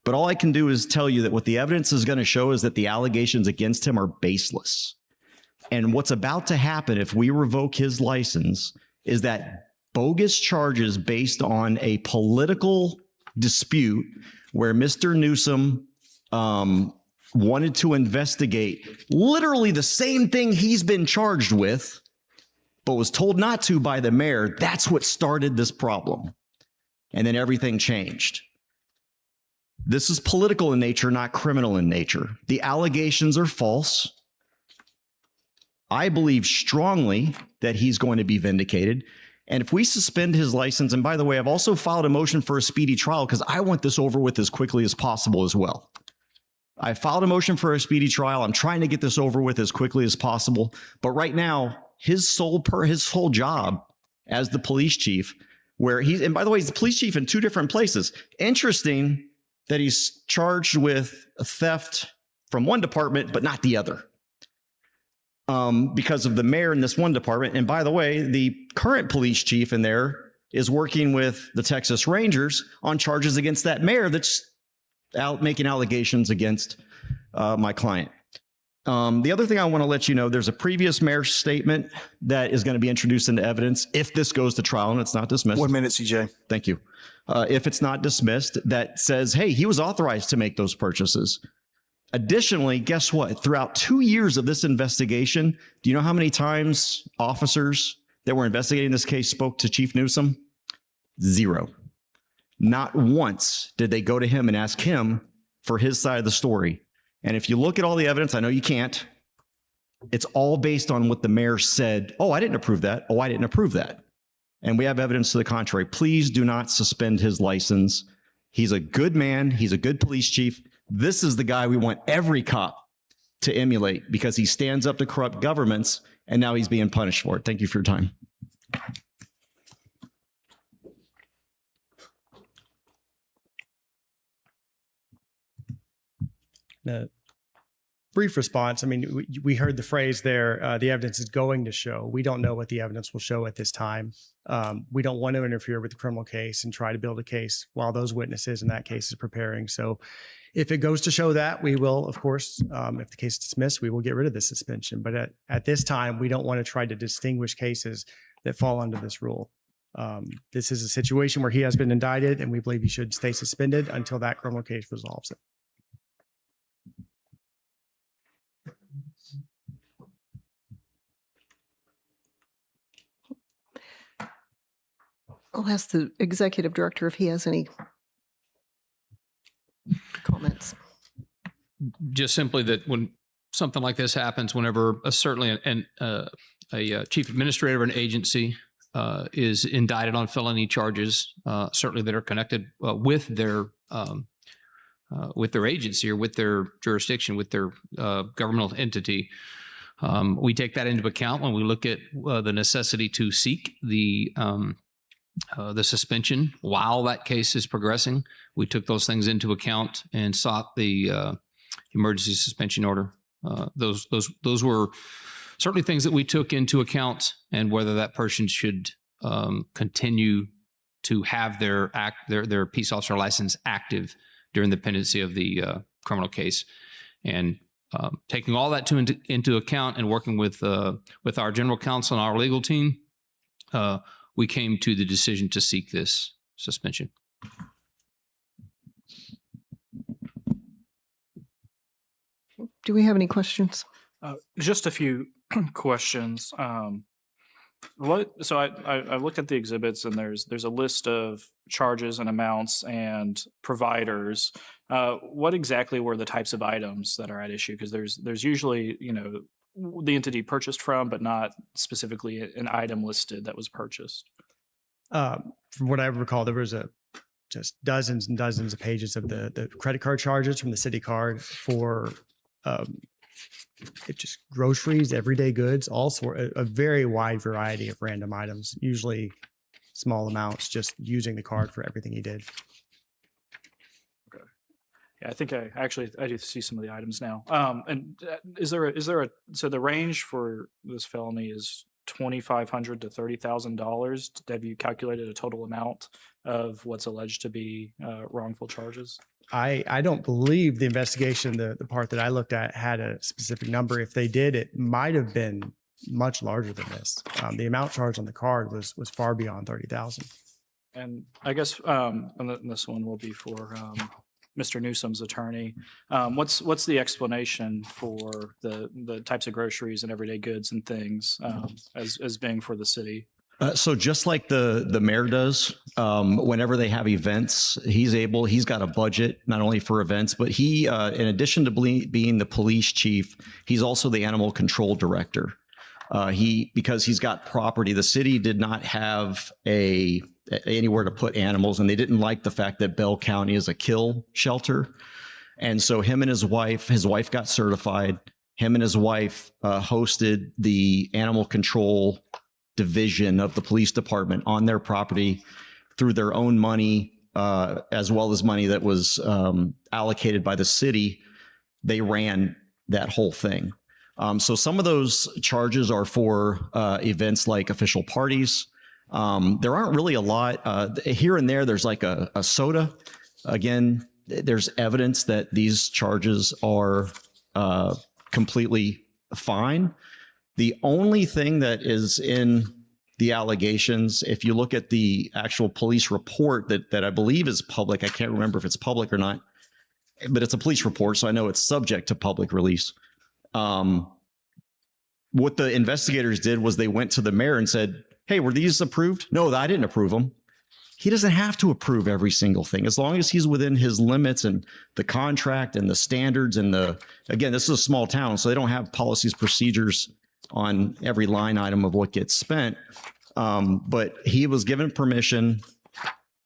But all I can do is tell you that what the evidence is going to show is that the allegations against him are baseless. And what's about to happen if we revoke his license is that bogus charges based on a political dispute where Mr. Newsom wanted to investigate literally the same thing he's been charged with, but was told not to by the mayor. That's what started this problem. And then everything changed. This is political in nature, not criminal in nature. The allegations are false. I believe strongly that he's going to be vindicated. And if we suspend his license, and by the way, I've also filed a motion for a speedy trial because I want this over with as quickly as possible as well. I filed a motion for a speedy trial. I'm trying to get this over with as quickly as possible. But right now, his whole job as the police chief, and by the way, he's the police chief in 2 different places. Interesting that he's charged with theft from one department, but not the other. Because of the mayor in this one department. And by the way, the current police chief in there is working with the Texas Rangers on charges against that mayor that's out making allegations against my client. The other thing I want to let you know, there's a previous mayor's statement that is going to be introduced into evidence if this goes to trial and it's not dismissed. 1 minute, CJ. Thank you. If it's not dismissed, that says, hey, he was authorized to make those purchases. Additionally, guess what? Throughout 2 years of this investigation, do you know how many times officers that were investigating this case spoke to Chief Newsom? 0. Not once did they go to him and ask him for his side of the story. And if you look at all the evidence, I know you can't, it's all based on what the mayor said. Oh, I didn't approve that. Oh, I didn't approve that. And we have evidence to the contrary. Please do not suspend his license. He's a good man. He's a good police chief. This is the guy we want every cop to emulate because he stands up to corrupt governments, and now he's being punished for it. Thank you for your time. Brief response. I mean, we heard the phrase there, the evidence is going to show. We don't know what the evidence will show at this time. We don't want to interfere with the criminal case and try to build a case while those witnesses in that case is preparing. So if it goes to show that, we will, of course, if the case is dismissed, we will get rid of the suspension. But at this time, we don't want to try to distinguish cases that fall under this rule. This is a situation where he has been indicted, and we believe he should stay suspended until that criminal case resolves it. I'll ask the executive director if he has any comments. Just simply that when something like this happens, whenever certainly a chief administrator of an agency is indicted on felony charges, certainly that are connected with their agency or with their jurisdiction, with their governmental entity, we take that into account when we look at the necessity to seek the suspension while that case is progressing. We took those things into account and sought the emergency suspension order. Those were certainly things that we took into account, and whether that person should continue to have their peace officer license active during the pendency of the criminal case. And taking all that into account and working with our general counsel and our legal team, we came to the decision to seek this suspension. Do we have any questions? Just a few questions. So I looked at the exhibits, and there's a list of charges and amounts and providers. What exactly were the types of items that are at issue? Because there's usually, the entity purchased from, but not specifically an item listed that was purchased. From what I recall, there was just dozens and dozens of pages of the credit card charges from the city card for just groceries, everyday goods, a very wide variety of random items, usually small amounts, just using the card for everything he did. Okay. Yeah, I think I do see some of the items now. And so the range for this felony is $2,500 to $30,000. Have you calculated a total amount of what's alleged to be wrongful charges? I don't believe the investigation, the part that I looked at, had a specific number. If they did, it might have been much larger than this. The amount charged on the card was far beyond 30,000. And I guess and this one will be for Mr. Newsom's attorney. What's the explanation for the types of groceries and everyday goods and things as being for the city? So just like the mayor does, whenever they have events, he's got a budget not only for events, but he, in addition to being the police chief, he's also the animal control director. Because he's got property, the city did not have anywhere to put animals, and they didn't like the fact that Bell County is a kill shelter. And so him and his wife got certified. him and his wife hosted the animal control division of the police department on their property through their own money, as well as money that was allocated by the city. They ran that whole thing. So some of those charges are for events like official parties. There aren't really a lot here and there. There's like a soda. Again, there's evidence that these charges are completely fine. The only thing that is in the allegations, if you look at the actual police report that I believe is public, I can't remember if it's public or not, but it's a police report, so I know it's subject to public release. What the investigators did was they went to the mayor and said, hey, were these approved? No, I didn't approve them. He doesn't have to approve every single thing as long as he's within his limits and the contract and the standards and again, this is a small town, so they don't have policies, procedures on every line item of what gets spent. But he was given permission,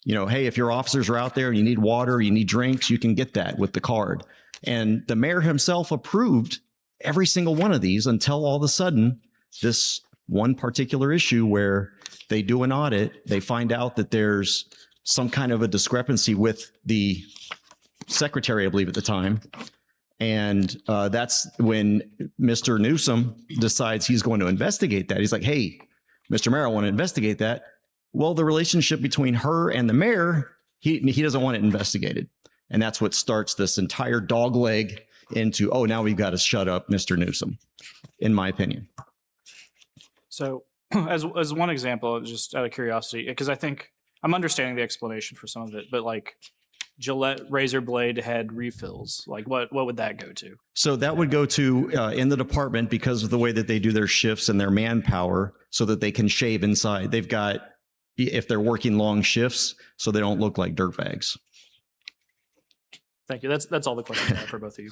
hey, if your officers are out there and you need water, you need drinks, you can get that with the card. And the mayor himself approved every single one of these until all of a sudden this one particular issue where they do an audit, they find out that there's some kind of a discrepancy with the secretary, I believe at the time. And that's when Mr. Newsom decides he's going to investigate that. He's like, hey, Mr. Mayor, I want to investigate that. Well, the relationship between her and the mayor, he doesn't want it investigated. And that's what starts this entire dogleg into, oh, now we've got to shut up Mr. Newsom, in my opinion. So as one example, just out of curiosity, because I think I'm understanding the explanation for some of it, but like Gillette razor blade head refills, like what would that go to? So that would go to in the department because of the way that they do their shifts and their manpower so that they can shave inside. They've got, if they're working long shifts, so they don't look like dirtbags. Thank you. That's all the questions I have for both of you.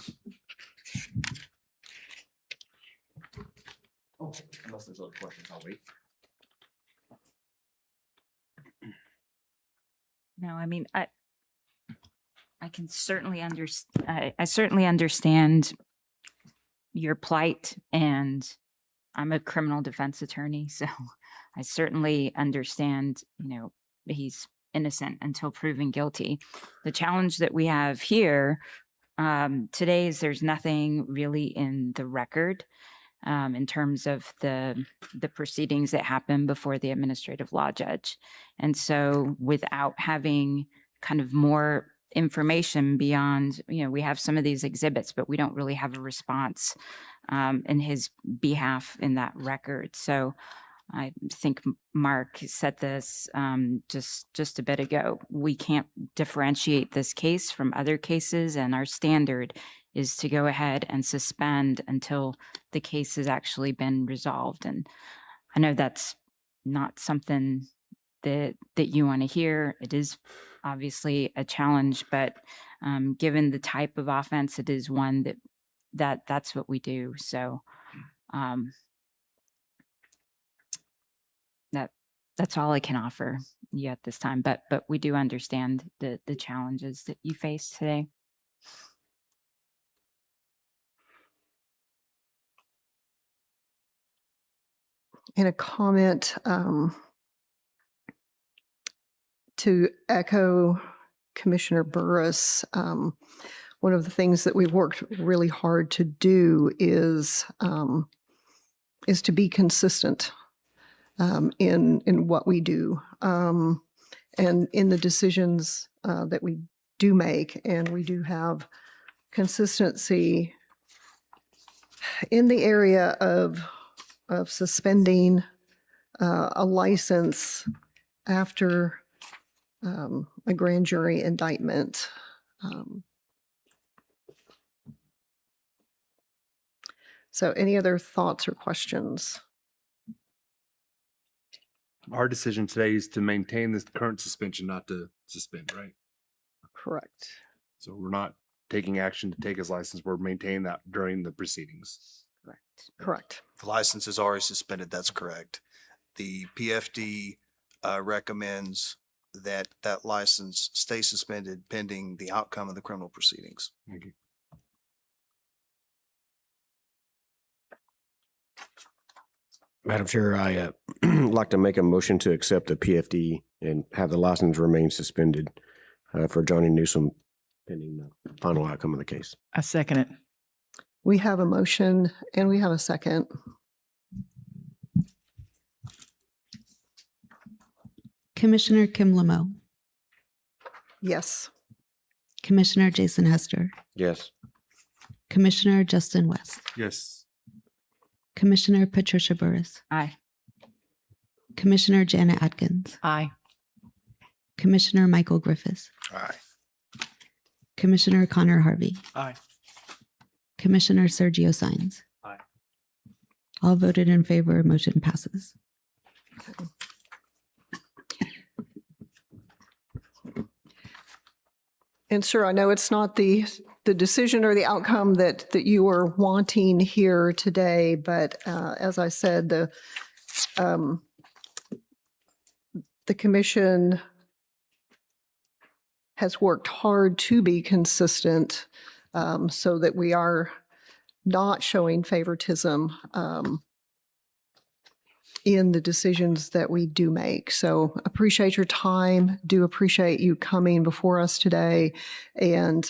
Unless there's other questions, I'll wait. No, I mean, I can certainly I certainly understand your plight, and I'm a criminal defense attorney, so I certainly understand, he's innocent until proven guilty. The challenge that we have here today is there's nothing really in the record in terms of the proceedings that happen before the administrative law judge. And so without having kind of more information beyond, we have some of these exhibits, but we don't really have a response in his behalf in that record. So I think Mark said this just a bit ago. We can't differentiate this case from other cases, and our standard is to go ahead and suspend until the case has actually been resolved. And I know that's not something that you want to hear. It is obviously a challenge, but given the type of offense, it is one that's what we do. So that's all I can offer you at this time. But we do understand the challenges that you face today. In a comment to echo Commissioner Burris, one of the things that we've worked really hard to do is to be consistent in what we do and in the decisions that we do make, and we do have consistency in the area of suspending a license after a grand jury indictment. So any other thoughts or questions? Our decision today is to maintain this current suspension, not to suspend, right? Correct. So we're not taking action to take his license. We're maintaining that during the proceedings. Correct. The license is already suspended. That's correct. The PFD recommends that that license stay suspended pending the outcome of the criminal proceedings. Thank you. Madam Chair, I like to make a motion to accept the PFD and have the license remain suspended for Johnny Newsom pending the final outcome of the case. I second it. We have a motion and we have a second. Commissioner Kim Lamo, Yes. Commissioner Jason Hester, Yes. Commissioner Justin West, Yes. Commissioner Patricia Burris, Aye. Commissioner Janet Atkins, Aye. Commissioner Michael Griffiths, Aye. Commissioner Connor Harvey, Aye. Commissioner Sergio Sines. Aye. All voted in favor, motion passes. And sir, I know it's not the decision or the outcome that you are wanting here today, but as I said, the commission has worked hard to be consistent so that we are not showing favoritism in the decisions that we do make. So appreciate your time, do appreciate you coming before us today and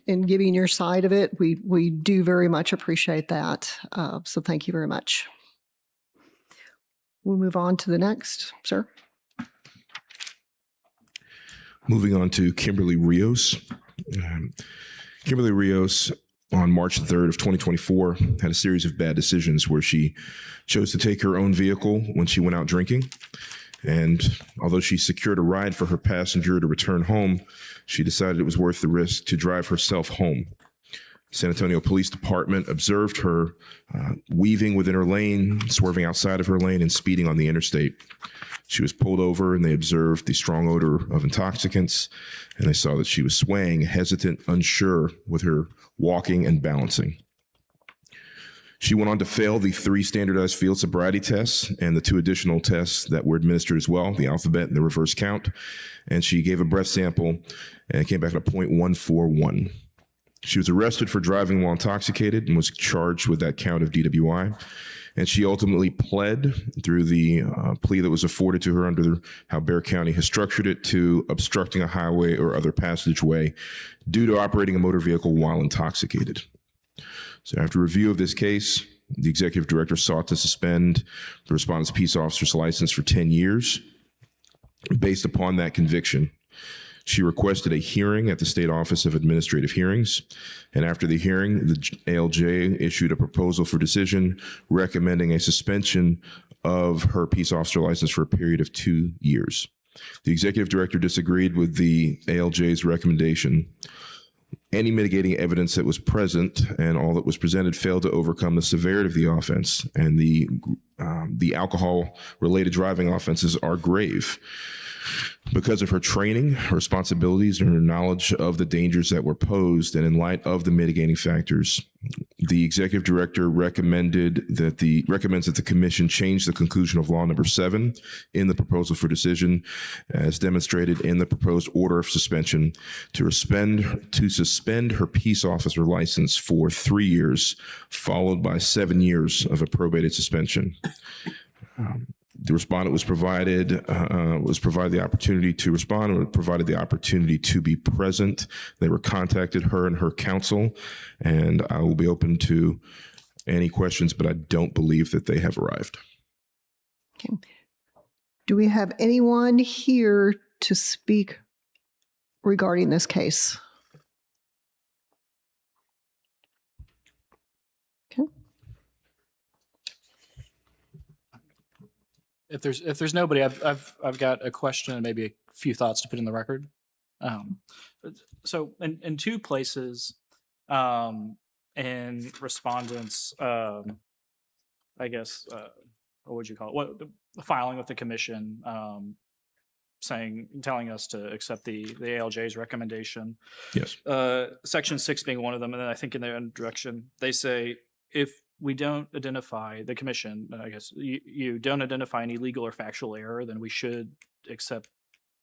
giving your side of it. We do very much appreciate that. So thank you very much. We'll move on to the next, sir. Moving on to Kimberly Rios. Kimberly Rios, on March 3rd of 2024, had a series of bad decisions where she chose to take her own vehicle when she went out drinking. And although she secured a ride for her passenger to return home, she decided it was worth the risk to drive herself home. San Antonio Police Department observed her weaving within her lane, swerving outside of her lane, and speeding on the interstate. She was pulled over and they observed the strong odor of intoxicants, and they saw that she was swaying, hesitant, unsure with her walking and balancing. She went on to fail the 3 standardized field sobriety tests and the 2 additional tests that were administered as well, the alphabet and the reverse count. And she gave a breath sample and it came back at a 0.141. She was arrested for driving while intoxicated and was charged with that count of DWI. And she ultimately pled through the plea that was afforded to her under how Bexar County has structured it to obstructing a highway or other passageway due to operating a motor vehicle while intoxicated. So after review of this case, the executive director sought to suspend the respondent's peace officer's license for 10 years. Based upon that conviction, she requested a hearing at the State Office of Administrative Hearings. And after the hearing, the ALJ issued a proposal for decision recommending a suspension of her peace officer license for a period of 2 years. The executive director disagreed with the ALJ's recommendation. Any mitigating evidence that was present and all that was presented failed to overcome the severity of the offense, and the alcohol-related driving offenses are grave. Because of her training, her responsibilities, and her knowledge of the dangers that were posed, and in light of the mitigating factors, the executive director recommends that the commission change the conclusion of law number 7 in the proposal for decision, as demonstrated in the proposed order of suspension, to suspend her peace officer license for 3 years, followed by 7 years of a probated suspension. The respondent was provided the opportunity to respond and provided the opportunity to be present. They were contacted, her and her counsel, and I will be open to any questions, but I don't believe that they have arrived. Okay. Do we have anyone here to speak regarding this case? If there's nobody, I've got a question and maybe a few thoughts to put in the record. So in 2 places, in respondents, I guess, what would you call it? What the filing with the commission, telling us to accept the ALJ's recommendation. Yes. Section 6 being one of them, and then I think in their introduction they say if we don't identify, the commission, I guess, you don't identify any legal or factual error, then we should accept,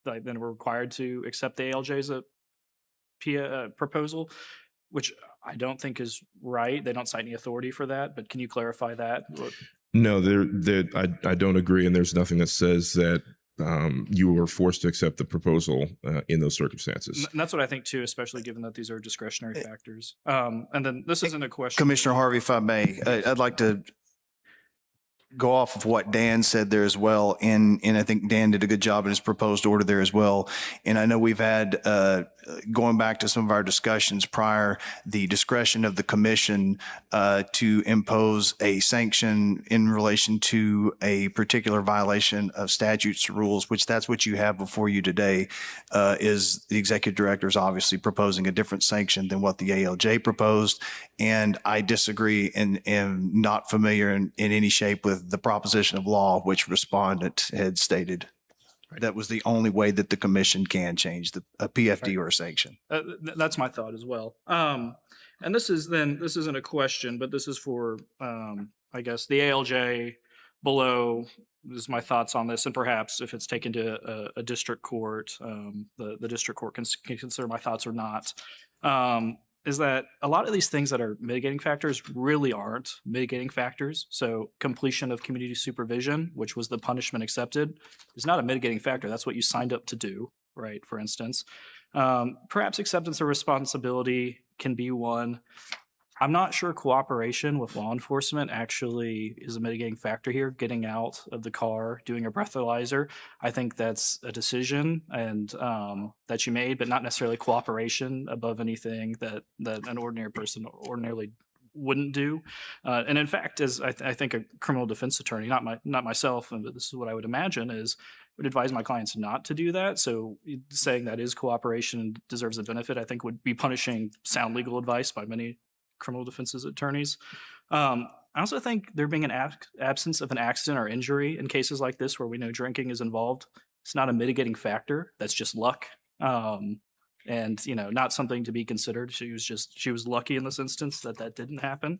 then we're required to accept the ALJ's proposal, which I don't think is right. They don't cite any authority for that, but can you clarify that? No, I don't agree, and there's nothing that says that you were forced to accept the proposal in those circumstances. And that's what I think too, especially given that these are discretionary factors. And then this isn't a question. Commissioner Harvey, if I may, I'd like to go off of what Dan said there as well. And I think Dan did a good job in his proposed order there as well. And I know we've had, going back to some of our discussions prior, the discretion of the commission to impose a sanction in relation to a particular violation of statutes or rules, which that's what you have before you today, is the executive director is obviously proposing a different sanction than what the ALJ proposed. And I disagree and am not familiar in any shape with the proposition of law which respondent had stated. That was the only way that the commission can change a PFD or a sanction. That's my thought as well. And this isn't a question, but this is for, I guess, the ALJ below. This is my thoughts on this, and perhaps if it's taken to a district court, the district court can consider my thoughts or not. Is that a lot of these things that are mitigating factors really aren't mitigating factors. So completion of community supervision, which was the punishment accepted, is not a mitigating factor. That's what you signed up to do, right? For instance, perhaps acceptance of responsibility can be one. I'm not sure cooperation with law enforcement actually is a mitigating factor here. Getting out of the car, doing a breathalyzer, I think that's a decision and that you made, but not necessarily cooperation above anything that an ordinary person ordinarily wouldn't do. And in fact, as I think a criminal defense attorney, not myself, but this is what I would imagine is would advise my clients not to do that. So saying that is cooperation and deserves a benefit, I think would be punishing sound legal advice by many criminal defenses attorneys. I also think there being an absence of an accident or injury in cases like this where we know drinking is involved, it's not a mitigating factor. That's just luck. And not something to be considered. She was lucky in this instance that didn't happen.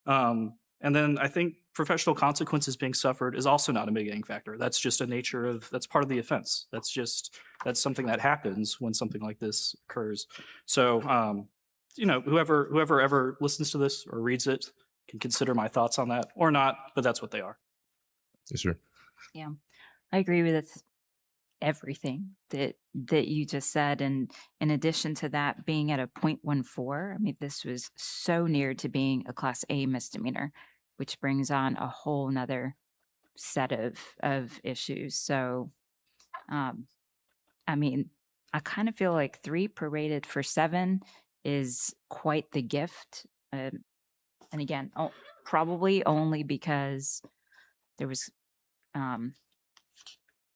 And then I think professional consequences being suffered is also not a mitigating factor. That's just that's part of the offense. That's something that happens when something like this occurs. So, whoever ever listens to this or reads it can consider my thoughts on that or not, but that's what they are. Yes, sir. Yeah, I agree with everything that you just said. And in addition to that being at a 0.14, I mean, this was so near to being a Class A misdemeanor, which brings on a whole nother set of issues. So, I mean, I kind of feel like 3 prorated for 7 is quite the gift. And again, probably only because there was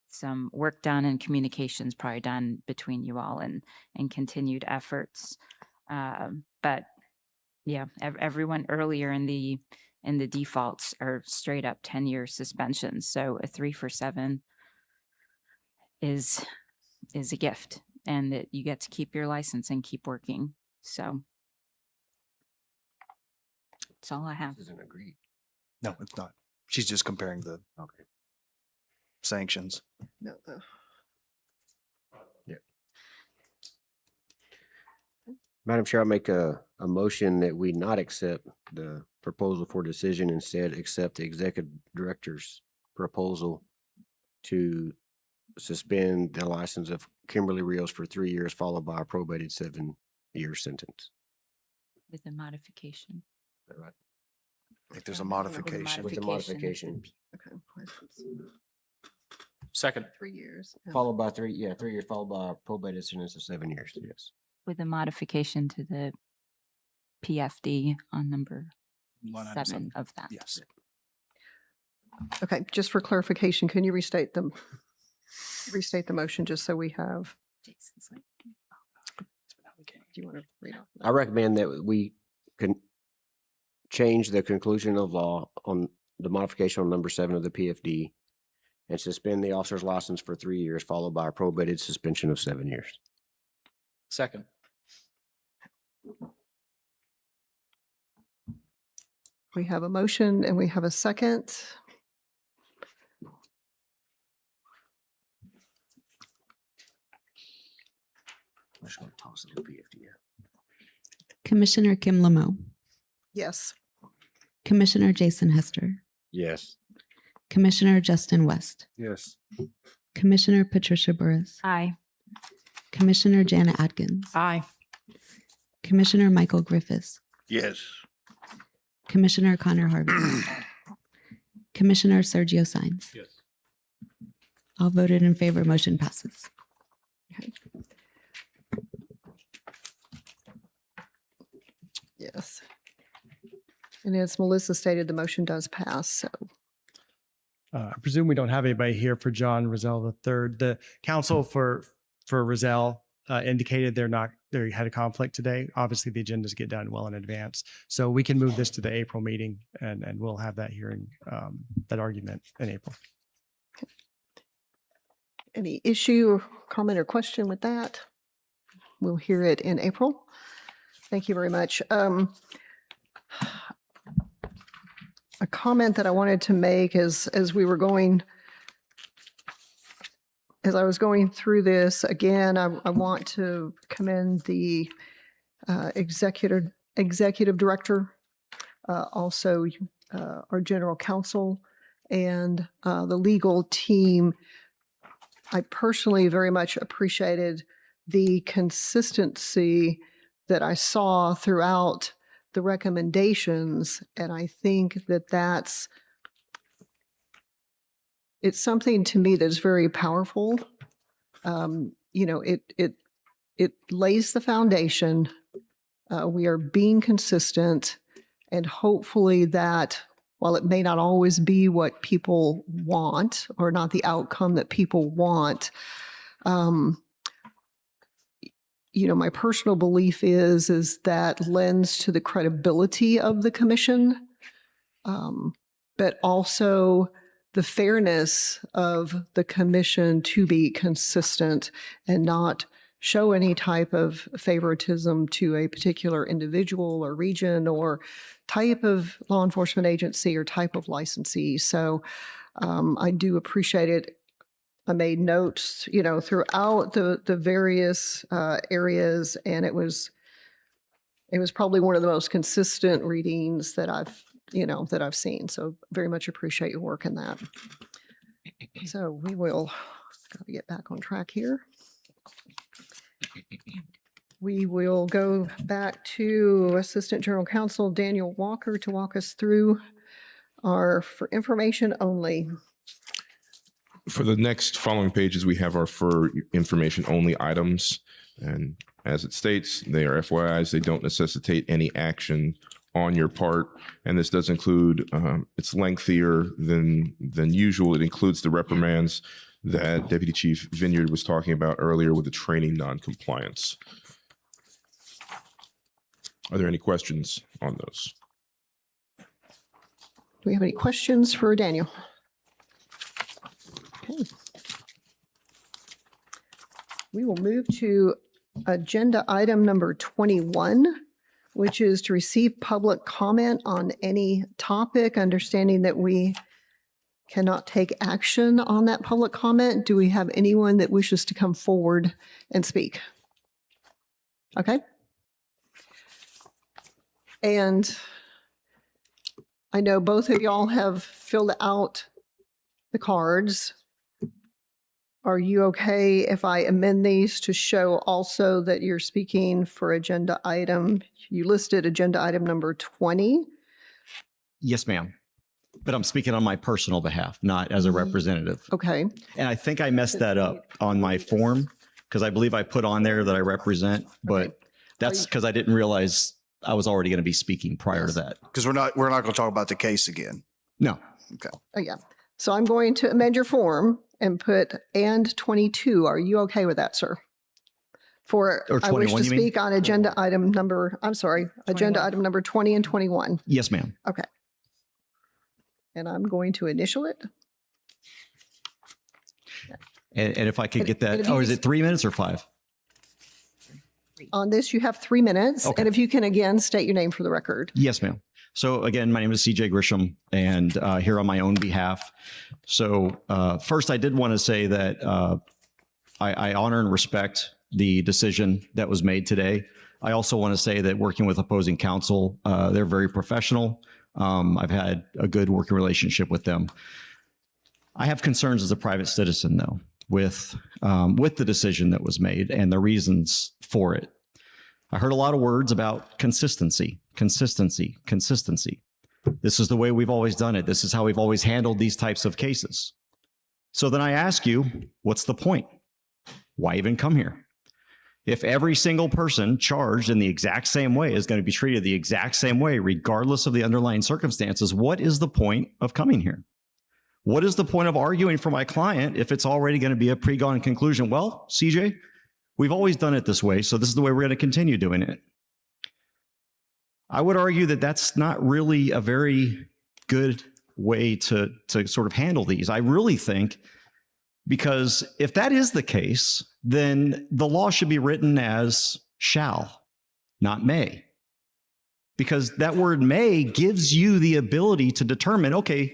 some work done and communications probably done between you all and continued efforts. But yeah, everyone earlier in the defaults are straight up 10-year suspensions. So a 3 for 7 is a gift, and that you get to keep your license and keep working. So that's all I have. Isn't agreed. No, it's not. She's just comparing the sanctions. No. Yeah. Madam Chair, I make a motion that we not accept the proposal for decision, instead accept the executive director's proposal to suspend the license of Kimberly Rios for 3 years, followed by a probated 7-year sentence. With a modification. Is that right? I think there's a modification. With the modification. Okay. Second. 3 years. Followed by 3 years, followed by a probated sentence of 7 years. Yes. With a modification to the PFD on number 7 of that. Yes. Okay, just for clarification, can you restate the motion just so we have? Do you want to read off? I recommend that we can change the conclusion of law on the modification on number 7 of the PFD and suspend the officer's license for 3 years, followed by a probated suspension of 7 years. Second. We have a motion and we have a second. I'm just going to toss the PFD out. Commissioner Kim Lamo, Yes. Commissioner Jason Hester, Yes. Commissioner Justin West, Yes. Commissioner Patricia Burris, Aye. Commissioner Jana Adkins, Aye. Commissioner Michael Griffiths, Yes. Commissioner Connor Harvey, Commissioner Sergio Sines. Yes. All voted in favor, motion passes. Yes. And as Melissa stated, the motion does pass, so. I presume we don't have anybody here for John Rozelle III. The counsel for Rozelle indicated they had a conflict today. Obviously, the agendas get done well in advance. So we can move this to the April meeting and we'll have that hearing, that argument in April. Any issue, comment, or question with that? We'll hear it in April. Thank you very much. A comment that I wanted to make is, as I was going through this, again, I want to commend the executive director, also our general counsel, and the legal team. I personally very much appreciated the consistency that I saw throughout the recommendations, and I think that it's something to me that's very powerful. It lays the foundation. We are being consistent, and hopefully that, while it may not always be what people want or not the outcome that people want, my personal belief is that lends to the credibility of the commission, but also the fairness of the commission to be consistent and not show any type of favoritism to a particular individual or region or type of law enforcement agency or type of licensee. So I do appreciate it. I made notes, throughout the various areas, and it was probably one of the most consistent readings that I've seen. So very much appreciate your work in that. So we will got to get back on track here. We will go back to Assistant General Counsel Daniel Walker to walk us through for information only. For the next following pages, we have our for information only items. And as it states, they are FYIs. They don't necessitate any action on your part. And this does include, it's lengthier than usual. It includes the reprimands that Deputy Chief Vineyard was talking about earlier with the training noncompliance. Are there any questions on those? Do we have any questions for Daniel? Okay. We will move to agenda item number 21, which is to receive public comment on any topic, understanding that we cannot take action on that public comment. Do we have anyone that wishes to come forward and speak? Okay. And I know both of y'all have filled out the cards. Are you okay if I amend these to show also that you're speaking for agenda item? You listed agenda item number 20. Yes, ma'am. But I'm speaking on my personal behalf, not as a representative. Okay. And I think I messed that up on my form because I believe I put on there that I represent, but that's because I didn't realize I was already going to be speaking prior to that. Because we're not going to talk about the case again. No. Okay. Oh, yeah. So I'm going to amend your form and put and 22. Are you okay with that, sir? Or I wish 21, to you mean? speak on agenda item number, agenda item number 20 and 21. Yes, ma'am. Okay. And I'm going to initial it. And if I could And- get and that, if you is it 3 minutes or 5? On this, you have 3 minutes. Okay. And if you can again state your name for the record. Yes, ma'am. So again, my name is CJ Grisham and here on my own behalf. So first, I did want to say that I honor and respect the decision that was made today. I also want to say that working with opposing counsel, they're very professional. I've had a good working relationship with them. I have concerns as a private citizen, though, with the decision that was made and the reasons for it. I heard a lot of words about consistency, consistency, consistency. This is the way we've always done it. This is how we've always handled these types of cases. So then I ask you, what's the point? Why even come here? If every single person charged in the exact same way is going to be treated the exact same way, regardless of the underlying circumstances, what is the point of coming here? What is the point of arguing for my client if it's already going to be a pre-gone conclusion? Well, CJ, we've always done it this way, so this is the way we're going to continue doing it. I would argue that that's not really a very good way to sort of handle these. I really think, because if that is the case, then the law should be written as shall, not may. Because that word may gives you the ability to determine, okay,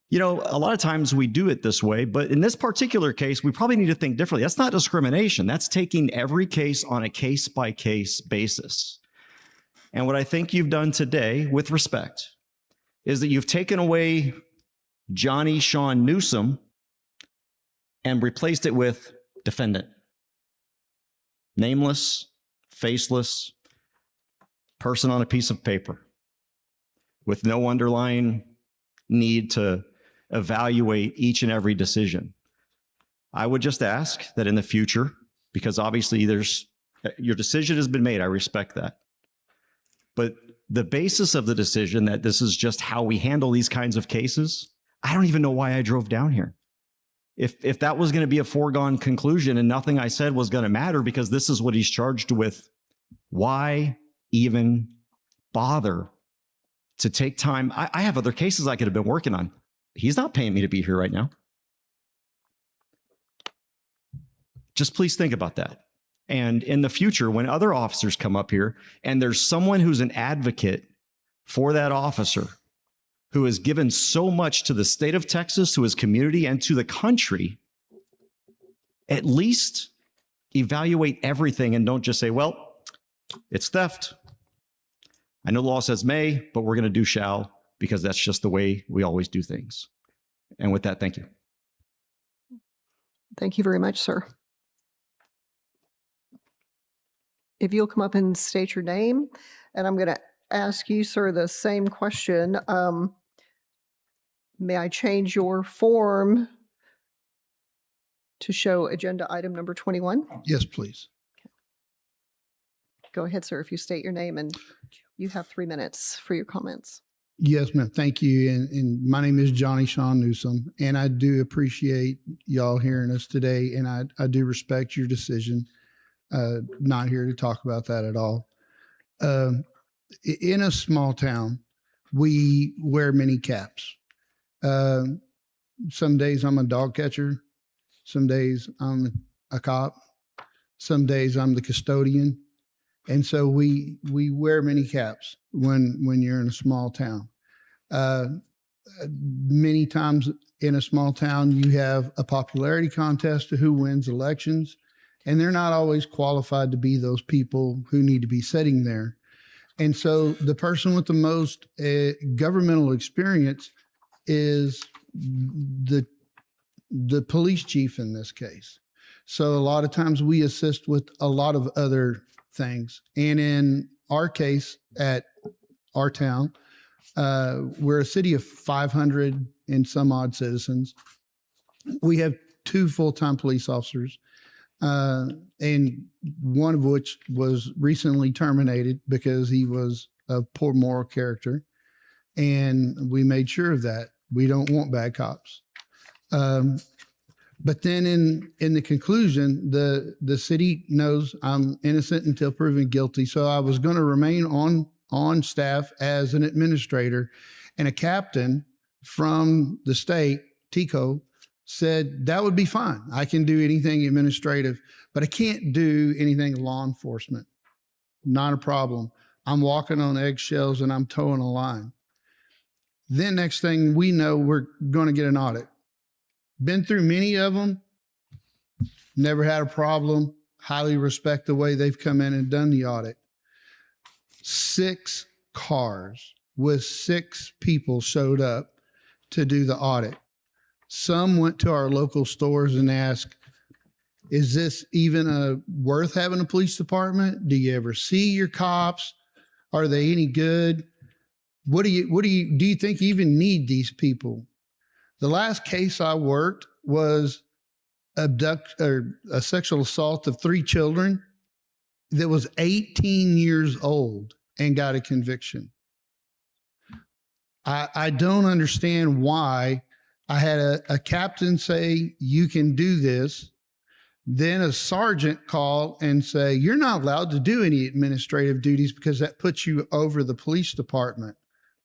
you know, a lot of times we do it this way, but in this particular case, we probably need to think differently. That's not discrimination. That's taking every case on a case-by-case basis. And what I think you've done today, with respect, is that you've taken away Johnny Sean Newsom and replaced it with defendant. Nameless, faceless, person on a piece of paper with no underlying need to evaluate each and every decision. I would just ask that in the future, because obviously your decision has been made, I respect that. But the basis of the decision that this is just how we handle these kinds of cases, I don't even know why I drove down here. If that was going to be a foregone conclusion and nothing I said was going to matter because this is what he's charged with, why even bother to take time? I have other cases I could have been working on. He's not paying me to be here right now. Just please think about that. And in the future, when other officers come up here and there's someone who's an advocate for that officer who has given so much to the state of Texas, to his community, and to the country, at least evaluate everything and don't just say, well, it's theft. I know the law says may, but we're going to do shall because that's just the way we always do things. And with that, thank you. Thank you very much, sir. If you'll come up and state your name, and I'm going to ask you, sir, the same question. May I change your form to show agenda item number 21? Yes, please. Go ahead, sir, if you state your name, and you have 3 minutes for your comments. Yes, ma'am. Thank you. And my name is Johnny Sean Newsom, and I do appreciate y'all hearing us today, and I do respect your decision. Not here to talk about that at all. In a small town, we wear many caps. Some days I'm a dog catcher. Some days I'm a cop. Some days I'm the custodian. And so we wear many caps when you're in a small town. Many times in a small town, you have a popularity contest to who wins elections, and they're not always qualified to be those people who need to be sitting there. And so the person with the most governmental experience is the police chief in this case. So a lot of times we assist with a lot of other things. And in our case at our town, we're a city of 500 and some odd citizens. We have 2 full-time police officers, and one of which was recently terminated because he was of poor moral character. And we made sure of that. We don't want bad cops. But then in the conclusion, the city knows I'm innocent until proven guilty. So I was going to remain on staff as an administrator, and a captain from the state, TCOLE, said that would be fine. I can do anything administrative, but I can't do anything law enforcement. Not a problem. I'm walking on eggshells and I'm towing a line. Then next thing we know, we're going to get an audit. Been through many of them, never had a problem, highly respect the way they've come in and done the audit. 6 cars with 6 people showed up to do the audit. Some went to our local stores and asked, is this even worth having a police department? Do you ever see your cops? Are they any good? Do you think you even need these people? The last case I worked was a sexual assault of 3 children that was 18 years old and got a conviction. I don't understand why I had a captain say, you can do this. Then a sergeant call and say, you're not allowed to do any administrative duties because that puts you over the police department.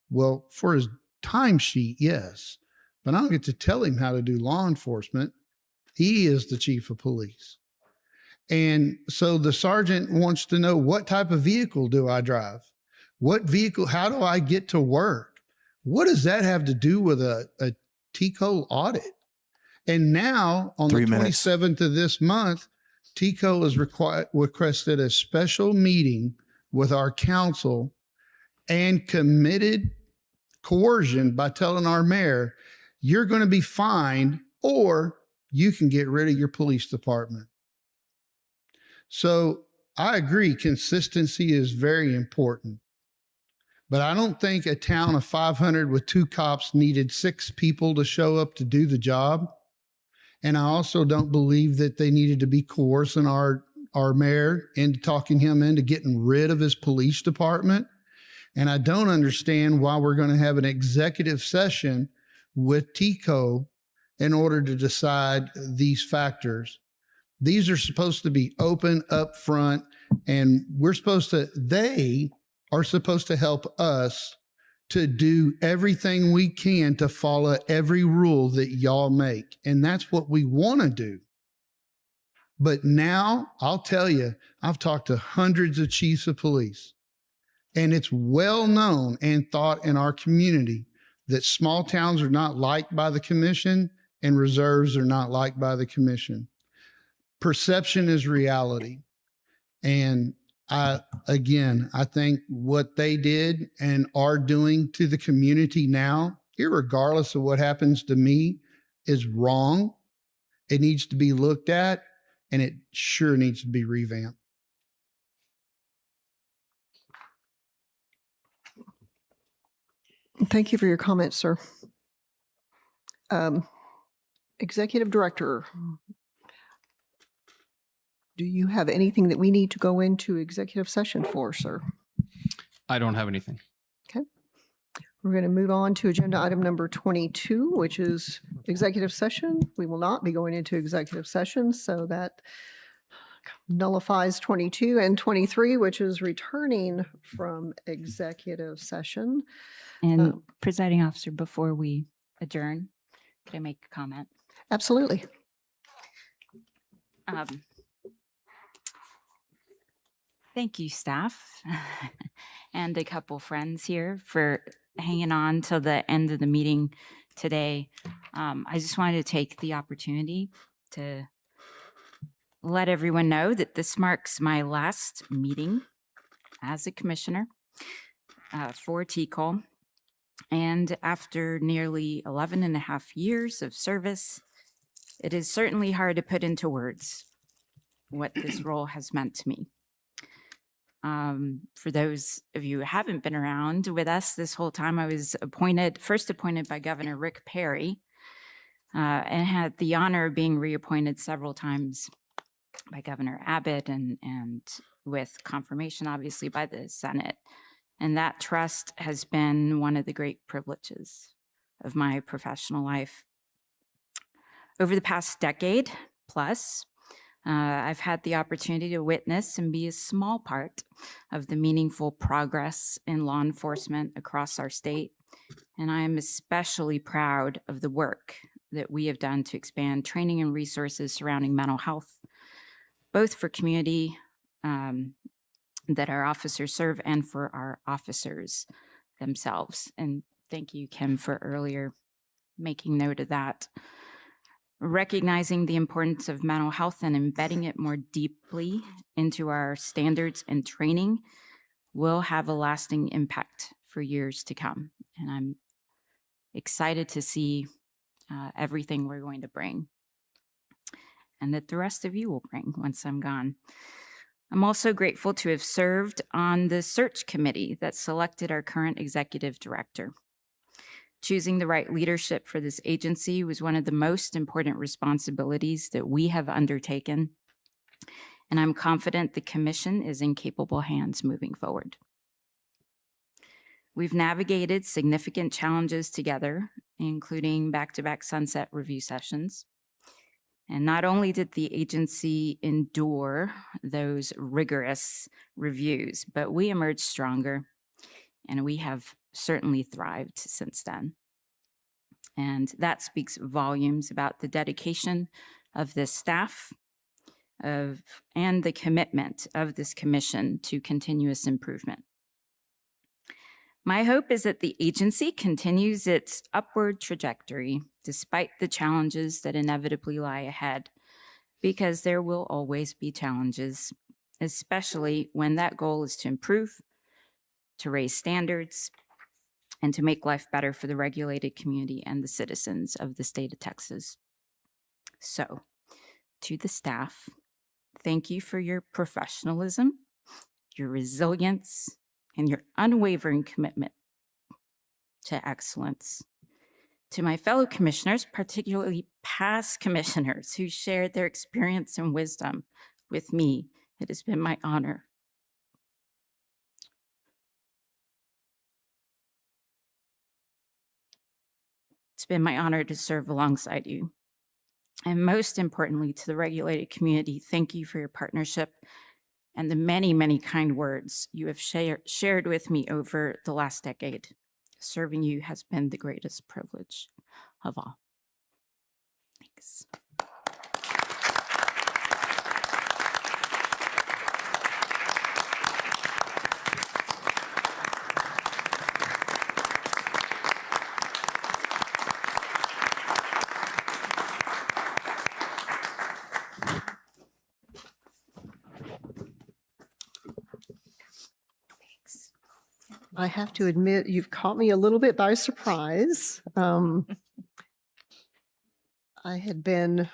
Well, for his timesheet, yes, but I don't get to tell him how to do law enforcement. He is the chief of police. And so the sergeant wants to know, what type of vehicle do I drive? What vehicle, how do I get to work? What does that have to do with a TCOLE audit? And now on the 27th of this month, TCOLE has requested a special meeting with our council and committed coercion by telling our mayor, you're going to be fined or you can get rid of your police department. So I agree, consistency is very important. But I don't think a town of 500 with 2 cops needed 6 people to show up to do the job. And I also don't believe that they needed to be coercing our mayor into talking him into getting rid of his police department. And I don't understand why we're going to have an executive session with TCOLE in order to decide these factors. These are supposed to be open up front, and they are supposed to help us to do everything we can to follow every rule that y'all make. And that's what we want to do. But now I'll tell you, I've talked to hundreds of chiefs of police, and it's well known and thought in our community that small towns are not liked by the commission and reserves are not liked by the commission. Perception is reality. And I think what they did and are doing to the community now, irregardless of what happens to me, is wrong. It needs to be looked at, and it sure needs to be revamped. Thank you for your comments, sir. Executive Director, do you have anything that we need to go into executive session for, sir? I don't have anything. Okay. We're going to move on to agenda item number 22, which is executive session. We will not be going into executive session, so that nullifies 22 and 23, which is returning from executive session. And presiding officer, before we adjourn, can I make a comment? Absolutely. Thank you, staff, and a couple friends here for hanging on till the end of the meeting today. I just wanted to take the opportunity to let everyone know that this marks my last meeting as a commissioner for TCOLE. And after nearly 11 and a half years of service, it is certainly hard to put into words what this role has meant to me. For those of you who haven't been around with us this whole time, I was first appointed by Governor Rick Perry and had the honor of being reappointed several times by Governor Abbott and with confirmation, obviously, by the Senate. And that trust has been one of the great privileges of my professional life. Over the past decade plus, I've had the opportunity to witness and be a small part of the meaningful progress in law enforcement across our state. And I am especially proud of the work that we have done to expand training and resources surrounding mental health, both for community that our officers serve and for our officers themselves. And thank you, Kim, for earlier making note of that. Recognizing the importance of mental health and embedding it more deeply into our standards and training will have a lasting impact for years to come. And I'm excited to see everything we're going to bring and that the rest of you will bring once I'm gone. I'm also grateful to have served on the search committee that selected our current executive director. Choosing the right leadership for this agency was one of the most important responsibilities that we have undertaken, and I'm confident the commission is in capable hands moving forward. We've navigated significant challenges together, including back-to-back sunset review sessions. And not only did the agency endure those rigorous reviews, but we emerged stronger, and we have certainly thrived since then. And that speaks volumes about the dedication of this staff and the commitment of this commission to continuous improvement. My hope is that the agency continues its upward trajectory despite the challenges that inevitably lie ahead, because there will always be challenges, especially when that goal is to improve, to raise standards, and to make life better for the regulated community and the citizens of the state of Texas. So, to the staff, thank you for your professionalism, your resilience, and your unwavering commitment to excellence. To my fellow commissioners, particularly past commissioners who shared their experience and wisdom with me, it has been my honor. It's been my honor to serve alongside you. And most importantly, to the regulated community, thank you for your partnership and the many, many kind words you have shared with me over the last decade. Serving you has been the greatest privilege of all. Thanks. I have to admit, you've caught me a little bit by surprise. I had been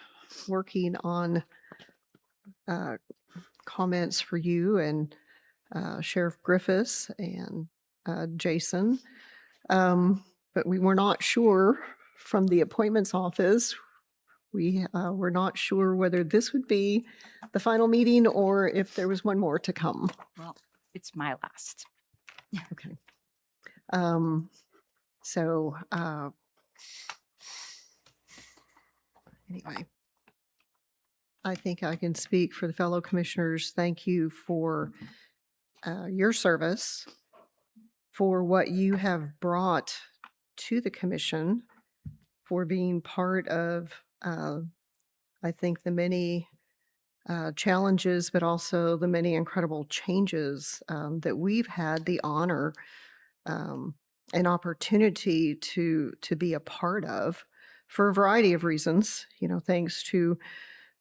working on comments for you and Sheriff Griffiths and Jason, but we were not sure from the appointments office. We were not sure whether this would be the final meeting or if there was one more to come. Well, it's my last. Okay. So anyway, I think I can speak for the fellow commissioners. Thank you for your service, for what you have brought to the commission, for being part of, I think, the many challenges, but also the many incredible changes that we've had the honor and opportunity to be a part of for a variety of reasons. Thanks to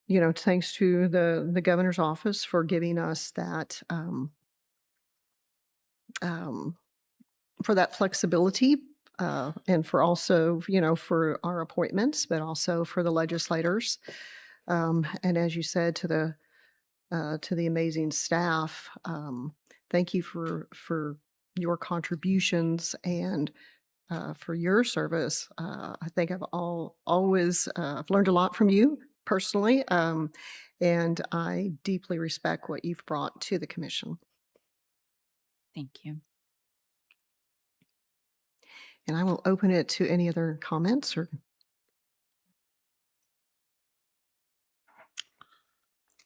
the governor's office for giving us that for that flexibility, and for also for our appointments, but also for the legislators, and as you said, to the amazing staff. Thank you for your contributions and for your service. I think I've always I've learned a lot from you personally, and I deeply respect what you've brought to the commission. Thank you. And I will open it to any other comments or.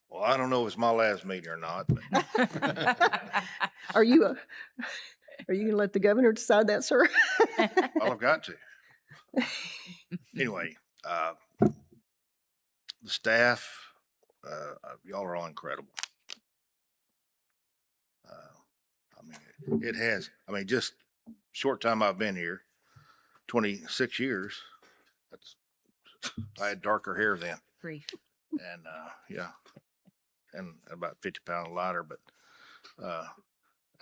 Well, I don't know if it's my last meeting or not. But Are you going to let the governor decide that, sir? well, I've got to. Anyway, the staff, y'all are all incredible. It has. Just short time I've been here, 26 years. I had darker hair then. Brief. And yeah, and about 50 pounds lighter. But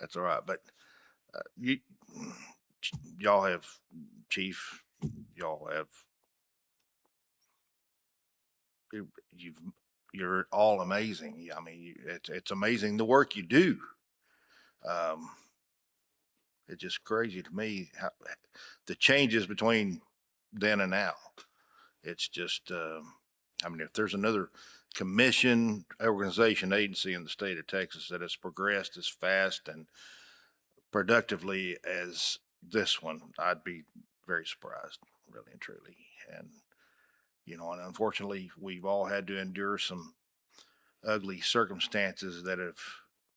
That's all right. But y'all have, Chief, y'all have, you're all amazing. I mean, it's amazing the work you do. It's just crazy to me how the changes between then and now. It's just, I mean, if there's another commission, organization, agency in the state of Texas that has progressed as fast and productively as this one, I'd be very surprised, really and truly. And, you know, and unfortunately, we've all had to endure some ugly circumstances that have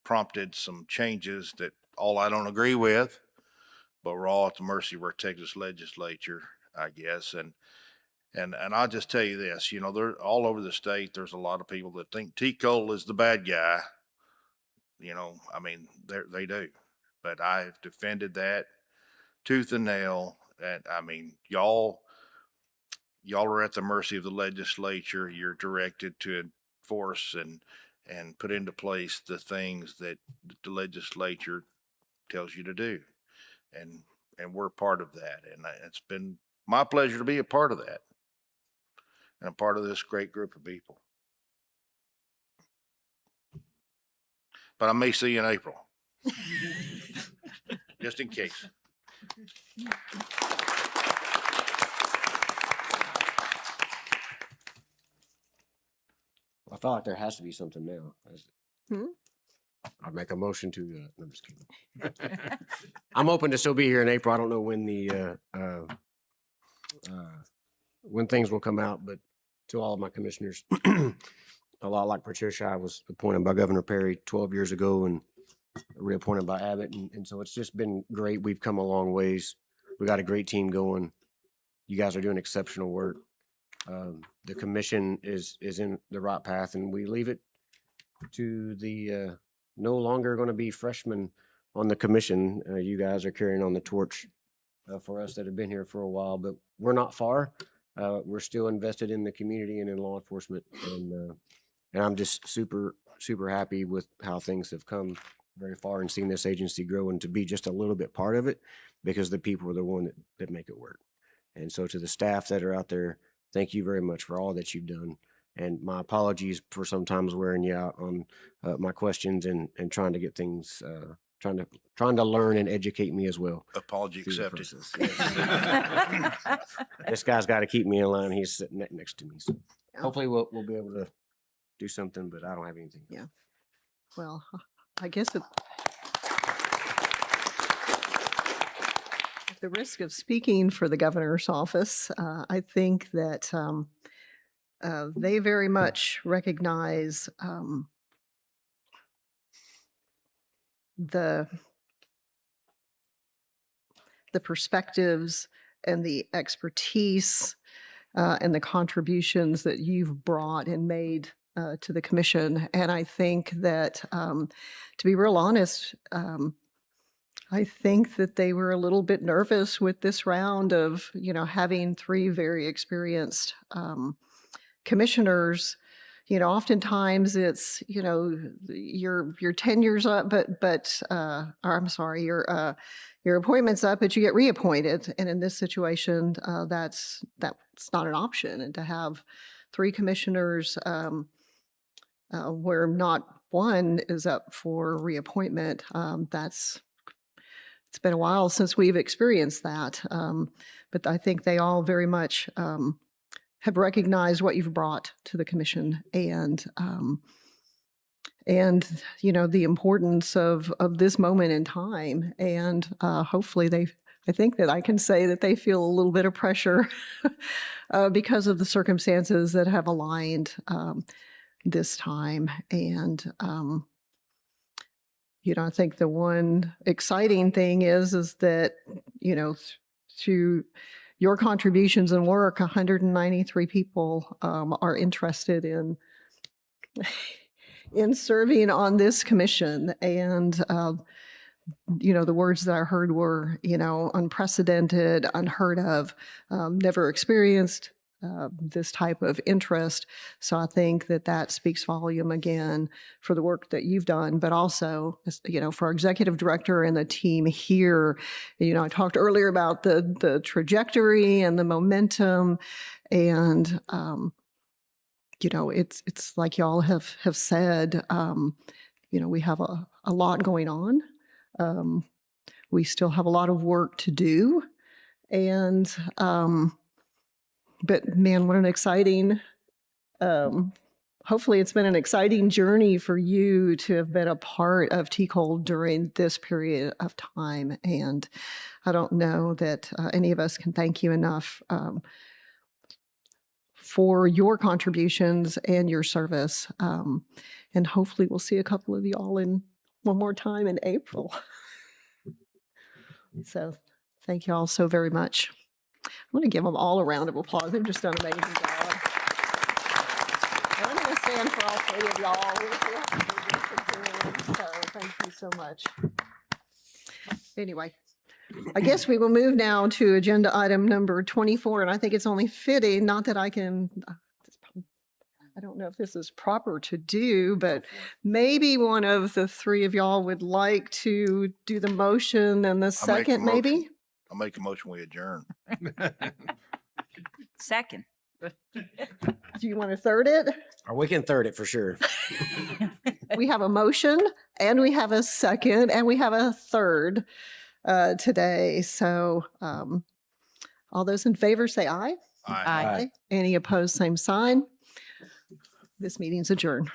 prompted some changes that all I don't agree with, but we're all at the mercy of our Texas legislature, I guess. And I'll just tell you this, you know, they're all over the state. There's a lot of people that think TCOLE is the bad guy. You know, I mean, they do, but I've defended that tooth and nail. And I mean, y'all are at the mercy of the legislature. You're directed to enforce and put into place the things that the legislature tells you to do. And we're part of that. And it's been my pleasure to be a part of that. And I'm part of this great group of people. But I may see you in April. Just in case. I feel like there has to be something now. I'd make a motion to, I'm just kidding. I'm hoping to still be here in April. I don't know when the, when things will come out, but to all of my commissioners, a lot like Patricia, I was appointed by Governor Perry 12 years ago and reappointed by Abbott. And so it's just been great. We've come a long ways. We got a great team going. You guys are doing exceptional work. The commission is in the right path, and we leave it to the no longer going to be freshmen on the commission. You guys are carrying on the torch for us that have been here for a while, but we're not far. We're still invested in the community and in law enforcement, and I'm just super happy with how things have come very far and seeing this agency grow and to be just a little bit part of it, because the people are the one that make it work. And so to the staff that are out there, thank you very much for all that you've done. And my apologies for sometimes wearing you out on my questions and trying to get things, trying to learn and educate me as well. Apology accepted. This guy's got to keep me in line. He's sitting next to me. So hopefully we'll be able to do something, but I don't have anything. Yeah. Well, I guess at the risk of speaking for the governor's office, I think that they very much recognize the perspectives and the expertise and the contributions that you've brought and made to the commission. And I think that, to be real honest, I think that they were a little bit nervous with this round of, you know, having three very experienced commissioners. You know, oftentimes it's, you know, you're 10 years up, or I'm sorry, your appointment's up, but you get reappointed. And in this situation, that's not an option. And to have three commissioners where not one is up for reappointment, it's been a while since we've experienced that. But I think they all very much have recognized what you've brought to the commission and you know, the importance of this moment in time. And hopefully I think that I can say that they feel a little bit of pressure because of the circumstances that have aligned this time. And you know, I think the one exciting thing is that, you know, through your contributions and work, 193 people are interested in serving on this commission. And, you know, the words that I heard were, you know, unprecedented, unheard of, never experienced this type of interest. So I think that that speaks volume again for the work that you've done, but also, for our executive director and the team here. I talked earlier about the trajectory and the momentum, and it's like y'all have said. We have a lot going on. We still have a lot of work to do, and but man, what an exciting, hopefully it's been an exciting journey for you to have been a part of TCOLE during this period of time. And I don't know that any of us can thank you enough for your contributions and your service. And hopefully we'll see a couple of y'all in one more time in April. So thank you all so very much. I'm going to give them all a round of applause. They've just done an amazing job. And I'm going to stand for all three of y'all. So thank you so much. Anyway, I guess we will move now to agenda item number 24. And I think it's only fitting, not that I don't know if this is proper to do, but maybe one of the three of y'all would like to do the motion and the second, maybe? I'll make a motion, we adjourn. Second. Do you want to third it? Or we can third it for sure. We have a motion and we have a second and we have a third today. So all those in favor say aye. Aye. Any opposed, same sign. This meeting's adjourned.